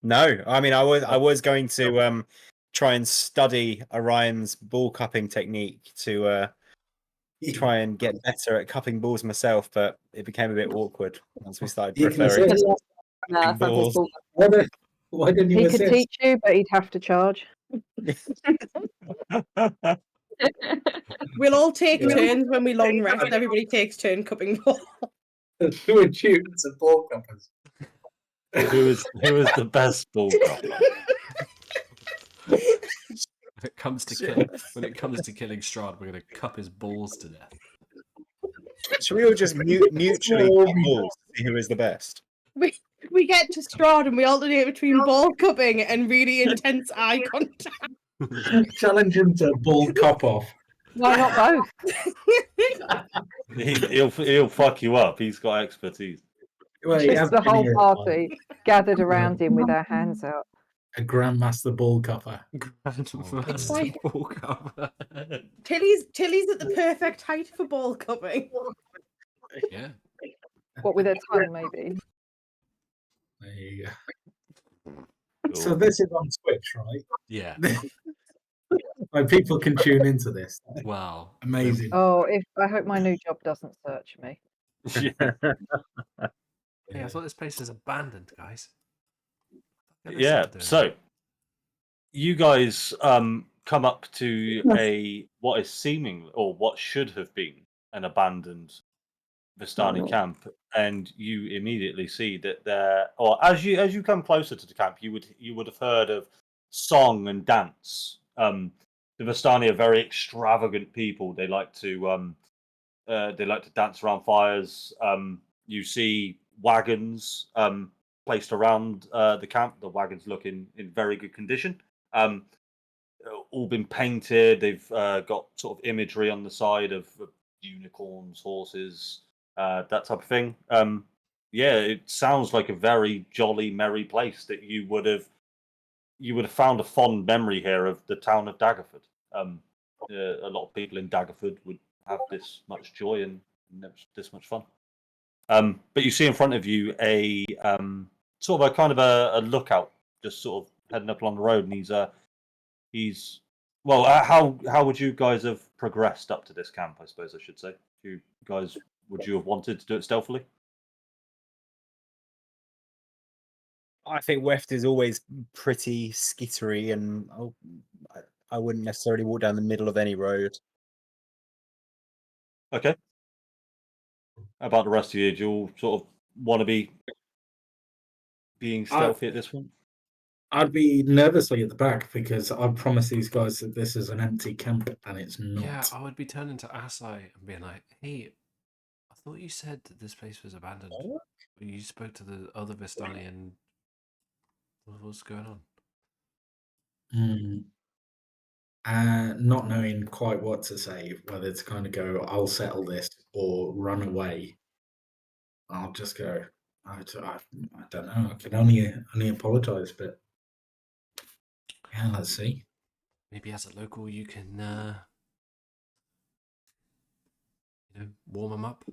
No, I mean I was going to try and study Orion's ball cupping technique to try and get better at cupping balls myself, but it became a bit awkward once we started You can preferring assist. balls. Why didn't you He could assist? teach you, but he'd have to charge. We'll all take Yeah. turns when we long rest. Everybody takes turn cupping ball. Who are students of ball cuppers? who is the best ball cupper? When it comes to killing Strahd, we're gonna cup his balls to death. Should we all just mutually cup balls to see who is the best? We get to Strahd and we alternate between ball cupping and really intense eye contact. Challenge him to ball cup off. Why not both? He'll fuck you up. He's got expertise. Well, he has Just the been whole here, party gathered around him with our hands out. a grandmaster ball cupper. Grandmaster ball cover. Tilly's at the perfect height for ball cupping. Yeah. What with her tongue, maybe? There you go. Cool. So this is on Twitch, right? Yeah. Like people can tune into this. Wow. Amazing. Oh, I hope my new job doesn't search me. Yeah. Hey, I thought this place was abandoned, guys. What are they Yeah. still doing? So you guys come up to what is seeming or what should have been an abandoned Vistani camp, and you immediately see that as you come closer to the camp, you would have heard of song and dance. The Vistani are very extravagant people. They like to dance around fires. You see wagons placed around the camp. The wagons look in very good condition. All been painted. They've got sort of imagery on the side of unicorns, horses, that type of thing. Yeah, it sounds like a very jolly, merry place that you would have found a fond memory here of the town of Daggerford. A lot of people in Daggerford would have this much joy and this much fun. But you see in front of you a sort of a kind of a lookout, just sort of heading up along the road, and he's well. How would you guys have progressed up to this camp? I suppose I should say. Would you have wanted to do it stealthily? I think Weft is always pretty skittery, and I wouldn't necessarily walk down the middle of any road. Okay. How about the rest of you? Do you all sort of want to be being stealthy at this point? I'd be nervously at the back because I promised these guys that this is an empty camp and it's not. Yeah, I would be turning to Asai and being like, "Hey, I thought you said that this place was abandoned. You spoke to the other Vistani, and what's going on?" Not knowing quite what to say, whether to kind of go, I'll settle this, or run away. I'll just go, I don't know. I can only apologise, but Yeah, let's see. Maybe as a local, you can, warm them up.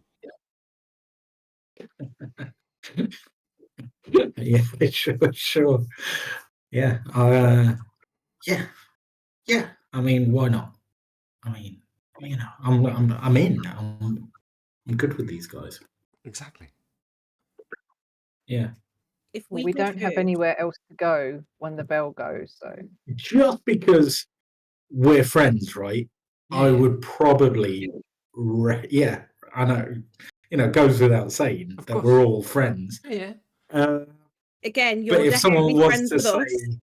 Yeah, sure. Yeah, yeah. I mean, why not? I mean, I'm in. I'm good with these guys. Exactly. Yeah. If Well, we, we get don't have hurt- anywhere else to go when the bell goes. So Just because we're friends, right? I Yeah. would probably, yeah. I know. It goes without saying Of that course. we're all friends. Yeah. Uh, Again, but you're if someone definitely was friends to with us. say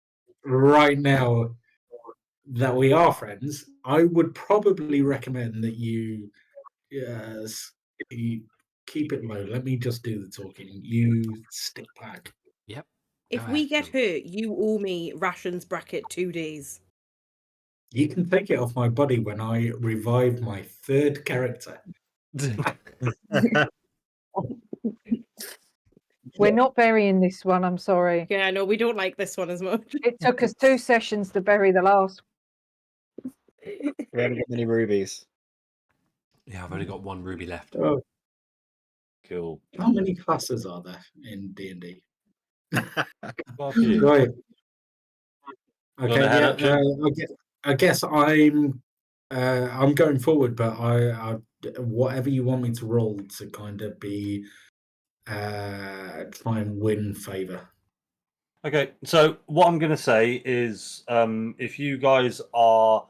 right now that we are friends, I would probably recommend that you keep it low. Let me just do the talking. You stick back. Yep. If Go we ahead, get Phil. hurt, you owe me rations bracket 2 days. You can take it off my body when I revive my third character. we're not burying this one. I'm sorry. Yeah, I know we don't like this one as much. It took us 2 sessions to bury the last. We haven't got many rubies. Yeah, I've only got 1 ruby left. Oh, Cool. how many classes are there in D&D? Well, for you. Right. wanna Okay. head Yeah. up, Jim? I guess I'm going forward, but I whatever you want me to roll to kind of be try and win favor. Okay, so what I'm going to say is, if you guys are,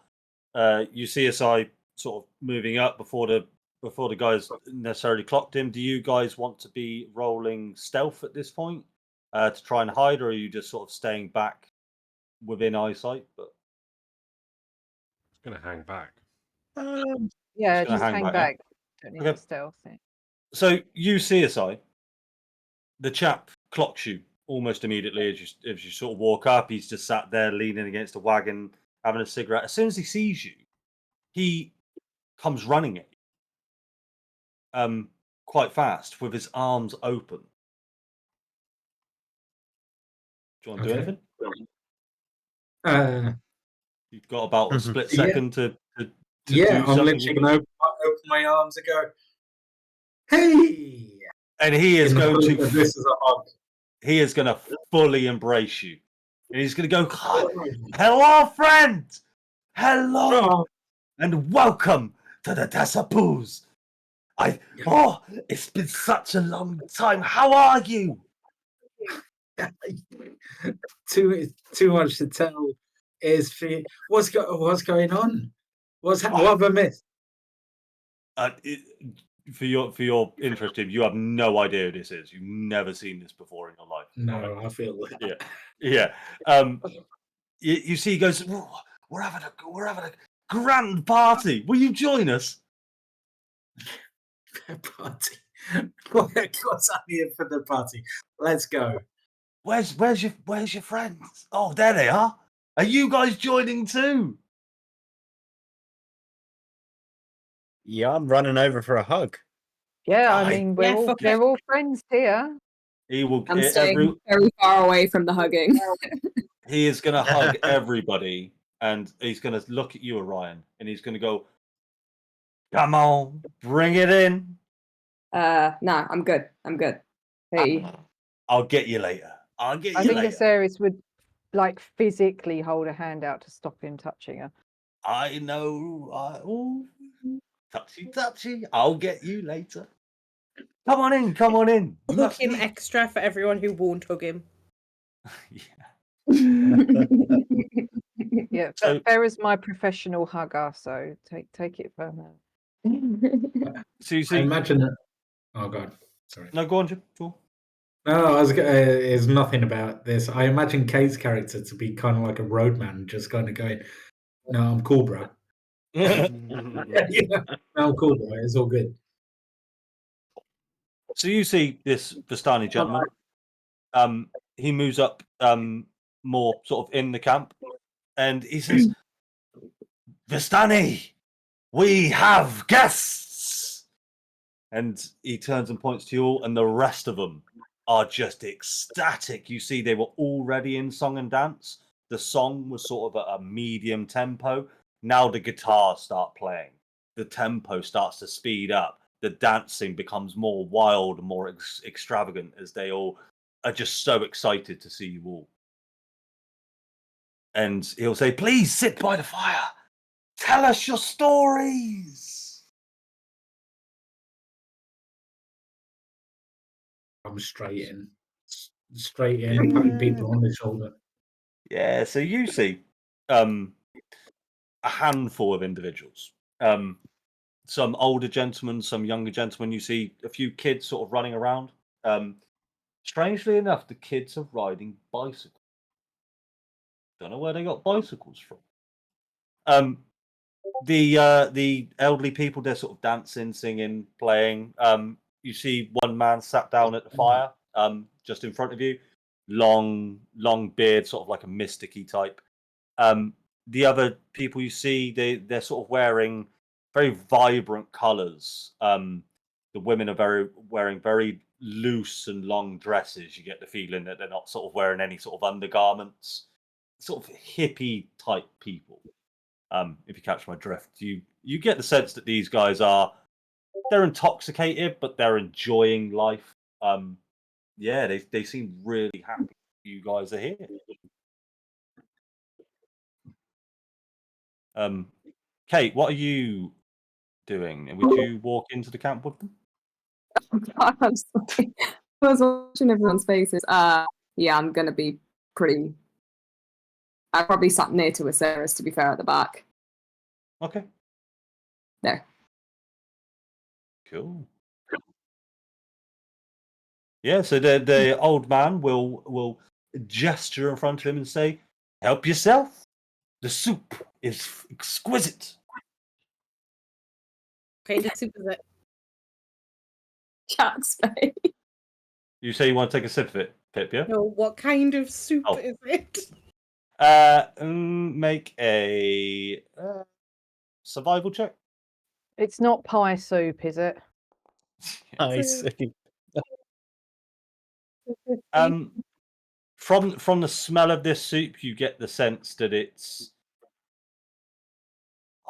you see SI sort of moving up before the guys necessarily clocked him. Do you guys want to be rolling stealth at this point to try and hide, or are you just sort of staying back within eyesight? But It's going to hang back. Yeah, gonna just hang hang back, yeah? back. Don't need Okay. to stealth it. So you see SI, the chap clocks you almost immediately as you sort of walk up. He's just sat there leaning against a wagon, having a cigarette. As soon as he sees you, he comes running at you, quite fast with his arms open. Do you want to do Okay. anything? You've got about a Mhm. split Yeah. second to Yeah, do I'm something. literally going to open my arms and go, hey! And he is In the going hope that to this is a hug. he is going to fully embrace you, and he's going to go, "Hello, friend. Hello, Oh, and welcome to the Tasapoos. It's been such a long time. How are you?" too much to tell. What's going on? What have I missed? For your interest, Tim, you have no idea who this is. You've never seen this before in your life. No, I feel that. Yeah. You see, he goes, we're having a grand party. Will you join us? Party. What's happening for the party? Let's go. Where's your friends? Oh, there they are. Are you guys joining too? Yeah, I'm running over for a hug. Yeah, I Aye. mean Yeah, we're fuck it. all friends here. He will. I'm staying very far away from the hugging. He is going to hug everybody, and he's going to look at you, Orion, and he's going to go, "Come on, bring it in. No, I'm good. I'm good. Hey. I'll get you later. I'll get I you think later." Asaris would like physically hold a hand out to stop him touching her. I know. Touchy. I'll get you later. Come on in. You Hug must him meet- extra for everyone who won't hug him. Yeah. Yeah, So- but Farah's my professional hugger, so take it from her. So you I see. imagine that. Oh God, sorry. No, go on, Jim. Go on. No, there's nothing about this. I imagine Kate's character to be kind of like a roadman, just kind of going, "No, I'm cool, bro. Yeah, no, I'm cool, bro. It's all good." So you see this Vistani gentleman. He moves up more sort of in the camp, and he says, "Vistani, we have guests." And he turns and points to you all, and the rest of them are just ecstatic. You see, they were already in song and dance. the song was sort of at a medium tempo. Now the guitars start playing. The tempo starts to speed up. The dancing becomes more wild and more extravagant as they all are just so excited to see you all. And he'll say, "Please sit by the fire. Tell us your stories." I'm straight in, patting people on the shoulder. Yeah, so you see a handful of individuals. Some older gentlemen, some younger gentlemen. You see a few kids sort of running around. Strangely enough, the kids are riding bicycles. Don't know where they got bicycles from. The elderly people, they're sort of dancing, singing, playing. You see one man sat down at the fire, just in front of you, long beard, sort of like a mysticky type. The other people you see, they're sort of wearing very vibrant colours. The women are wearing very loose and long dresses. You get the feeling that they're not sort of wearing any sort of undergarments. Sort of hippie type people. If you catch my drift, you get the sense that these guys they're intoxicated, but they're enjoying life. Yeah, they seem really happy you guys are here. Kate, what are you doing? Would you walk into the camp with them? I was watching everyone's faces. Yeah, I'm gonna be pretty. I probably sat near to Aceris, to be fair, at the back. Okay. There. Cool. Yeah, so the old man will gesture in front of him and say, "Help yourself. The soup is exquisite." Kind of soup is it? Cat's face. You say you want to take a sip of it, Pip, yeah? No, what kind of soup Oh. is it? Make a survival check. It's not pie soup, is it? I see. From the smell of this soup, you get the sense that it's.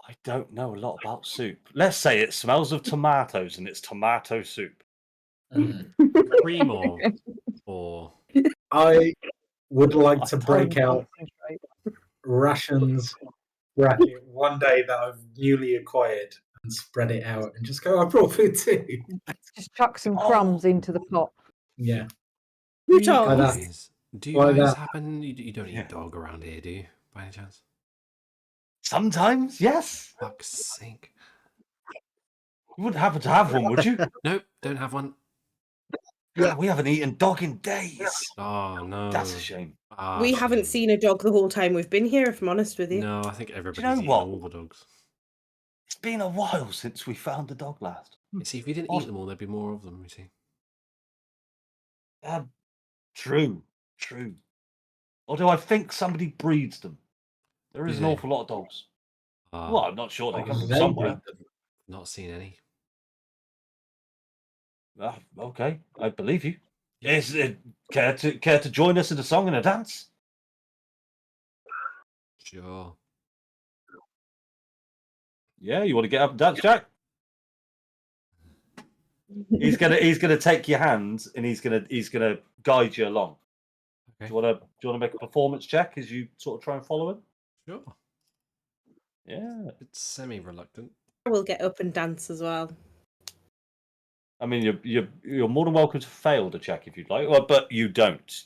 I don't know a lot about soup. Let's say it smells of tomatoes and it's tomato soup. Cream or I would like I to don't break out Concentrate. rations bracket one day that I've newly acquired and spread it out and just go, I brought food too. Just chuck some crumbs into the pot. Yeah. Who do you Like that. guys, do you Like guys that. happen? You don't eat Yeah. dog around here, do you? By any chance? Sometimes, yes. Fuck's sake! You wouldn't happen to have one, would you? Nope, don't have one. Yeah, we haven't eaten dog in days. Oh no, That's a shame. Ah, We haven't shame. seen a dog the whole time we've been here, if I'm honest with you. No, I think everybody's know eaten what? all the dogs. It's been a while since we found the dog last. You see, if we didn't eat them all, there'd be more of them. You see. True. Although I think somebody breeds them. There is Do an they? awful lot of dogs. Ah, Well, I'm not sure they come from They somewhere. breed them. not seen any. Okay, I believe you. Yeah. Is it care to join us in a song and a dance? Sure. Yeah, you want to get up and dance, Jack? He's gonna take your hands and he's gonna guide you along. Okay. Do you wanna make a performance check as you sort of try and follow him? Sure. Yeah. It's semi-reluctant. I will get up and dance as well. I mean, you're more than welcome to fail the check if you'd like, but you don't.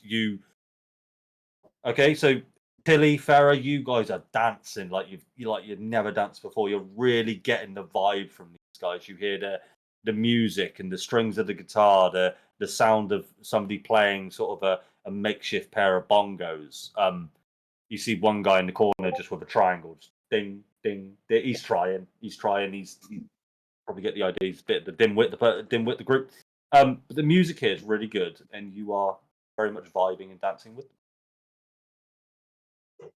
Okay? So Tilly, Farah, you guys are dancing like you've never danced before. You're really getting the vibe from these guys. You hear the music and the strings of the guitar, the sound of somebody playing sort of a makeshift pair of bongos. You see one guy in the corner just with a triangle, just ding, ding. He's trying. He's probably get the idea. He's a bit the dimwit, the group. But the music here is really good, and you are very much vibing and dancing with them.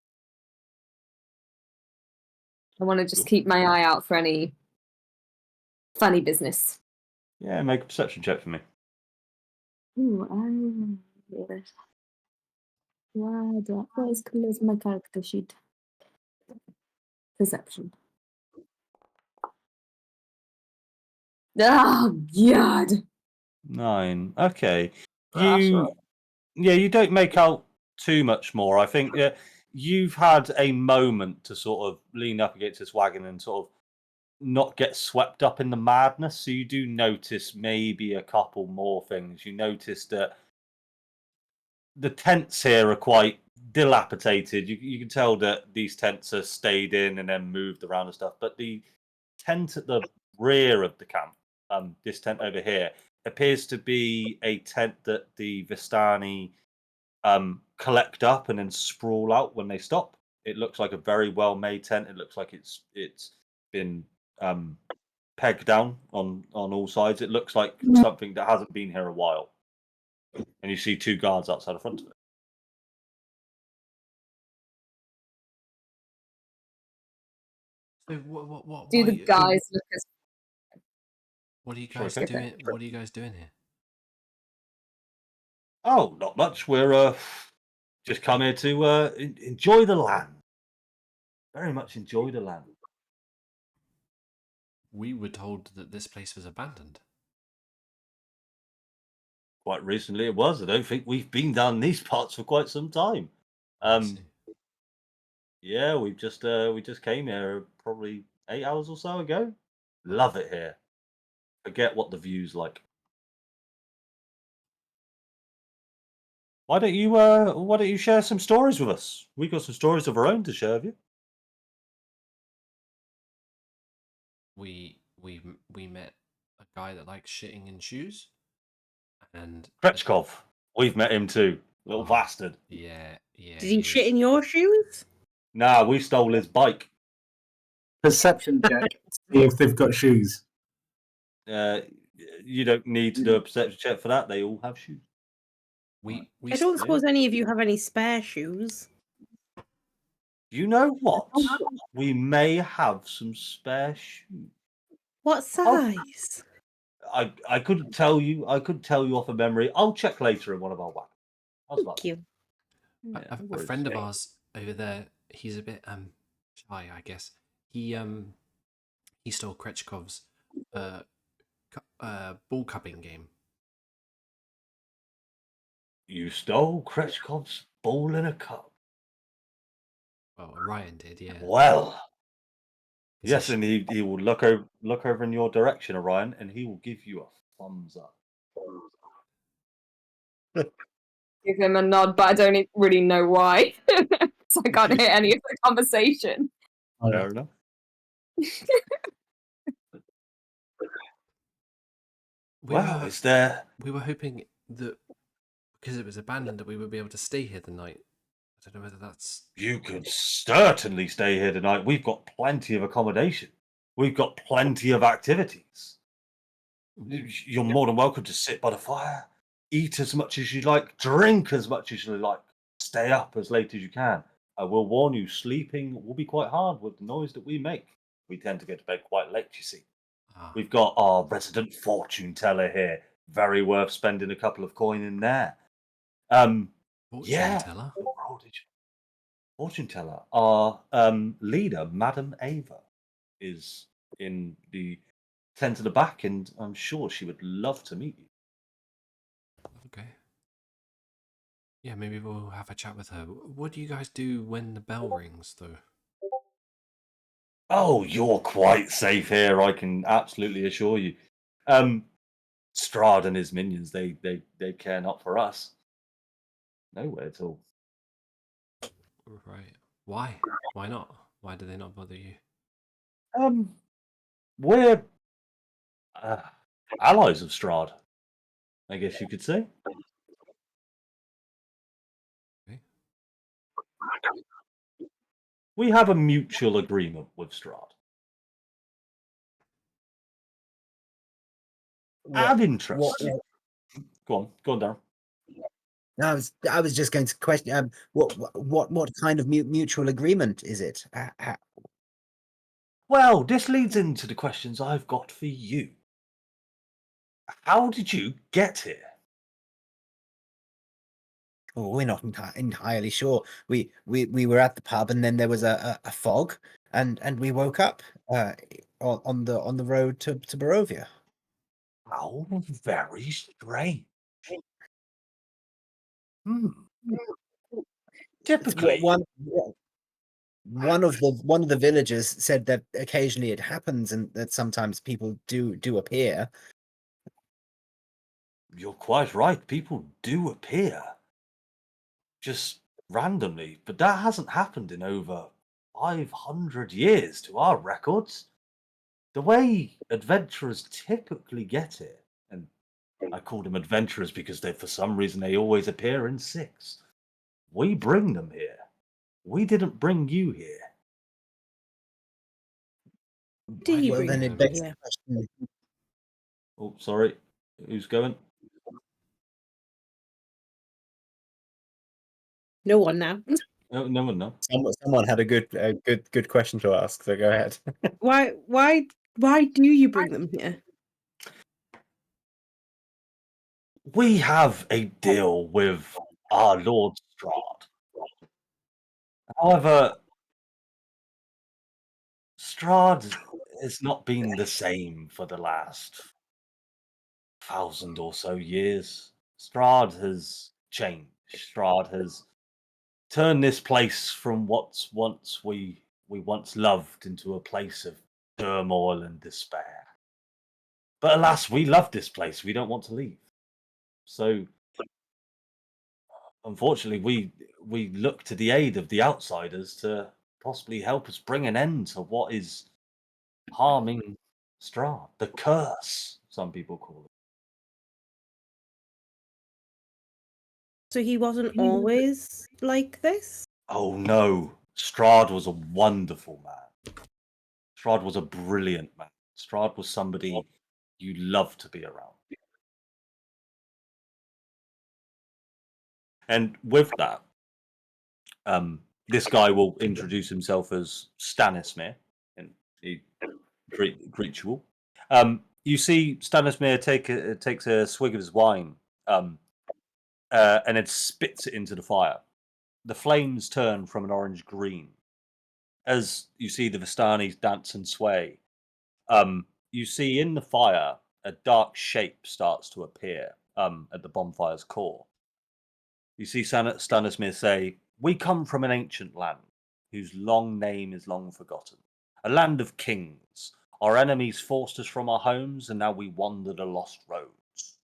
I want to just keep my eye out for any funny business. Yeah, make a perception check for me. Ooh, yes. What is colors my character sheet? Perception. Oh God. 9. Okay. That's You, right. yeah, you don't make out too much more. I think you've had a moment to sort of lean up against this wagon and sort of not get swept up in the madness. So you do notice maybe a couple more things. You notice that the tents here are quite dilapidated. You can tell that these tents are stayed in and then moved around and stuff. But the tent at the rear of the camp, this tent over here, appears to be a tent that the Vistani collect up and then sprawl out when they stop. It looks like a very well made tent. It looks like it's been pegged down on all sides. It looks like something that hasn't been here a while. And you see 2 guards outside the front of it. So what? Do why the you- guys look as What are you Sorry, guys Kate? doing? What are you guys doing here? Oh, not much. We're just come here to enjoy the land. Very much enjoy the land. We were told that this place was abandoned. Quite recently it was. I don't think we've been down these parts for quite some time. I see. Yeah, we just came here probably 8 hours or so ago. Love it here. Forget what the view's like. Why don't you share some stories with us? We got some stories of our own to share with you. We met a guy that likes shitting in shoes, and Krechkov. We've met him too. Little Oh. bastard. yeah. Did he shit in your shoes? Nah, we stole his bike. Perception check. See if they've got shoes. You don't need to do a perception check for that. They all have shoes. We I don't Yeah. suppose any of you have any spare shoes. You know what? We may have some spare shoes. What size? I couldn't tell you. I couldn't tell you off of memory. I'll check later in one of our wagons. How's about Thank you. that? a, no a worries. friend of ours over there. He's a bit shy, I guess. He stole Krechkov's ball cupping game. You stole Krechkov's ball in a cup. Well, Ryan did, yeah. Well, 'Cause yes, he- and he will look over in your direction, Orion, and he will give you a thumbs up. give him a nod, but I don't really know why. So I can't hear any of the conversation. Fair enough. Well, is there? We were hoping that because it was abandoned that we would be able to stay here the night. I don't know whether that's You could certainly stay here tonight. We've got plenty of accommodation. We've got plenty of activities. You're more than welcome to sit by the fire, eat as much as you like, drink as much as you like, stay up as late as you can. I will warn you, sleeping will be quite hard with the noise that we make. We tend to go to bed quite late, you see. We've got our resident fortune teller here. Very worth spending a couple of coin in there. fortune teller. Fortune teller. Our leader, Madam Ava, is in the tent at the back, and I'm sure she would love to meet you. Okay. Yeah, maybe we'll have a chat with her. What do you guys do when the bell rings, though? Oh, you're quite safe here, I can absolutely assure you. Strahd and his minions, they care not for us. Nowhere at all. Right. Why? Why not? Why do they not bother you? We're allies of Strahd, I guess you could say. Okay. We have a mutual agreement with Strahd. Out of interest. Go on, Darren. I was just going to question. What kind of mutual agreement is it? Well, this leads into the questions I've got for you. How did you get here? Oh, we're not entirely sure. We were at the pub, and then there was a fog, and we woke up on the road to Barovia. How very strange. Hmm. It's Typically, one of the villagers said that occasionally it happens, and that sometimes people do appear. you're quite right. People do appear just randomly, but that hasn't happened in over 500 years to our records. The way adventurers typically get here, and I call them adventurers because for some reason they always appear in six. We bring them here. We didn't bring you here. Do you Well, bring then them it begs here? the question. Oh, sorry. Who's going? No one now. No one, no. Someone had a good question to ask, so go ahead. Why do you bring them here? We have a deal with our Lord Strahd. However, Strahd has not been the same for the last 1,000 or so years. Strahd has changed. Strahd has turned this place from what once we once loved into a place of turmoil and despair. But alas, we love this place. We don't want to leave. So unfortunately, we look to the aid of the outsiders to possibly help us bring an end to what is harming Strahd. The curse, some people call it. So he wasn't always like this? Oh no, Strahd was a wonderful man. Strahd was a brilliant man. Strahd was somebody you love to be around. And with that, this guy will introduce himself as Stanismir, and he greets you all. You see Stanismir takes a swig of his wine, and then spits it into the fire. The flames turn from an orange green. As you see the Vistanis dance and sway, you see in the fire a dark shape starts to appear at the bonfire's core. You see Stanismir say, "We come from an ancient land, whose long name is long forgotten. A land of kings. Our enemies forced us from our homes, and now we wander the lost roads."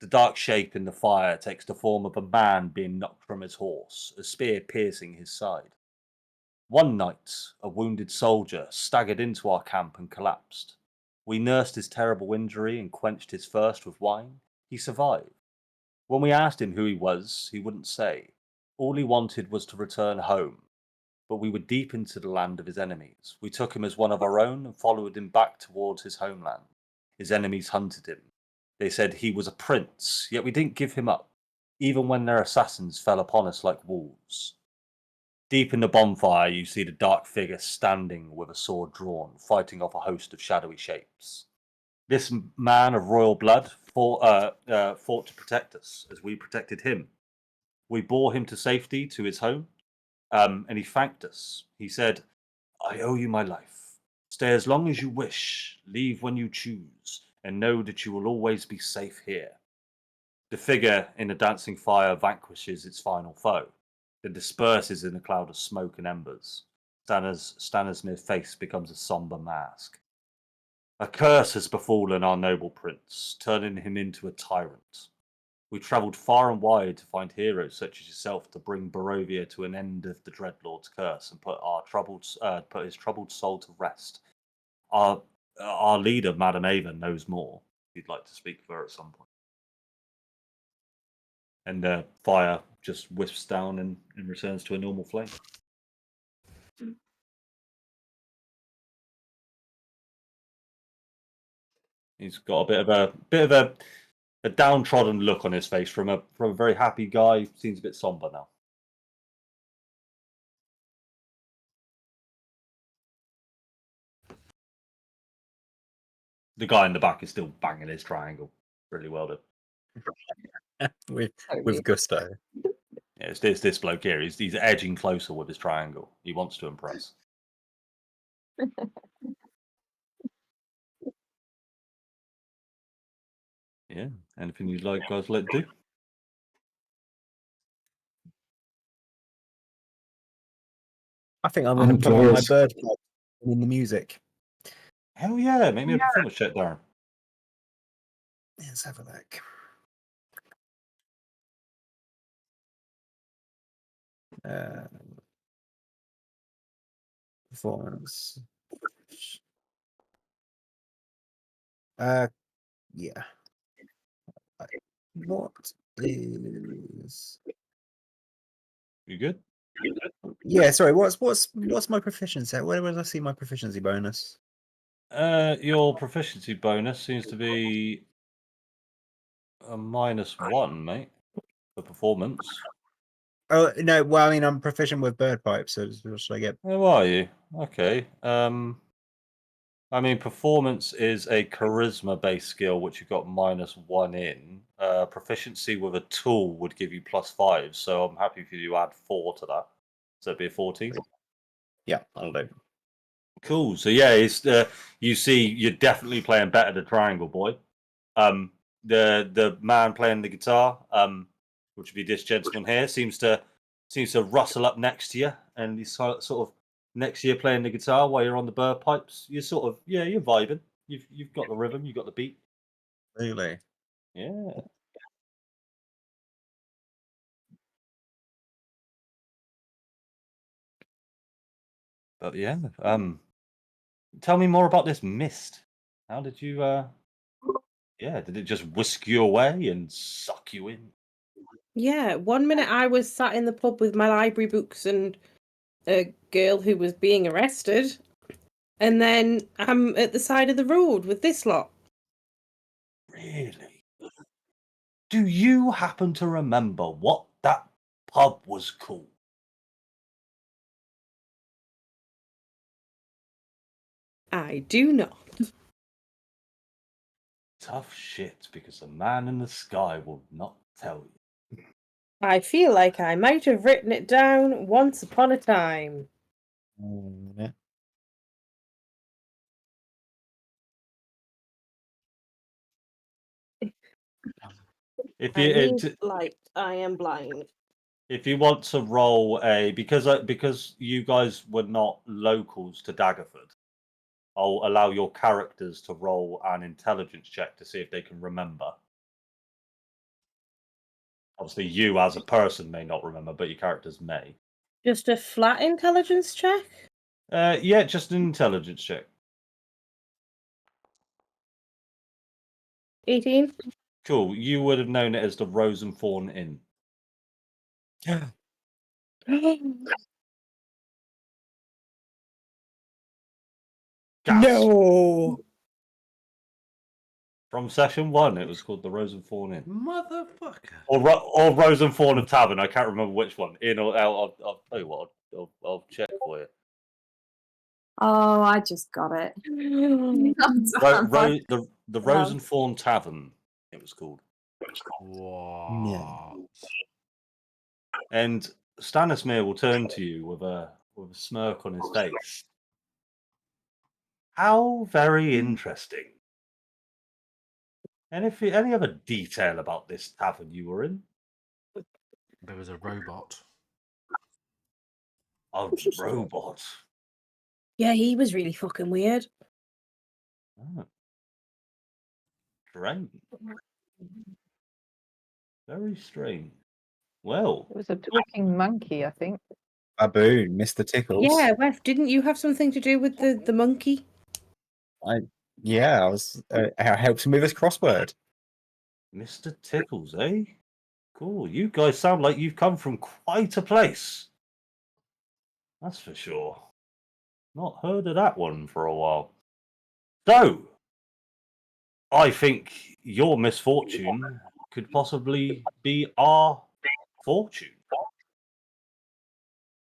The dark shape in the fire takes the form of a man being knocked from his horse, a spear piercing his side. One night, a wounded soldier staggered into our camp and collapsed. We nursed his terrible injury and quenched his thirst with wine. He survived. When we asked him who he was, he wouldn't say. All he wanted was to return home. But we were deep into the land of his enemies. We took him as one of our own and followed him back towards his homeland. His enemies hunted him. They said he was a prince, yet we didn't give him up, even when their assassins fell upon us like wolves. Deep in the bonfire, you see the dark figure standing with a sword drawn, fighting off a host of shadowy shapes. This man of royal blood fought to protect us, as we protected him. We bore him to safety to his home, and he thanked us. He said, "I owe you my life. Stay as long as you wish, leave when you choose, and know that you will always be safe here." The figure in the dancing fire vanquishes its final foe, then disperses in a cloud of smoke and embers. Stanismir's face becomes a somber mask. "A curse has befallen our noble prince, turning him into a tyrant. We travelled far and wide to find heroes such as yourself to bring Barovia to an end of the Dreadlord's curse and put his troubled soul to rest. Our leader, Madame Ava, knows more. If you'd like to speak with her at some point." And the fire just wisps down and returns to a normal flame. He's got a bit of a downtrodden look on his face from a very happy guy. Seems a bit somber now. The guy in the back is still banging his triangle. Really well done. with Totally. gusto. Yeah, it's this bloke here. He's edging closer with his triangle. He wants to impress. Yeah. Anything you'd like guys like to do? I think I'm I'm going to put on my curious. bird pipe in the music. Hell yeah! Make me a performance check, Darren. Let's have a look. Performance. Yeah. What is? You good? Yeah, sorry. What's my proficiency? Where did I see my proficiency bonus? Your proficiency bonus seems to be a -1, mate, for performance. Oh no, well, I mean, I'm proficient with bird pipe, so what should I get? How are you? Okay. I mean, performance is a charisma-based skill, which you've got -1 in. Proficiency with a tool would give you +5, so I'm happy for you to add 4 to that. So it'd be a 14. Yeah, I'll do. Cool. So yeah, it's you see, you're definitely playing better the triangle, boy. The man playing the guitar, which would be this gentleman here, seems to rustle up next to you, and he's sort of next to you playing the guitar while you're on the bird pipes. You're sort of you're vibing. You've got the rhythm, you've got the beat. Really? Yeah. But yeah, tell me more about this mist. How did you yeah, did it just whisk you away and suck you in? Yeah, one minute I was sat in the pub with my library books and a girl who was being arrested, and then I'm at the side of the road with this lot. Really? Do you happen to remember what that pub was called? I do not. Tough shit, because the man in the sky will not tell you. I feel like I might have written it down once upon a time. Yeah. If I you need light. I am blind. if you want to roll a because you guys were not locals to Daggerford, I'll allow your characters to roll an intelligence check to see if they can remember. Obviously, you as a person may not remember, but your characters may. Just a flat intelligence check? Yeah, just an intelligence check. 18? Cool. You would have known it as the Rose and Thorn Inn. Gasp. No. From session 1, it was called the Rose and Thorn Inn. Motherfucker. Or Rose and Thorn of Tavern. I can't remember which one. In or out. I'll tell you what. I'll check for you. Oh, I just got it. The Rose and Thorn Tavern, it was called. What? And Stanismir will turn to you with a smirk on his face. How very interesting. And if any other detail about this tavern you were in? There was a robot. A robot. Yeah, he was really fucking weird. Oh. Strange. Very strange. Well, It was a talking monkey, I think. Baboon, Mr. Tickles. Yeah, Wef, didn't you have something to do with the monkey? I was. I helped him with his crossword. Mr. Tickles, eh? Cool. You guys sound like you've come from quite a place. That's for sure. Not heard of that one for a while. So, I think your misfortune could possibly be our fortune.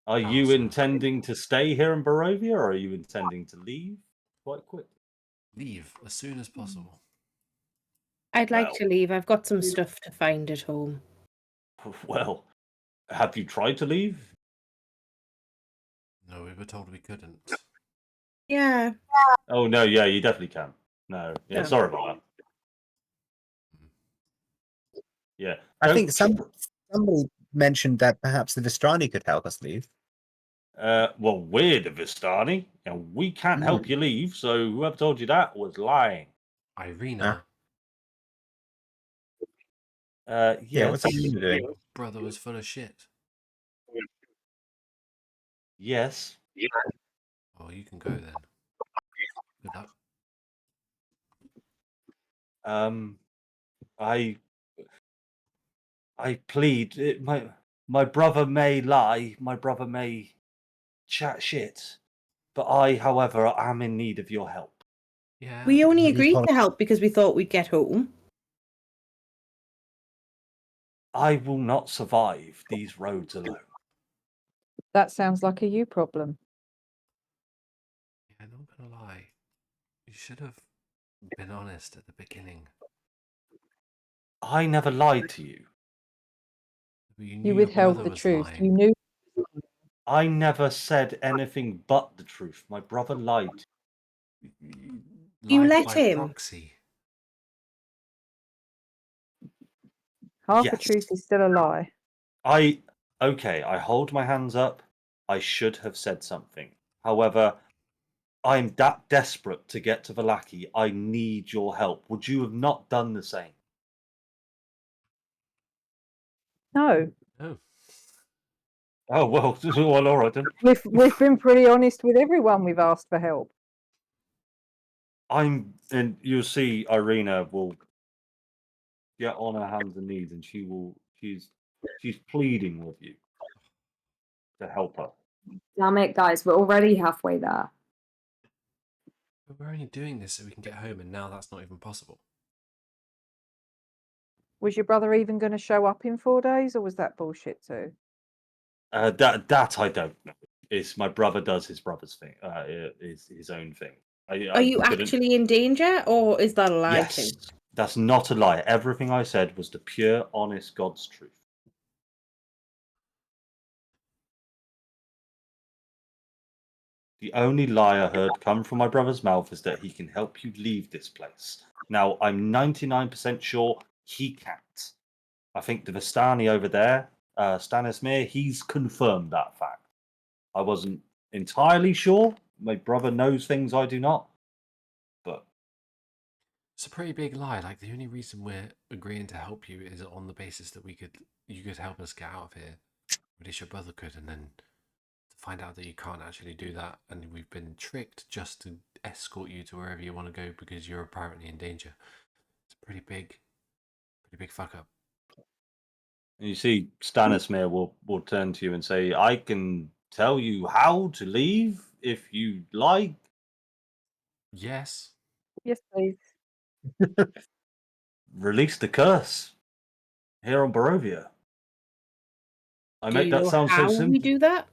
Are you Awesome. intending to stay here in Barovia, or are you intending to leave quite quickly? Leave as soon as possible. I'd like Well. to leave. I've got some stuff to find at home. Well, Have you tried to leave? No, we were told we couldn't. Yeah. Oh no, yeah, you definitely can. No, yeah, No. sorry about that. Yeah, I think don't- somebody mentioned that perhaps the Vistrani could help us leave. well, we're the Vistani, and we can't help you leave. So whoever told you that was lying. Ireena, Yes. Yeah, what's Ireena doing? your brother was full of shit. Yes. Oh, you can go then. Good luck. I plead. My brother may lie. My brother may chat shit. But I, however, am in need of your help. Yeah. We only He agreed told- to help because we thought we'd get home. I will not survive these roads alone. That sounds like a you problem. Yeah, not gonna lie. You should have been honest at the beginning. I never lied to you. But you You knew your withheld brother the was truth. lying. You knew. I never said anything but the truth. My brother lied. You Lied let by him? proxy. Half a Yes. truth is still a lie. Okay, I hold my hands up. I should have said something. However, I'm that desperate to get to Vallaki. I need your help. Would you have not done the same? No, Oh. Oh well, well, all right then. we've been pretty honest with everyone we've asked for help. And you'll see Ireena will get on her hands and knees, and she's pleading with you to help her. Damn it, guys, we're already halfway there. But we're only doing this so we can get home, and now that's not even possible. Was your brother even going to show up in 4 days, or was that bullshit too? That I don't know. It's my brother does his brother's thing. Is his own thing. Are you couldn't- actually in danger, or is that a lie Yes, too? that's not a lie. Everything I said was the pure, honest God's truth. The only lie I heard come from my brother's mouth is that he can help you leave this place. Now, I'm 99% sure he can't. I think the Vistani over there, Stanismir, he's confirmed that fact. I wasn't entirely sure. My brother knows things I do not. But It's a pretty big lie. Like, the only reason we're agreeing to help you is on the basis that you could help us get out of here. At least your brother could, and then to find out that you can't actually do that, and we've been tricked just to escort you to wherever you want to go because you're apparently in danger. It's a pretty big fuck up. you see, Stanismir will turn to you and say, I can tell you how to leave if you like. Yes. Yes, please. Release the curse here on Barovia. I Do make you that know sound so how simple. we do that?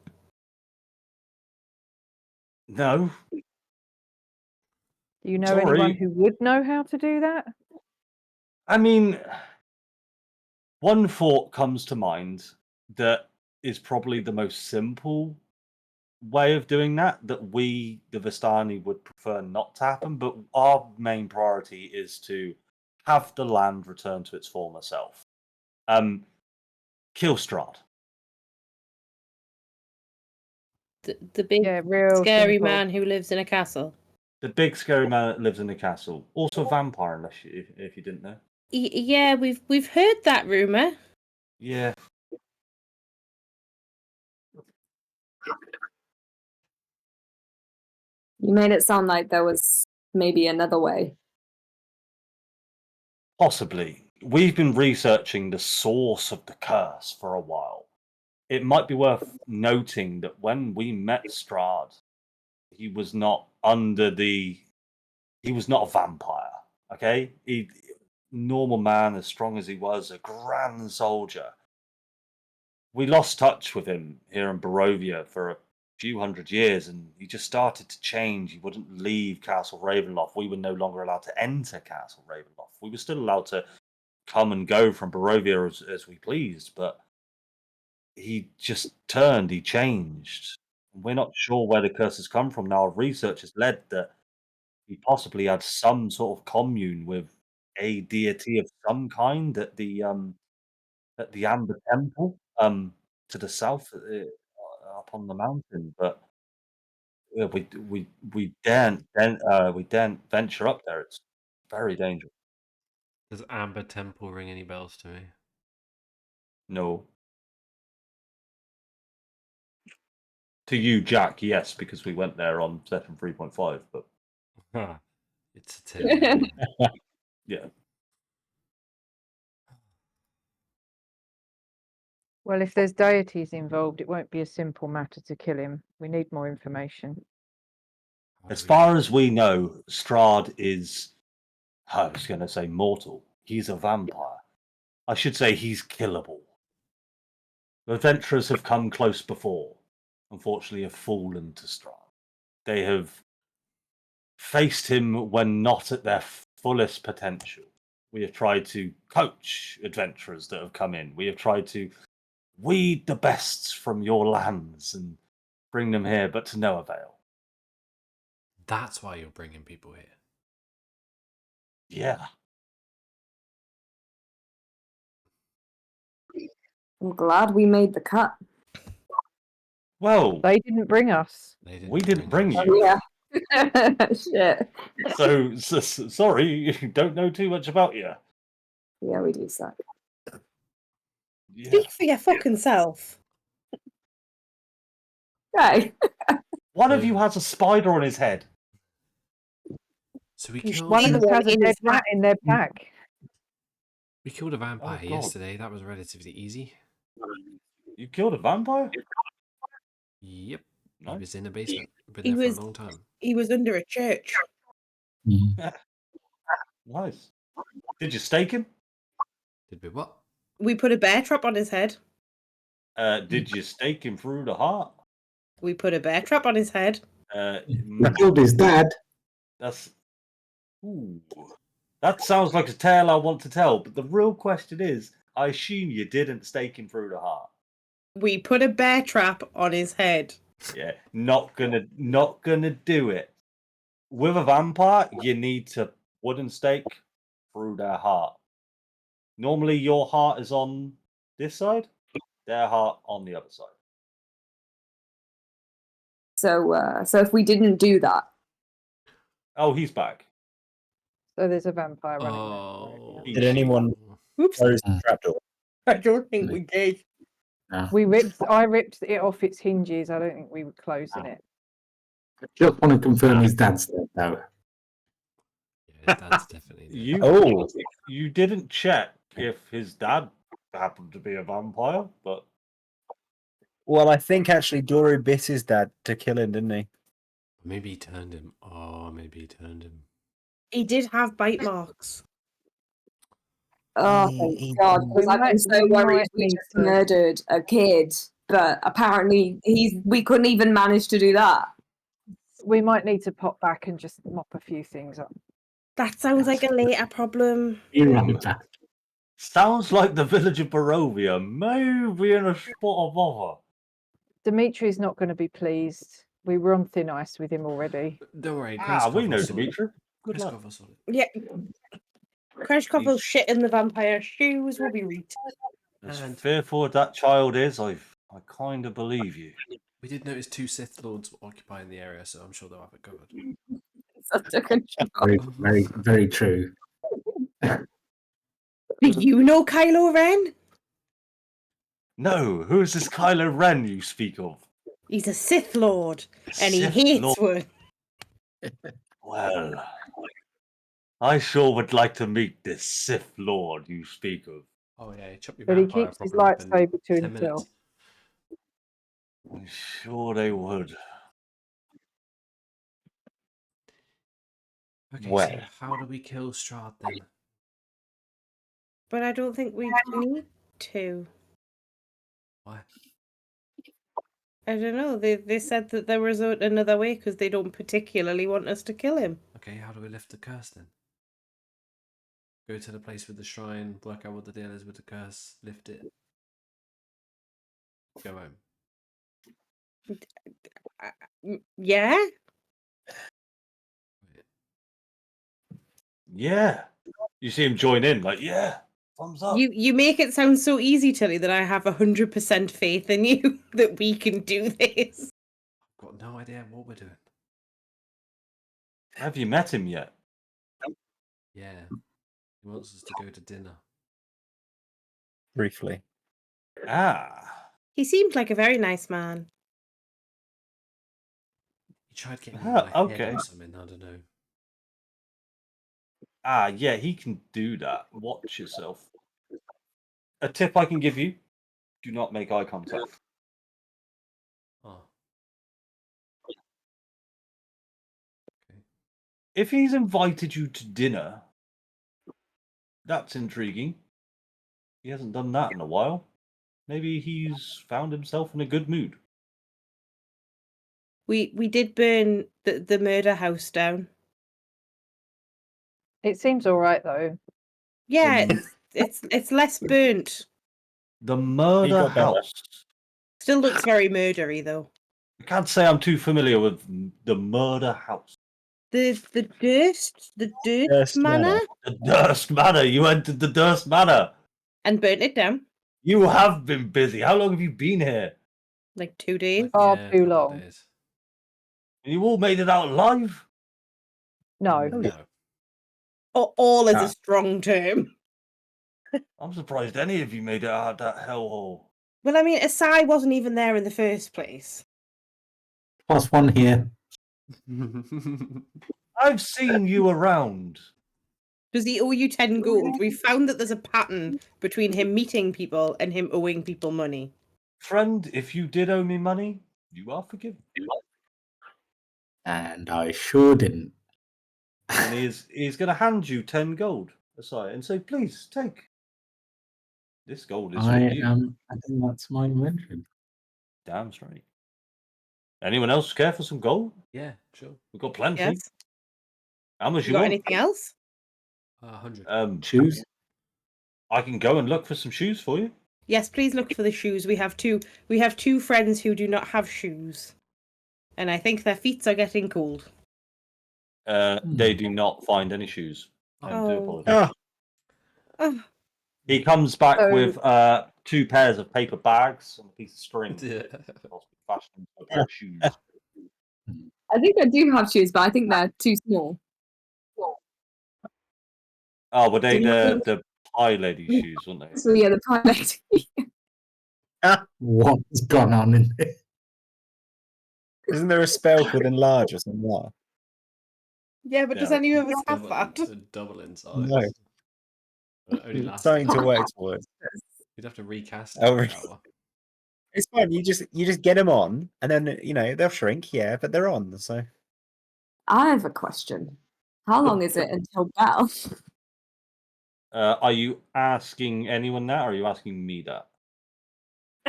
No. Do you know anyone Sorry. who would know how to do that? I mean, one thought comes to mind that is probably the most simple way of doing that we, the Vistani, would prefer not to happen, but our main priority is to have the land return to its former self. Kill Strahd. The big Yeah, real scary simple. man who lives in a castle. The big scary man that lives in the castle. Also a vampire, if you didn't know. Yeah, we've heard that rumor. Yeah. You made it sound like there was maybe another way. Possibly. We've been researching the source of the curse for a while. It might be worth noting that when we met Strahd, he was not he was not a vampire. Okay? Normal man, as strong as he was, a grand soldier. We lost touch with him here in Barovia for a few hundred years, and he just started to change. He wouldn't leave Castle Ravenloft. We were no longer allowed to enter Castle Ravenloft. We were still allowed to come and go from Barovia as we pleased, but he just turned, he changed. We're not sure where the curse has come from now. Our research has led that he possibly had some sort of commune with a deity of some kind at the Amber Temple, to the south, up on the mountain. But yeah, we daren't venture up there. It's very dangerous. Does Amber Temple ring any bells to me? No. To you, Jack, yes, because we went there on session 3.5, but It's a tale. yeah. Well, if there's deities involved, it won't be a simple matter to kill him. We need more information. As far as we know, Strahd is, I was going to say mortal. He's a vampire. I should say he's killable. Adventurers have come close before. Unfortunately, have fallen to Strahd. They have faced him when not at their fullest potential. We have tried to coach adventurers that have come in. We have tried to weed the best from your lands and bring them here, but to no avail. That's why you're bringing people here. Yeah. I'm glad we made the cut. Well, They didn't bring us. we didn't bring us. you. Yeah. Shit. So, sorry, you don't know too much about you. Yeah, we do suck. Yeah. Speak for your fucking self. Okay. One of you has a spider on his head. So we He's killed. One of them has a in dead his rat in their pack. We killed a vampire Oh, God. yesterday. That was relatively easy. You killed a vampire? Yep. He Nice. was in a basement. Been He there was- for a long time. He was under a church. Nice. Did you stake him? Did we what? We put a bear trap on his head. Did you stake him through the heart? We put a bear trap on his head. I killed his dad. That's. Ooh. That sounds like a tale I want to tell, but the real question is, I assume you didn't stake him through the heart. We put a bear trap on his head. Yeah, not gonna do it. With a vampire, you need to wooden stake through their heart. Normally, your heart is on this side, their heart on the other side. So if we didn't do that, Oh, he's back. So there's a vampire running Oh. Did Did anyone Oops. close the trapdoor? I don't think we did. No. I ripped it off its hinges. I don't think we were closing it. Just want to confirm his dad's dead, though. Yeah, that's definitely. You Oh, you didn't check if his dad happened to be a vampire, but well, I think actually Dory bit his dad to kill him, didn't he? Maybe he turned him. Oh, maybe he turned him. He did have bite marks. oh He- thank he God, didn't. because I've been so We worried might we need just to- murdered a kid, but apparently we couldn't even manage to do that. We might need to pop back and just mop a few things up. That sounds like a later problem. You're right, back. sounds like the village of Barovia may be in a spot of bother. Dimitri's not going to be pleased. We were on thin ice with him already. Don't worry. We know Dimitri. Good luck. Kreskov will sort it. Yeah. Kreshkov will shit in the vampire shoes. Will be reet. As And- fearful as that child is, I kind of believe you. We did notice 2 Sith Lords occupying the area, so I'm sure they'll have it covered. Such a control. Very, very, very true. Do you know Kylo Ren? No, who is this Kylo Ren you speak of? He's a Sith Lord, and he Sith hates Lord. one. Well, I sure would like to meet this Sith Lord you speak of. Oh yeah, chop your But he vampire keeps his problem up in lightsaber to 10 himself. minutes. I'm sure they would. Okay, Well. so how do we kill Strahd then? But I don't think we need to. Why? I don't know. They said that there was another way because they don't particularly want us to kill him. Okay, how do we lift the curse then? Go to the place with the shrine, work out what the deal is with the curse, lift it. Go home. Yeah. Yeah. You see him join in, like, yeah, thumbs up. You make it sound so easy, Tilly, that I have 100% faith in you that we can do this. I've got no idea what we're doing. Have you met him yet? Yeah. He wants us to go to dinner. Briefly. Ah. He seemed like a very nice man. He tried getting in my head Okay. or something, I don't know. Ah, yeah, he can do that. Watch yourself. A tip I can give you: do not make eye contact. Oh. Okay. If he's invited you to dinner, that's intriguing. He hasn't done that in a while. Maybe he's found himself in a good mood. We did burn the murder house down. It seems all right though. Yeah, The, it's less burnt. the murder got better. house. Still looks very murdery though. I can't say I'm too familiar with the murder house. The dirt Durst manor, Manor. The Durst Manor. You entered the Durst Manor. and burnt it down You have been busy. How long have you been here? like 2 days. Far Yeah, a too couple of long. days. And you all made it out alive? No. No. All is Ah. a strong term. I'm surprised any of you made it out of that hellhole. Well, I mean, Asai wasn't even there in the first place. Plus one here. I've seen you around. Does he owe you 10 gold? We found that there's a pattern between him meeting people and him owing people money. Friend, if you did owe me money, you are forgiven. And I sure didn't. And he's going to hand you 10 gold aside and say, please, take. This gold is for you. I think that's my invention. Damn straight. Anyone else care for some gold? Yeah, sure. We've got plenty. Yes. How much You you got want? anything else? 100. Shoes? I can go and look for some shoes for you. Yes, please look for the shoes. We have two friends who do not have shoes. And I think their feet are getting cold. They do not find any shoes. I do Oh. apologize. Oh, He comes back So- with 2 pairs of paper bags and a piece of string. Yeah. Possibly fashioned into a pair of shoes. I think I do have shoes, but I think they're too small. Oh, were they Do you know- the pie lady shoes, weren't they? So yeah, the private. What's gone on in there? Isn't there a spell called enlarge or something like yeah, but does Yeah. any of us have that? Double in size. No. But only that? lasts. Something to work towards. You'd have to recast it. Oh, for really? that one. It's fine. You just get them on, and then they'll shrink. Yeah, but they're on. So I have a question. How long is it until bell? Are you asking anyone that, or are you asking me that?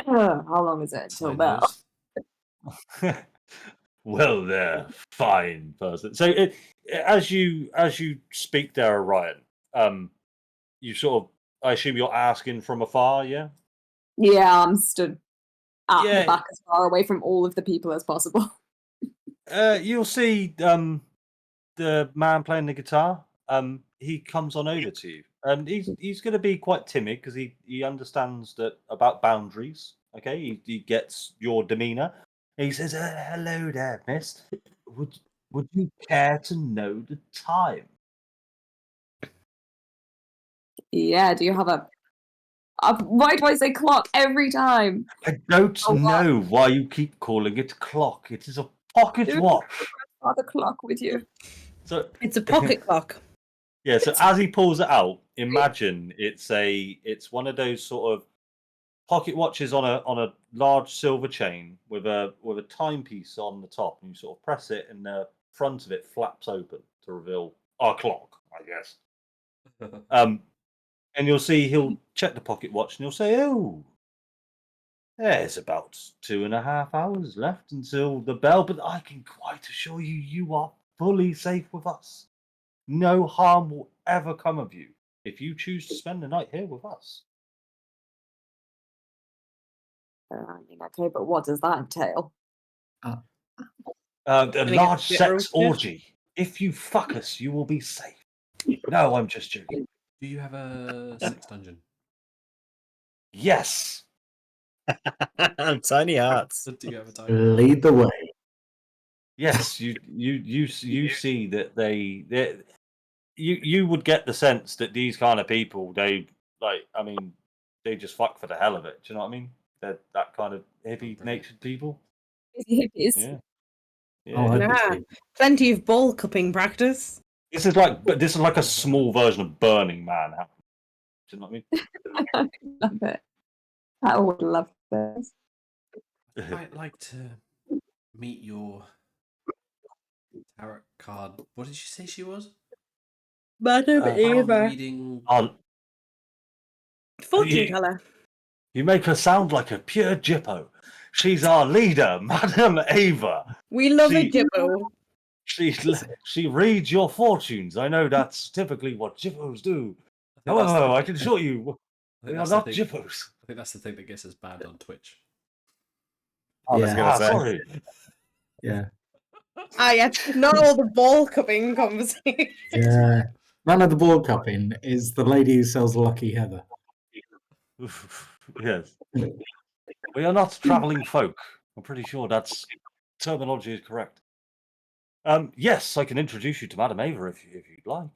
How long is it until Side bell? Oh. Well, there, fine person. So, as you speak there, Ryan, you sort of, I assume you're asking from afar, yeah? Yeah, I'm stood at Yeah. the back as far away from all of the people as possible. You'll see the man playing the guitar. He comes on over to you, and he's going to be quite timid because he understands that about boundaries. Okay, he gets your demeanor. He says, "Hello there, miss. Would you care to know the time?" Yeah, do you have a why do I say clock every time? I don't Oh, wow. know why you keep calling it clock. It is a pocket Dude. watch. Got the clock with you. So It's a pocket clock. yeah, so as he pulls it out, imagine it's one of those sort of pocket watches on a large silver chain with a timepiece on the top, and you sort of press it, and the front of it flaps open to reveal our clock, I guess. And you'll see he'll check the pocket watch, and he'll say, "Oh, there's about 2.5 hours left until the bell, but I can quite assure you, you are fully safe with us. No harm will ever come of you if you choose to spend the night here with us." I mean, okay, but what does that entail? A get large bit sex roasted. orgy. If you fuck us, you will be safe. No, I'm just joking. Do you have a sex dungeon? Yes. Tiny hearts. Do you have a dungeon? Lead the way. Yes, you see that you would get the sense that these kind of people, they they just fuck for the hell of it. Do you know what I mean? They're that kind of hippie natured people. Hippies. Yeah. Oh, I Yeah. Nah, see. plenty of ball cupping practice. This is like a small version of Burning Man. Do you know what I mean? Love it. I would love this. I'd like to meet your tarot card. What did you say she was? Madam Uh, Eva. Reading. Fortune you- teller. You make her sound like a pure Jippo. She's our leader, Madam Ava. We love a She- Jibbo. She reads your fortunes. I know that's typically what Jippos do. I think that's However, the- I can assure you, I think we are that's the not thing- Jippos. I think that's the thing that gets us banned on Twitch. I was Yeah. gonna say. Sorry. Yeah. Ah, yeah, not all the ball cupping conversation. Yeah. None of the ball cupping is the lady who sells Lucky Heather. Yes. We are not traveling folk. I'm pretty sure that's terminology is correct. Yes, I can introduce you to Madam Ava if you'd like.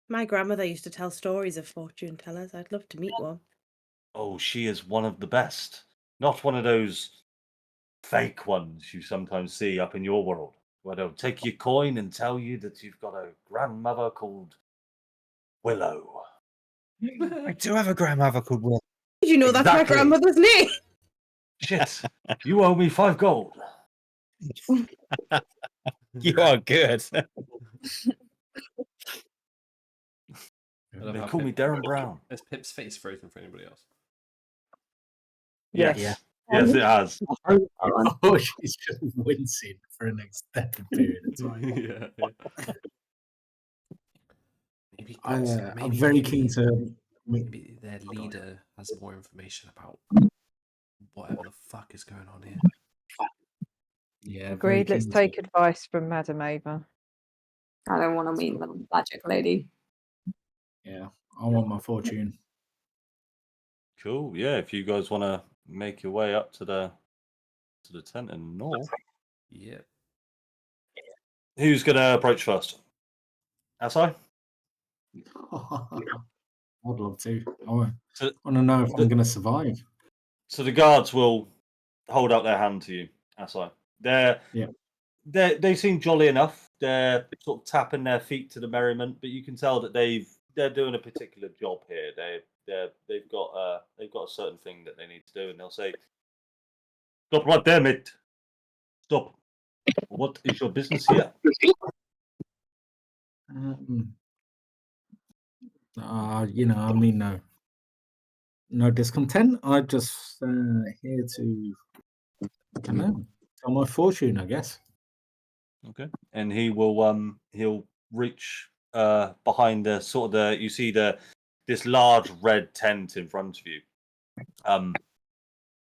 My grandmother used to tell stories of fortune tellers. I'd love to meet one. Oh, she is one of the best. Not one of those fake ones you sometimes see up in your world, where they'll take your coin and tell you that you've got a grandmother called Willow. I do have a grandmother called Will. Did you know that's my Exactly. grandmother's name? Shit, you owe me 5 gold. You are good. I love They how call me Pip- Darren Brown. Is Pip's face frozen for anybody else? Yes. Yeah. Yes, it has. Oh, she's just wincing for an extended period of time. yeah. Maybe, I'm maybe very maybe- keen to meet. Maybe their leader has more information about whatever the fuck is going on here. Yeah, very Agreed. Let's keen to- take advice from Madam Ava. I don't want to meet the magic lady. Yeah, I want my fortune. Cool. Yeah, if you guys want to make your way up to the tent in the north, Yep. who's going to approach first? Outside? I'd love to. I want So, to know if I'm going to survive. so the guards will hold out their hand to you, outside. They seem jolly enough. They're sort of tapping their feet to the merriment, but you can tell that they're doing a particular job here. They've got a certain thing that they need to do, and they'll say, "Stop right there, mate! Stop! What is your business here?" I mean, no discontent. I'm just here to, I don't know, tell my fortune, I guess. Okay, and he'll reach behind you see this large red tent in front of you.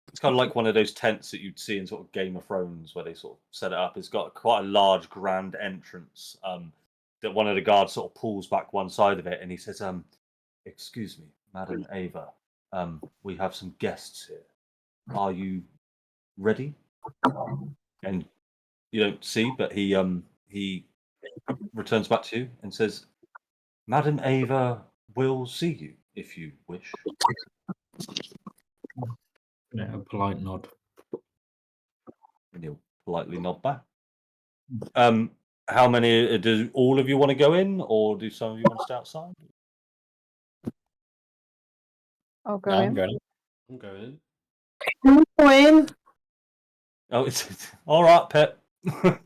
It's kind of like one of those tents that you'd see in sort of Game of Thrones where they sort of set it up. It's got quite a large grand entrance that one of the guards sort of pulls back one side of it, and he says, "Excuse me, Madam Ava, we have some guests here. Are you ready?" And you don't see, but he returns back to you and says, "Madam Ava will see you if you wish." Yeah, a polite nod. And he'll politely nod back. How many do all of you want to go in, or do some of you want to stay outside? I'll go No, I'm in. going. I'm going in. When? Oh, it's all right, Pep. My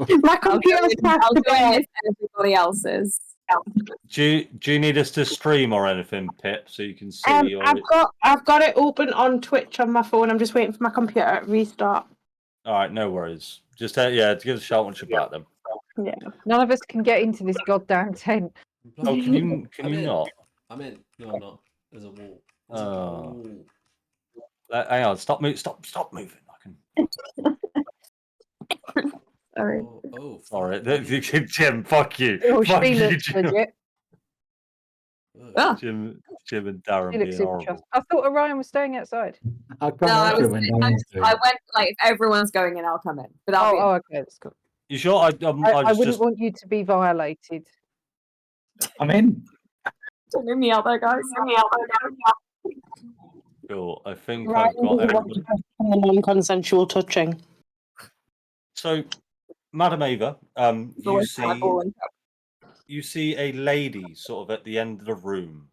I'll computer's go passed in away. with everybody else's. Do you need us to stream or anything, Pip, so you can see? Or I've got it open on Twitch on my phone. I'm just waiting for my computer to restart. all right, no worries. Just give us a shout once you're back then. None of us can get into this goddamn tent. Oh, can you I'm in. not? I'm in. No, I'm not. There's a wall. There's a Oh. wall. Hang on, stop moving. Stop moving. Sorry. Oh, Sorry, fuck. Jim. Fuck you. Oh, Fuck she you, looks Jim. legit. Ah, Jim and Darren She being looks super horrible. trust. I thought Orion was staying outside. I'll come no, I, after was, when I, Darren's doing I it. went like, if everyone's going in, I'll come in. But that'll be Oh, okay, that's cool. You sure? I I wouldn't just want you to be violated. I'm in. Don't leave me out there, guys. cool. I think Right, I've got everybody. Non-consensual touching. So, Madam Ava, It's always my ball and you see a lady sort of at the end of the room.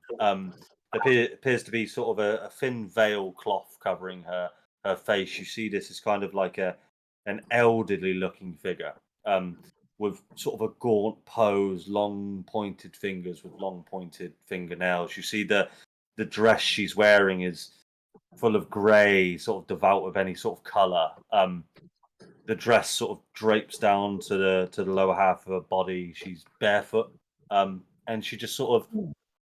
Appears to be sort of a thin veil cloth covering her face. You see this as kind of like an elderly looking figure, with sort of a gaunt pose, long pointed fingers with long pointed fingernails. You see the dress she's wearing is full of grey, sort of devout of any sort of colour. The dress sort of drapes down to the lower half of her body. She's barefoot, and she just sort of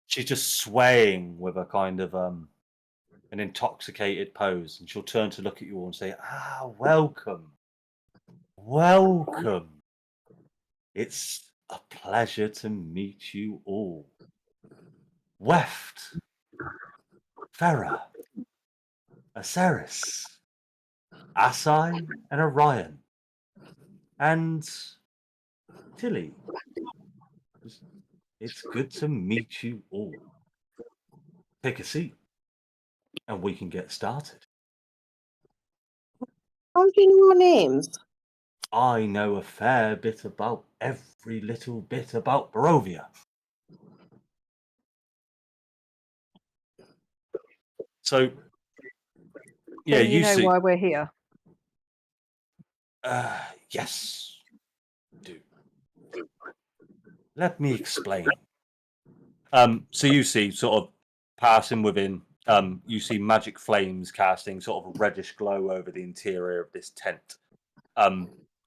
she's just swaying with a kind of an intoxicated pose, and she'll turn to look at you all and say, welcome. It's a pleasure to meet you all. Weft, Farah, Aceris, Asai, and Orion, and Tilly. It's good to meet you all. Take a seat, and we can get started. How do you know our names? I know a fair bit about every little bit about Barovia. So, yeah, Then you know see. why we're here. Yes, do. Let me explain. So you see, sort of passing within, you see magic flames casting sort of a reddish glow over the interior of this tent.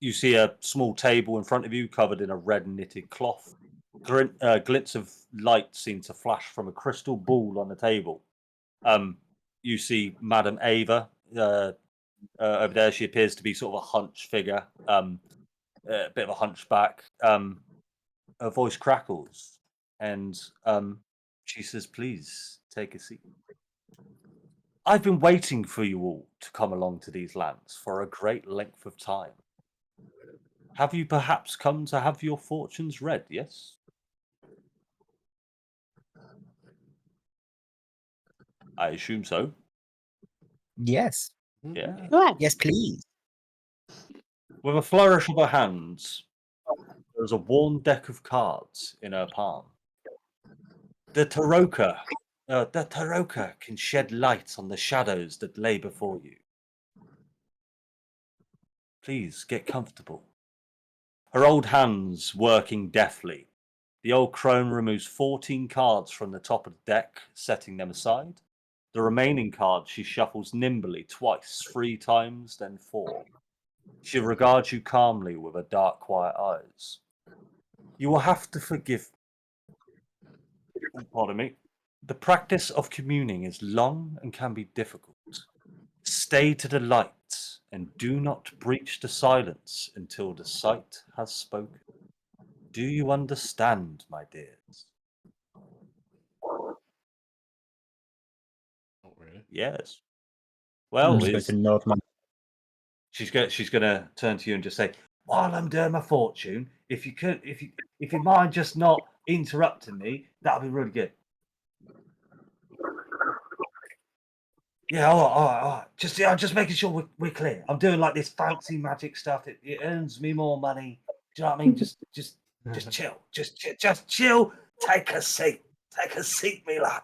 You see a small table in front of you covered in a red knitted cloth. Glints of light seem to flash from a crystal ball on the table. You see Madam Ava over there. She appears to be sort of a hunch figure, a bit of a hunchback. Her voice crackles, and she says, "Please take a seat. I've been waiting for you all to come along to these lands for a great length of time. Have you perhaps come to have your fortunes read, yes?" I assume so. Yes. Yeah. Right. Yes, please. With a flourish of her hands, there is a worn deck of cards in her palm. The Taroka can shed light on the shadows that lay before you. Please get comfortable. Her old hands working deftly. The old crone removes 14 cards from the top of the deck, setting them aside. The remaining cards she shuffles nimbly twice, 3 times, then 4. She regards you calmly with her dark, quiet eyes. You will have to forgive. Pardon me. The practice of communing is long and can be difficult. Stay to the light and do not breach the silence until the sight has spoken. Do you understand, my dears? Not really. Yes. I'm Well, just going to nod my she's gonna turn to you and just say, "While I'm doing my fortune, if you mind just not interrupting me, that'll be really good." Yeah, all right. I'm just making sure we're clear. I'm doing like this fancy magic stuff. It earns me more money. Do you know what I mean? Just chill. Just chill. Take a seat. Take a seat, me lad.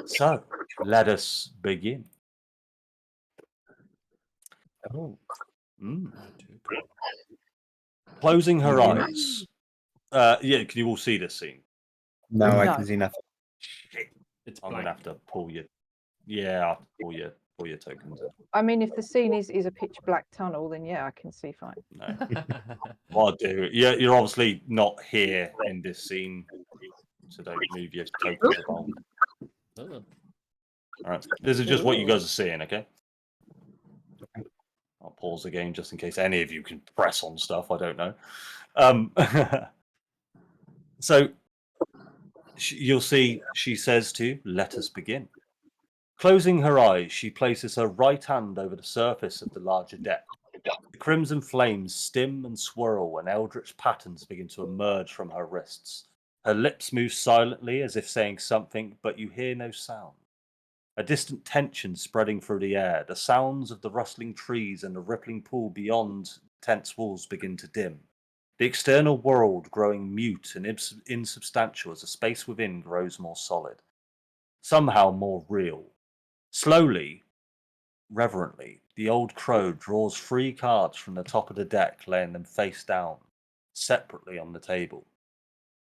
So let us begin. Oh. Closing her Yeah. eyes. Yeah, can you all see this scene? No, I No. can see nothing. Shit. It's I'm blank. gonna have to pull your. Yeah, I'll have to pull your tokens out. I mean, if the scene is a pitch black tunnel, then yeah, I can see fine. No. What I'll do? You're obviously not here in this scene, so don't move your tokens about. Oh. All right. This is just what you guys are seeing, okay? I'll pause again just in case any of you can press on stuff. I don't know. So you'll see she says to you, "Let us begin." Closing her eyes, she places her right hand over the surface of the larger deck. The crimson flames stim and swirl and eldritch patterns begin to emerge from her wrists. Her lips move silently as if saying something, but you hear no sound. A distant tension spreading through the air, the sounds of the rustling trees and the rippling pool beyond tense walls begin to dim. The external world growing mute and insubstantial as the space within grows more solid, somehow more real. Slowly, reverently, the old crow draws 3 cards from the top of the deck, laying them face down, separately on the table.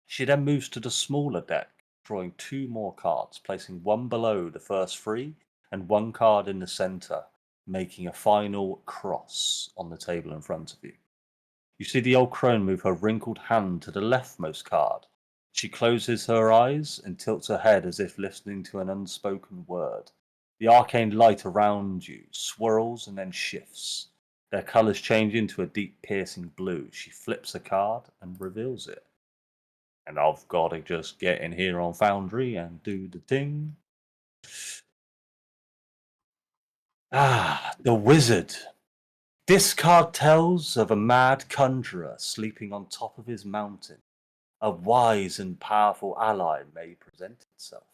She then moves to the smaller deck, drawing 2 more cards, placing one below the first 3 and 1 card in the center, making a final cross on the table in front of you. You see the old crone move her wrinkled hand to the leftmost card. She closes her eyes and tilts her head as if listening to an unspoken word. The arcane light around you swirls and then shifts. Their colors change into a deep piercing blue. She flips a card and reveals it. And I've got to just get in here on Foundry and do the thing. The wizard. This card tells of a mad conjurer sleeping on top of his mountain. A wise and powerful ally may present itself.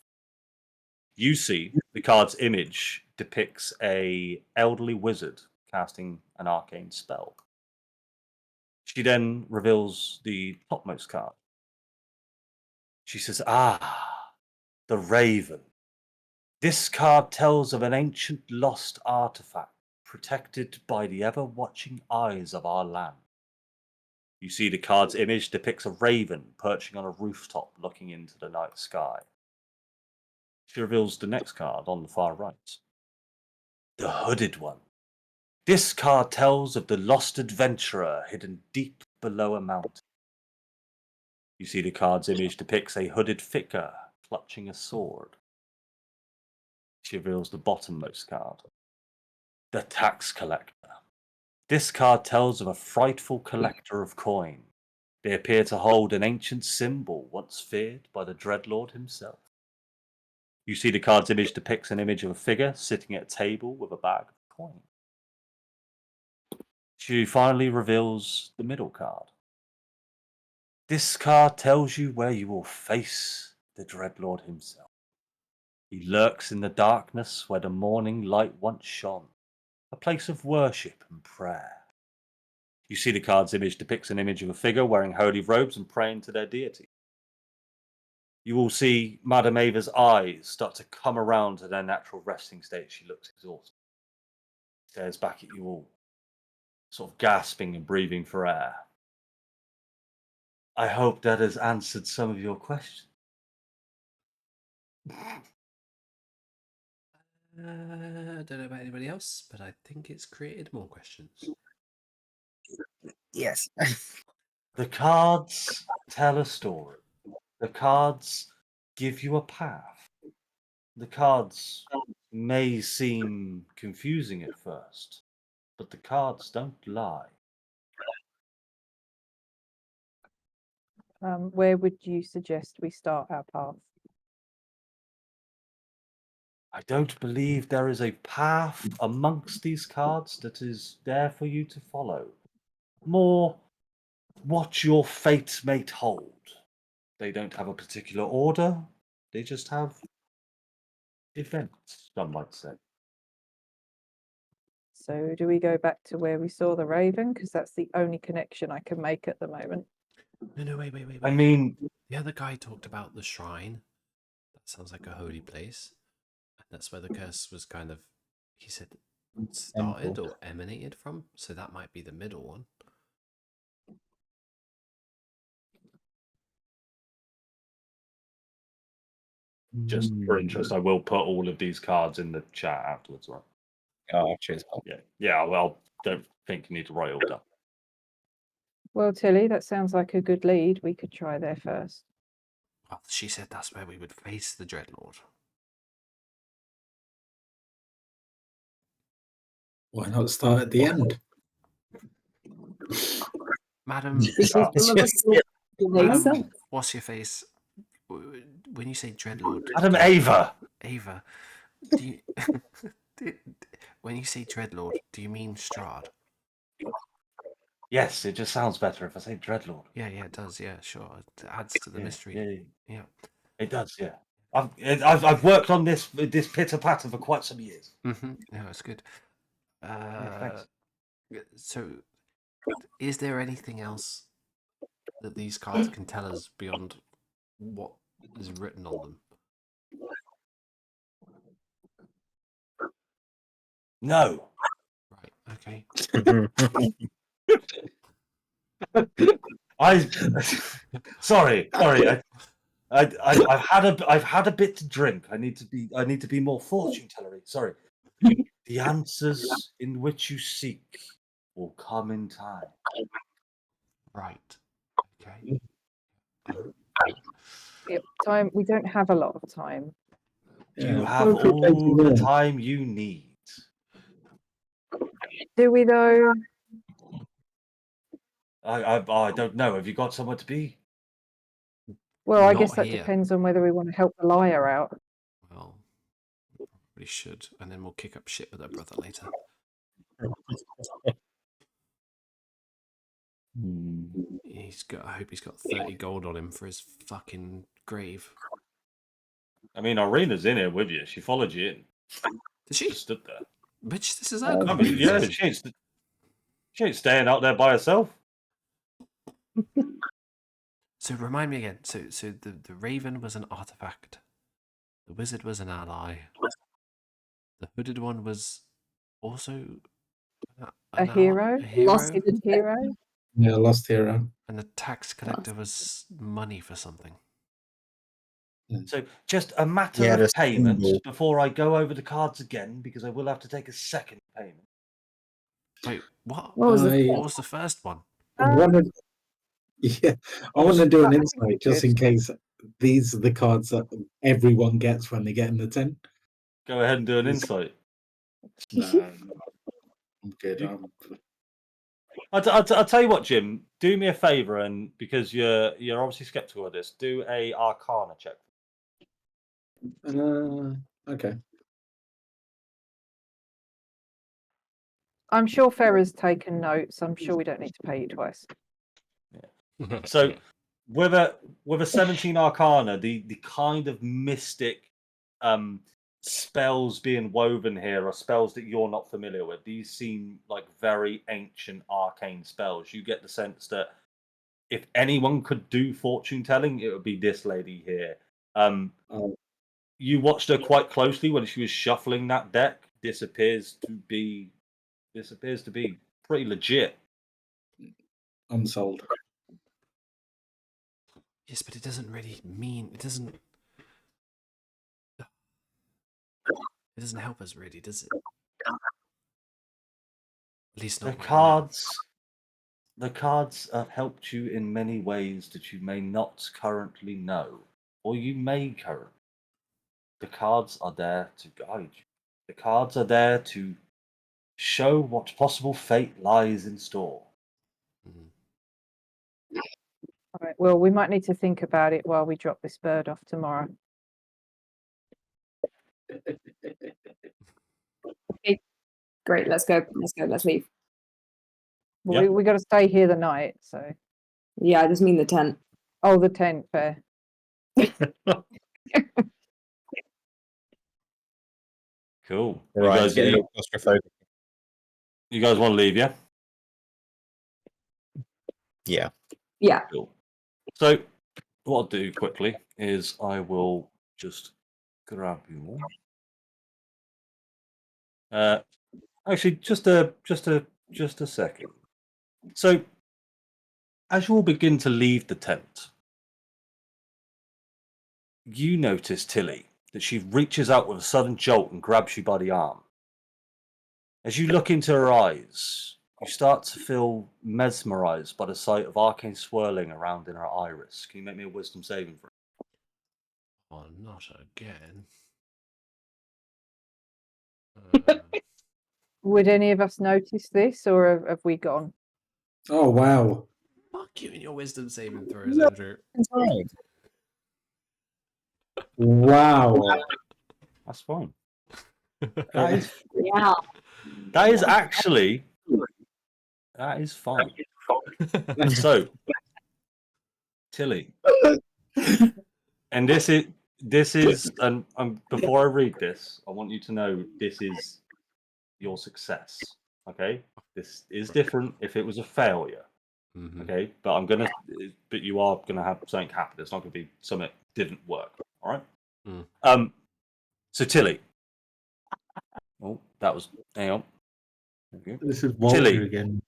You see the card's image depicts a elderly wizard casting an arcane spell. She then reveals the topmost card. She says, the Raven. This card tells of an ancient lost artifact protected by the ever-watching eyes of our land. You see the card's image depicts a raven perching on a rooftop looking into the night sky. She reveals the next card on the far right. The Hooded One. This card tells of the lost adventurer hidden deep below a mountain. You see the card's image depicts a hooded figure clutching a sword. She reveals the bottommost card. The Tax Collector. This card tells of a frightful collector of coin. They appear to hold an ancient symbol once feared by the Dreadlord himself. You see the card's image depicts an image of a figure sitting at a table with a bag of coin. She finally reveals the middle card. This card tells you where you will face the Dreadlord himself. He lurks in the darkness where the morning light once shone, a place of worship and prayer. You see the card's image depicts an image of a figure wearing holy robes and praying to their deity. You will see Madame Ava's eyes start to come around to their natural resting state. She looks exhausted. Stares back at you all, sort of gasping and breathing for air. I hope that has answered some of your questions. I don't know about anybody else, but I think it's created more questions. Yes. The cards tell a story. The cards give you a path. The cards may seem confusing at first, but the cards don't lie. Where would you suggest we start our path? I don't believe there is a path amongst these cards that is there for you to follow. More what your fate may hold. They don't have a particular order. They just have events, some might say. So do we go back to where we saw the raven? Because that's the only connection I can make at the moment. No, wait. I mean, The other guy talked about the shrine. That sounds like a holy place. And that's where the curse was kind of, he said, started or emanated from. So that might be the middle one. just for interest, I will put all of these cards in the chat afterwards, right? Oh, cheers. Yeah. Well, don't think you need to write all that. Well, Tilly, that sounds like a good lead. We could try there first. Well, she said that's where we would face the Dreadlord. Why not start at the end? Madam, Because some of us will make Madam, sense. what's your face? When you say dreadlord, Madam do you- Ava. Ava, do you, when you say dreadlord, do you mean Strahd? Yes, it just sounds better if I say Dreadlord. Yeah, it does. Yeah, sure. It adds to the Yeah, mystery. yeah, Yeah. it does. Yeah, I've worked on this pitter patter for quite some years. Yeah, it's good. Thanks. So, is there anything else that these cards can tell us beyond what is written on them? No. Right. Okay. Sorry. I've had a bit to drink. I need to be more fortune tellery. Sorry. The answers in which you seek will come in time. Right. Okay. Yep, time. We don't have a lot of time. You Yeah, have go for plenty all the more. time you need. Do we though? I don't know. Have you got somewhere to be? Well, I Not guess that here. depends on whether we want to help the liar out. Well, probably should, and then we'll kick up shit with her brother later. I hope he's got 30 gold on him for his fucking grave. I mean, Ireena's in here with you. She followed you in. Did she? Just stood there. Bitch, this is her Oh. I mean, yeah, conversation. she ain't staying out there by herself. So remind me again. So the raven was an artifact. The wizard was an ally. The hooded one was also A hero? A hero. Lost in the Hero? Yeah, lost hero. And the tax collector was money for something. So just a matter Yeah, of the payment symbol. before I go over the cards again, because I will have to take a second payment. Wait, what? What was the What was the first one? I wanted, yeah, I want to do an insight just in case these are the cards that everyone gets when they get in the tent. Go ahead and do an insight. No, I'm good. I'll tell you what, Jim. Do me a favour, and because you're obviously skeptical of this, do a Arcana check. Okay. I'm sure Farah's taken notes. I'm sure we don't need to pay you twice. So with a 17 Arcana, the kind of mystic spells being woven here are spells that you're not familiar with. These seem like very ancient arcane spells. You get the sense that if anyone could do fortune telling, it would be this lady here. You watched her quite closely when she was shuffling that deck. This appears to be pretty legit. I'm sold. Yes, but it doesn't really mean it doesn't. It doesn't help us really, does it? At least not The right now. The cards have helped you in many ways that you may not currently know, or you may currently. The cards are there to guide you. The cards are there to show what possible fate lies in store. All right. Well, we might need to think about it while we drop this bird off tomorrow. Great, let's go, let's leave. Well, Yeah. we got to stay here the night. So. Yeah, I just mean the tent. Oh, the tent. Fair. Cool. Right, get a little claustrophobic. You guys want to leave, yeah? Yeah. Yeah. Cool. So, what I'll do quickly is I will just grab you all. Actually, just a second. So, as you all begin to leave the tent, you notice Tilly that she reaches out with a sudden jolt and grabs you by the arm. As you look into her eyes, you start to feel mesmerized by the sight of arcane swirling around in her iris. Can you make me a wisdom saving throw? Oh, not again. Would any of us notice this, or have we gone? Oh wow. Fuck you and your wisdom saving throws, Andrew. Wow. That's fine. That is Yeah. that is actually that is fine. So, Tilly, and this is and before I read this, I want you to know this is your success. Okay, this is different if it was a failure. Mhm. Okay, but you are gonna have something happen. It's not gonna be something that didn't work. All right. Mm. So Tilly. Oh, that was. Hang on. Okay. This is Walter Tilly, again.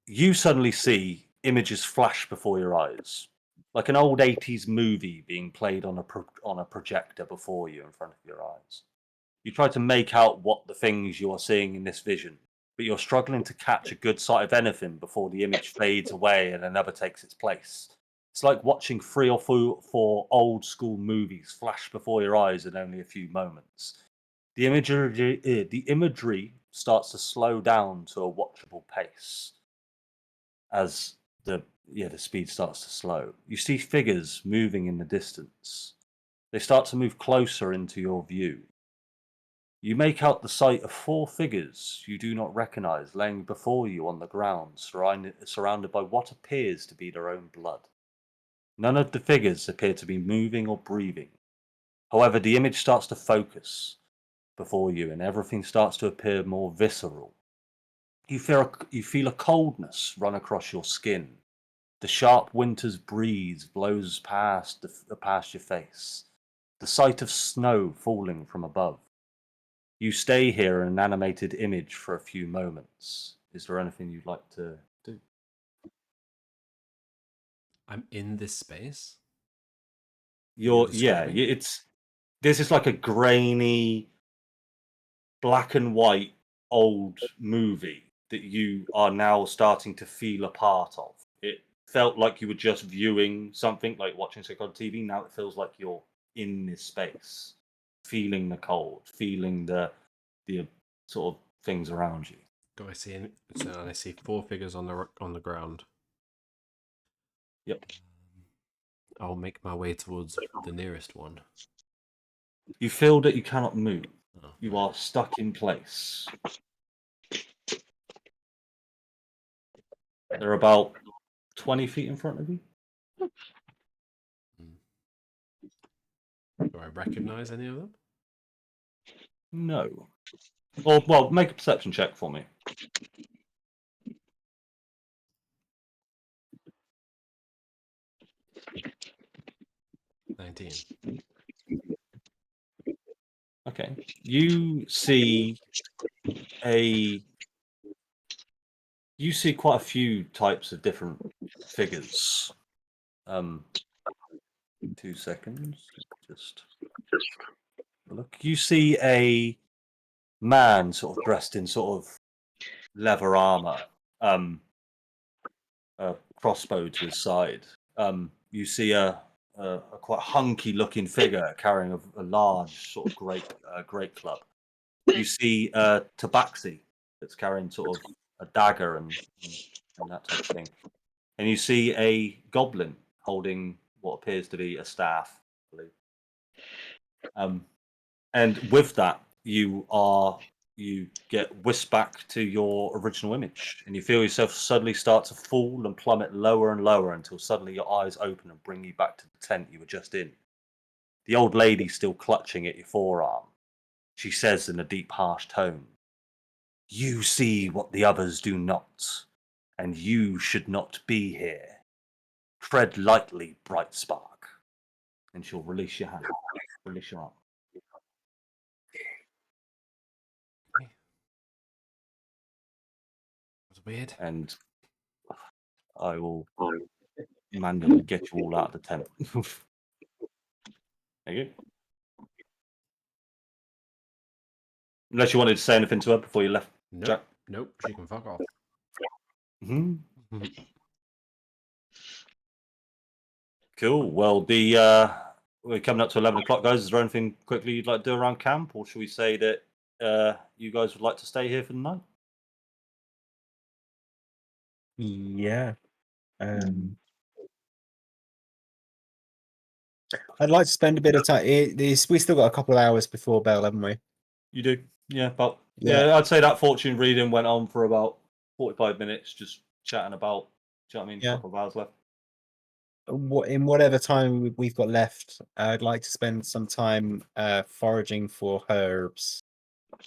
you suddenly see images flash before your eyes, like an old 80s movie being played on a projector before you in front of your eyes. You try to make out what the things you are seeing in this vision, but you're struggling to catch a good sight of anything before the image fades away and another takes its place. It's like watching 3 or 4 old school movies flash before your eyes in only a few moments. The imagery starts to slow down to a watchable pace as the speed starts to slow. You see figures moving in the distance. They start to move closer into your view. You make out the sight of 4 figures you do not recognize laying before you on the ground, surrounded by what appears to be their own blood. None of the figures appear to be moving or breathing. However, the image starts to focus before you and everything starts to appear more visceral. You feel a coldness run across your skin. The sharp winter's breeze blows past your face. The sight of snow falling from above. You stay here in an animated image for a few moments. Is there anything you'd like to do? I'm in this space. This is like a grainy, black and white old movie that you are now starting to feel a part of. It felt like you were just viewing something, like watching something on TV. Now it feels like you're in this space, feeling the cold, feeling the sort of things around you. Do I see any? So I see 4 figures on the ground. Yep. I'll make my way towards the nearest one. You feel that you cannot move. Oh, You right. are stuck in place. They're about 20 feet in front of you. Do I recognize any of them? No. Well, make a perception check for me. 19. Okay. You see quite a few types of different figures. 2 seconds. Just look. You see a man sort of dressed in sort of leather armor, a crossbow to his side. You see a quite hunky looking figure carrying a large sort of great club. You see a tabaxi that's carrying sort of a dagger and that type of thing. And you see a goblin holding what appears to be a staff, I believe. And with that, you get whisked back to your original image, and you feel yourself suddenly start to fall and plummet lower and lower until suddenly your eyes open and bring you back to the tent you were just in. The old lady still clutching at your forearm. She says in a deep, harsh tone, "You see what the others do not, and you should not be here. Tread lightly, bright spark." And she'll release your hand, release your arm. Okay. That's weird. And I will manually get you all out of the tent. There you go. Unless you wanted to say anything to her before you left, Nope. Jack. Nope. She can fuck off. Hmm. Cool. Well, we're coming up to 11 o'clock, guys. Is there anything quickly you'd like to do around camp, or should we say that you guys would like to stay here for the night? Yeah. I'd like to spend a bit of time. We still got a couple of hours before bell, haven't we? You do? Yeah, but Yeah. yeah, I'd say that fortune reading went on for about 45 minutes, just chatting about. Do you know what I mean? Yeah. A couple of hours left. In whatever time we've got left, I'd like to spend some time foraging for herbs.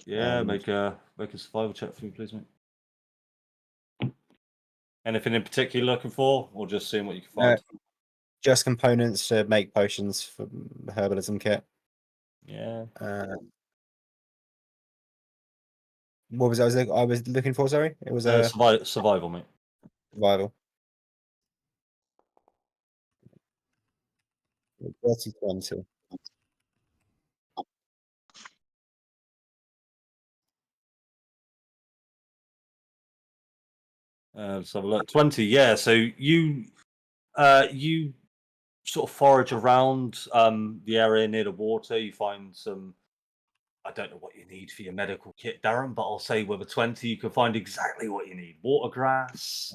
Yeah, make a survival check for me, please, mate. Anything in particular you're looking for, or just seeing what you can find? Just components to make potions for the herbalism kit. Yeah. What was I was looking for? Sorry, it was Survival, mate. survival. 30-20. Let's have a look. 20. Yeah. So you sort of forage around the area near the water. You find some. I don't know what you need for your medical kit, Darren, but I'll say with a 20, you can find exactly what you need: water grass,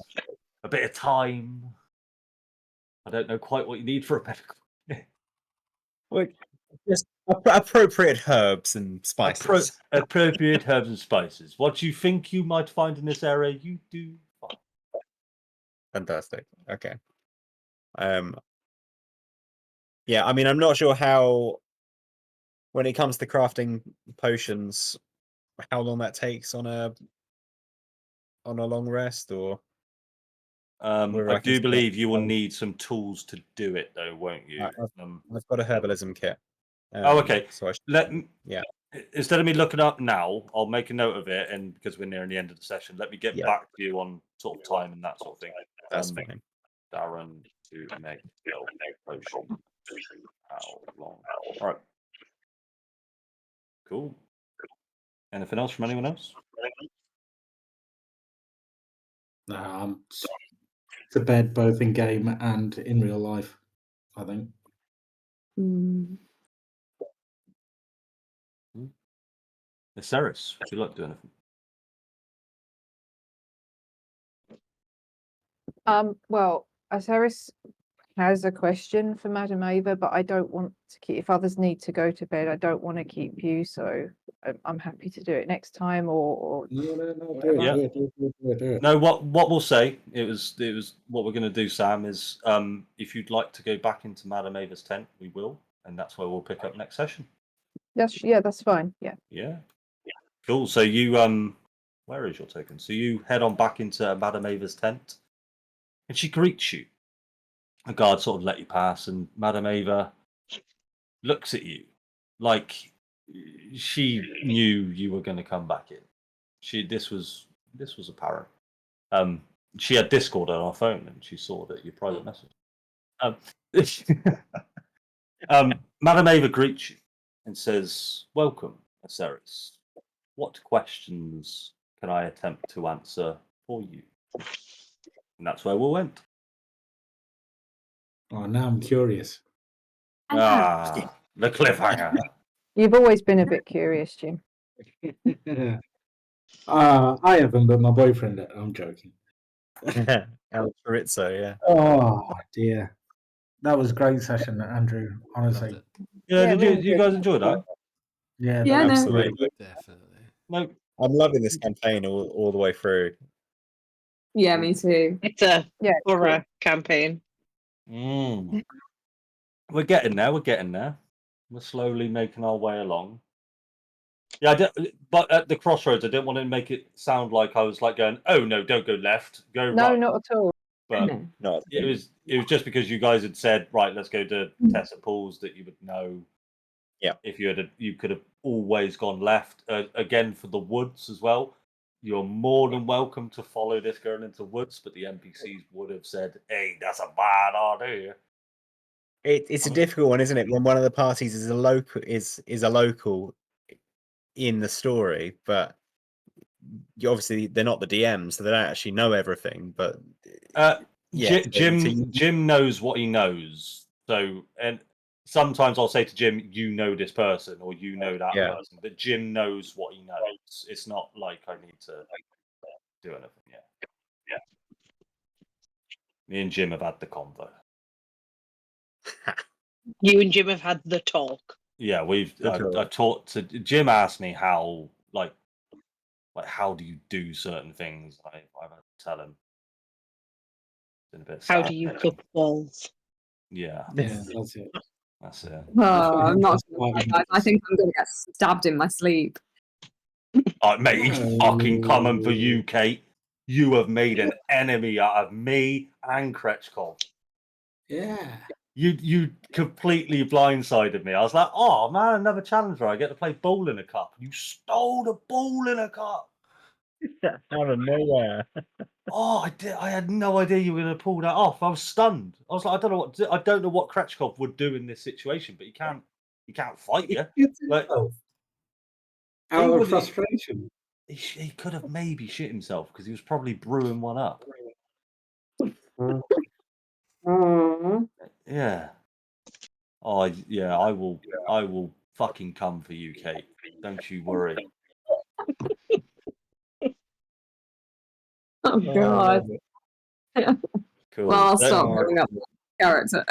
a bit of thyme. I don't know quite what you need for a medical. Well, just appropriate herbs and spices. Appropriate herbs and spices. What you think you might find in this area, you do find. Fantastic. Okay. Yeah, I mean, I'm not sure how, when it comes to crafting potions, how long that takes on a long rest, or whether I can do spend believe you will time. need some tools to do it, though, won't you? I've got a herbalism kit. Okay. So I should, yeah. Instead of me looking up now, I'll make a note of it, and because we're nearing the end of the session, let me get back to you on sort of time and that sort of thing. That's fine. Darren to make potion. How long? All right. Cool. Anything else from anyone else? No, I'm to bed both in game and in real life, I think. Ceres, would you like to do anything? Well, Osiris has a question for Madam Ava, but I don't want to keep. If others need to go to bed, I don't want to keep you. So I'm happy to do it next time, or No, Yeah. do it. No, what we'll say, it was what we're going to do, Sam, is if you'd like to go back into Madam Ava's tent, we will, and that's where we'll pick up next session. that's fine. Yeah. Yeah. Cool. So you where is your token? So you head on back into Madam Ava's tent, and she greets you. A guard sort of let you pass, and Madam Ava looks at you like she knew you were going to come back in. This was apparent. She had Discord on her phone, and she saw that your private message. Madam Ava greets you and says, "Welcome, Aceris. What questions can I attempt to answer for you?" And that's where we'll end. Oh, now I'm curious. The cliffhanger. You've always been a bit curious, Jim. I haven't, but my boyfriend. I'm joking. El Chorizo, yeah. Oh dear, that was a great session, Andrew. Honestly. Yeah, did you guys enjoy that? Yeah, Yeah, no. Absolutely. Definitely. No. I'm loving this campaign all the way through. Yeah, me too. It's a Yeah. horror campaign. We're getting there. We're slowly making our way along. Yeah, but at the crossroads, I didn't want to make it sound like I was like going, "Oh no, don't go left, go No, right." not at all. But No, it was just because you guys had said, "Right, let's go to Tessa Pools," that you would know. Yeah. If you could have always gone left. Again, for the woods as well. You're more than welcome to follow this girl into woods, but the NPCs would have said, "Hey, that's a bad idea." it's a difficult one, isn't it? When one of the parties is a local in the story, but obviously they're not the DM, so they don't actually know everything. But yeah, Jim knows what he knows. So, and sometimes I'll say to Jim, "You know this person, or you know that person," but Jim knows what he knows. It's not like I need to do anything. Yeah. Me and Jim have had the convo. You and Jim have had the talk. Yeah, Good I've talked to Jim. Asked me how like how do you do certain things? I've had to tell him. It's been a bit How sad. do you cook balls? Yeah, Yeah, that's it. that's it. I'm not That's gonna quite lie, guys. I think I'm gonna get stabbed in my sleep. Mate, he's fucking coming for you, Kate. You have made an enemy out of me and Kretchkov. Yeah. You completely blindsided me. I was like, oh man, another challenger. I get to play ball in a cup. You stole the ball in a cup. Out of nowhere. Oh, I did. I had no idea you were going to pull that off. I was stunned. I was like, I don't know what Kretchkov would do in this situation, but he can't fight you. Like, Out would- of frustration. he could have maybe shit himself because he was probably brewing one up. Yeah. Oh yeah, I will fucking come for you, Kate. Don't you worry. Oh god. Cool. Well, I'll stop building up character.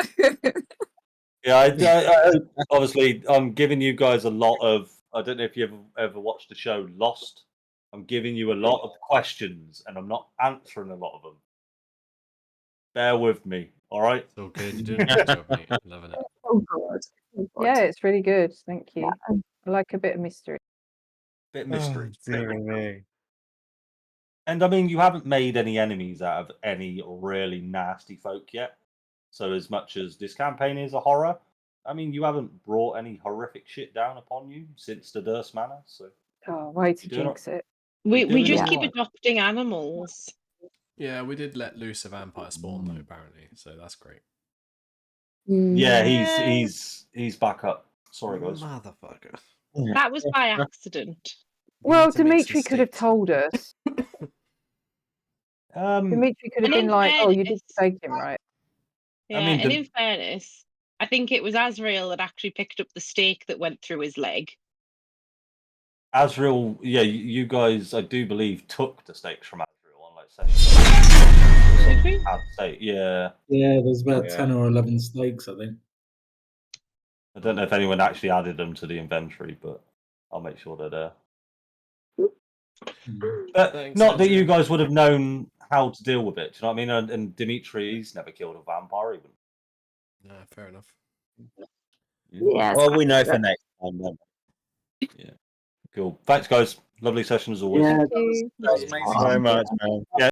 Yeah, I obviously I'm giving you guys a lot of. I don't know if you ever watched the show Lost. I'm giving you a lot of questions, and I'm not answering a lot of them. Bear with me, all right? It's all good. You're doing a good job, mate. Loving it. Oh god. Oh, God. Yeah, it's really good. Thank you. I like a bit of mystery. Bit of mystery. Dear me. And I mean, you haven't made any enemies out of any really nasty folk yet. So as much as this campaign is a horror, I mean, you haven't brought any horrific shit down upon you since the Durst Manor. So Oh, way to You're doing jinx it. We doing just all keep right. adopting animals. Yeah, we did let loose a vampire spawn though, apparently. So that's great. Yeah, Yeah. he's back up. Sorry, guys. Motherfucker. That was by accident. We Well, need to make some Dimitri could have steaks. told us. Dimitri could have And been in like, "Oh, you fairness- did take him, right?" Yeah, mean, and the- in fairness, I think it was Azrael that actually picked up the stake that went through his leg. Azrael, yeah, you guys, I do believe, took the stakes from Azrael on like session. Did we? I'd say, yeah. Yeah, there's about Yeah. 10 or 11 stakes, I think. I don't know if anyone actually added them to the inventory, but I'll make sure they're there. But Thanks, not that you Andrew. guys would have known how to deal with it. Do you know what I mean? And Dimitri, he's never killed a vampire even. No, fair enough. Yes. Well, we know for next time. Then. Cool. Thanks, guys. Lovely session as always. Yeah, Thank you. that was Yeah. amazing. So much, man. Yeah.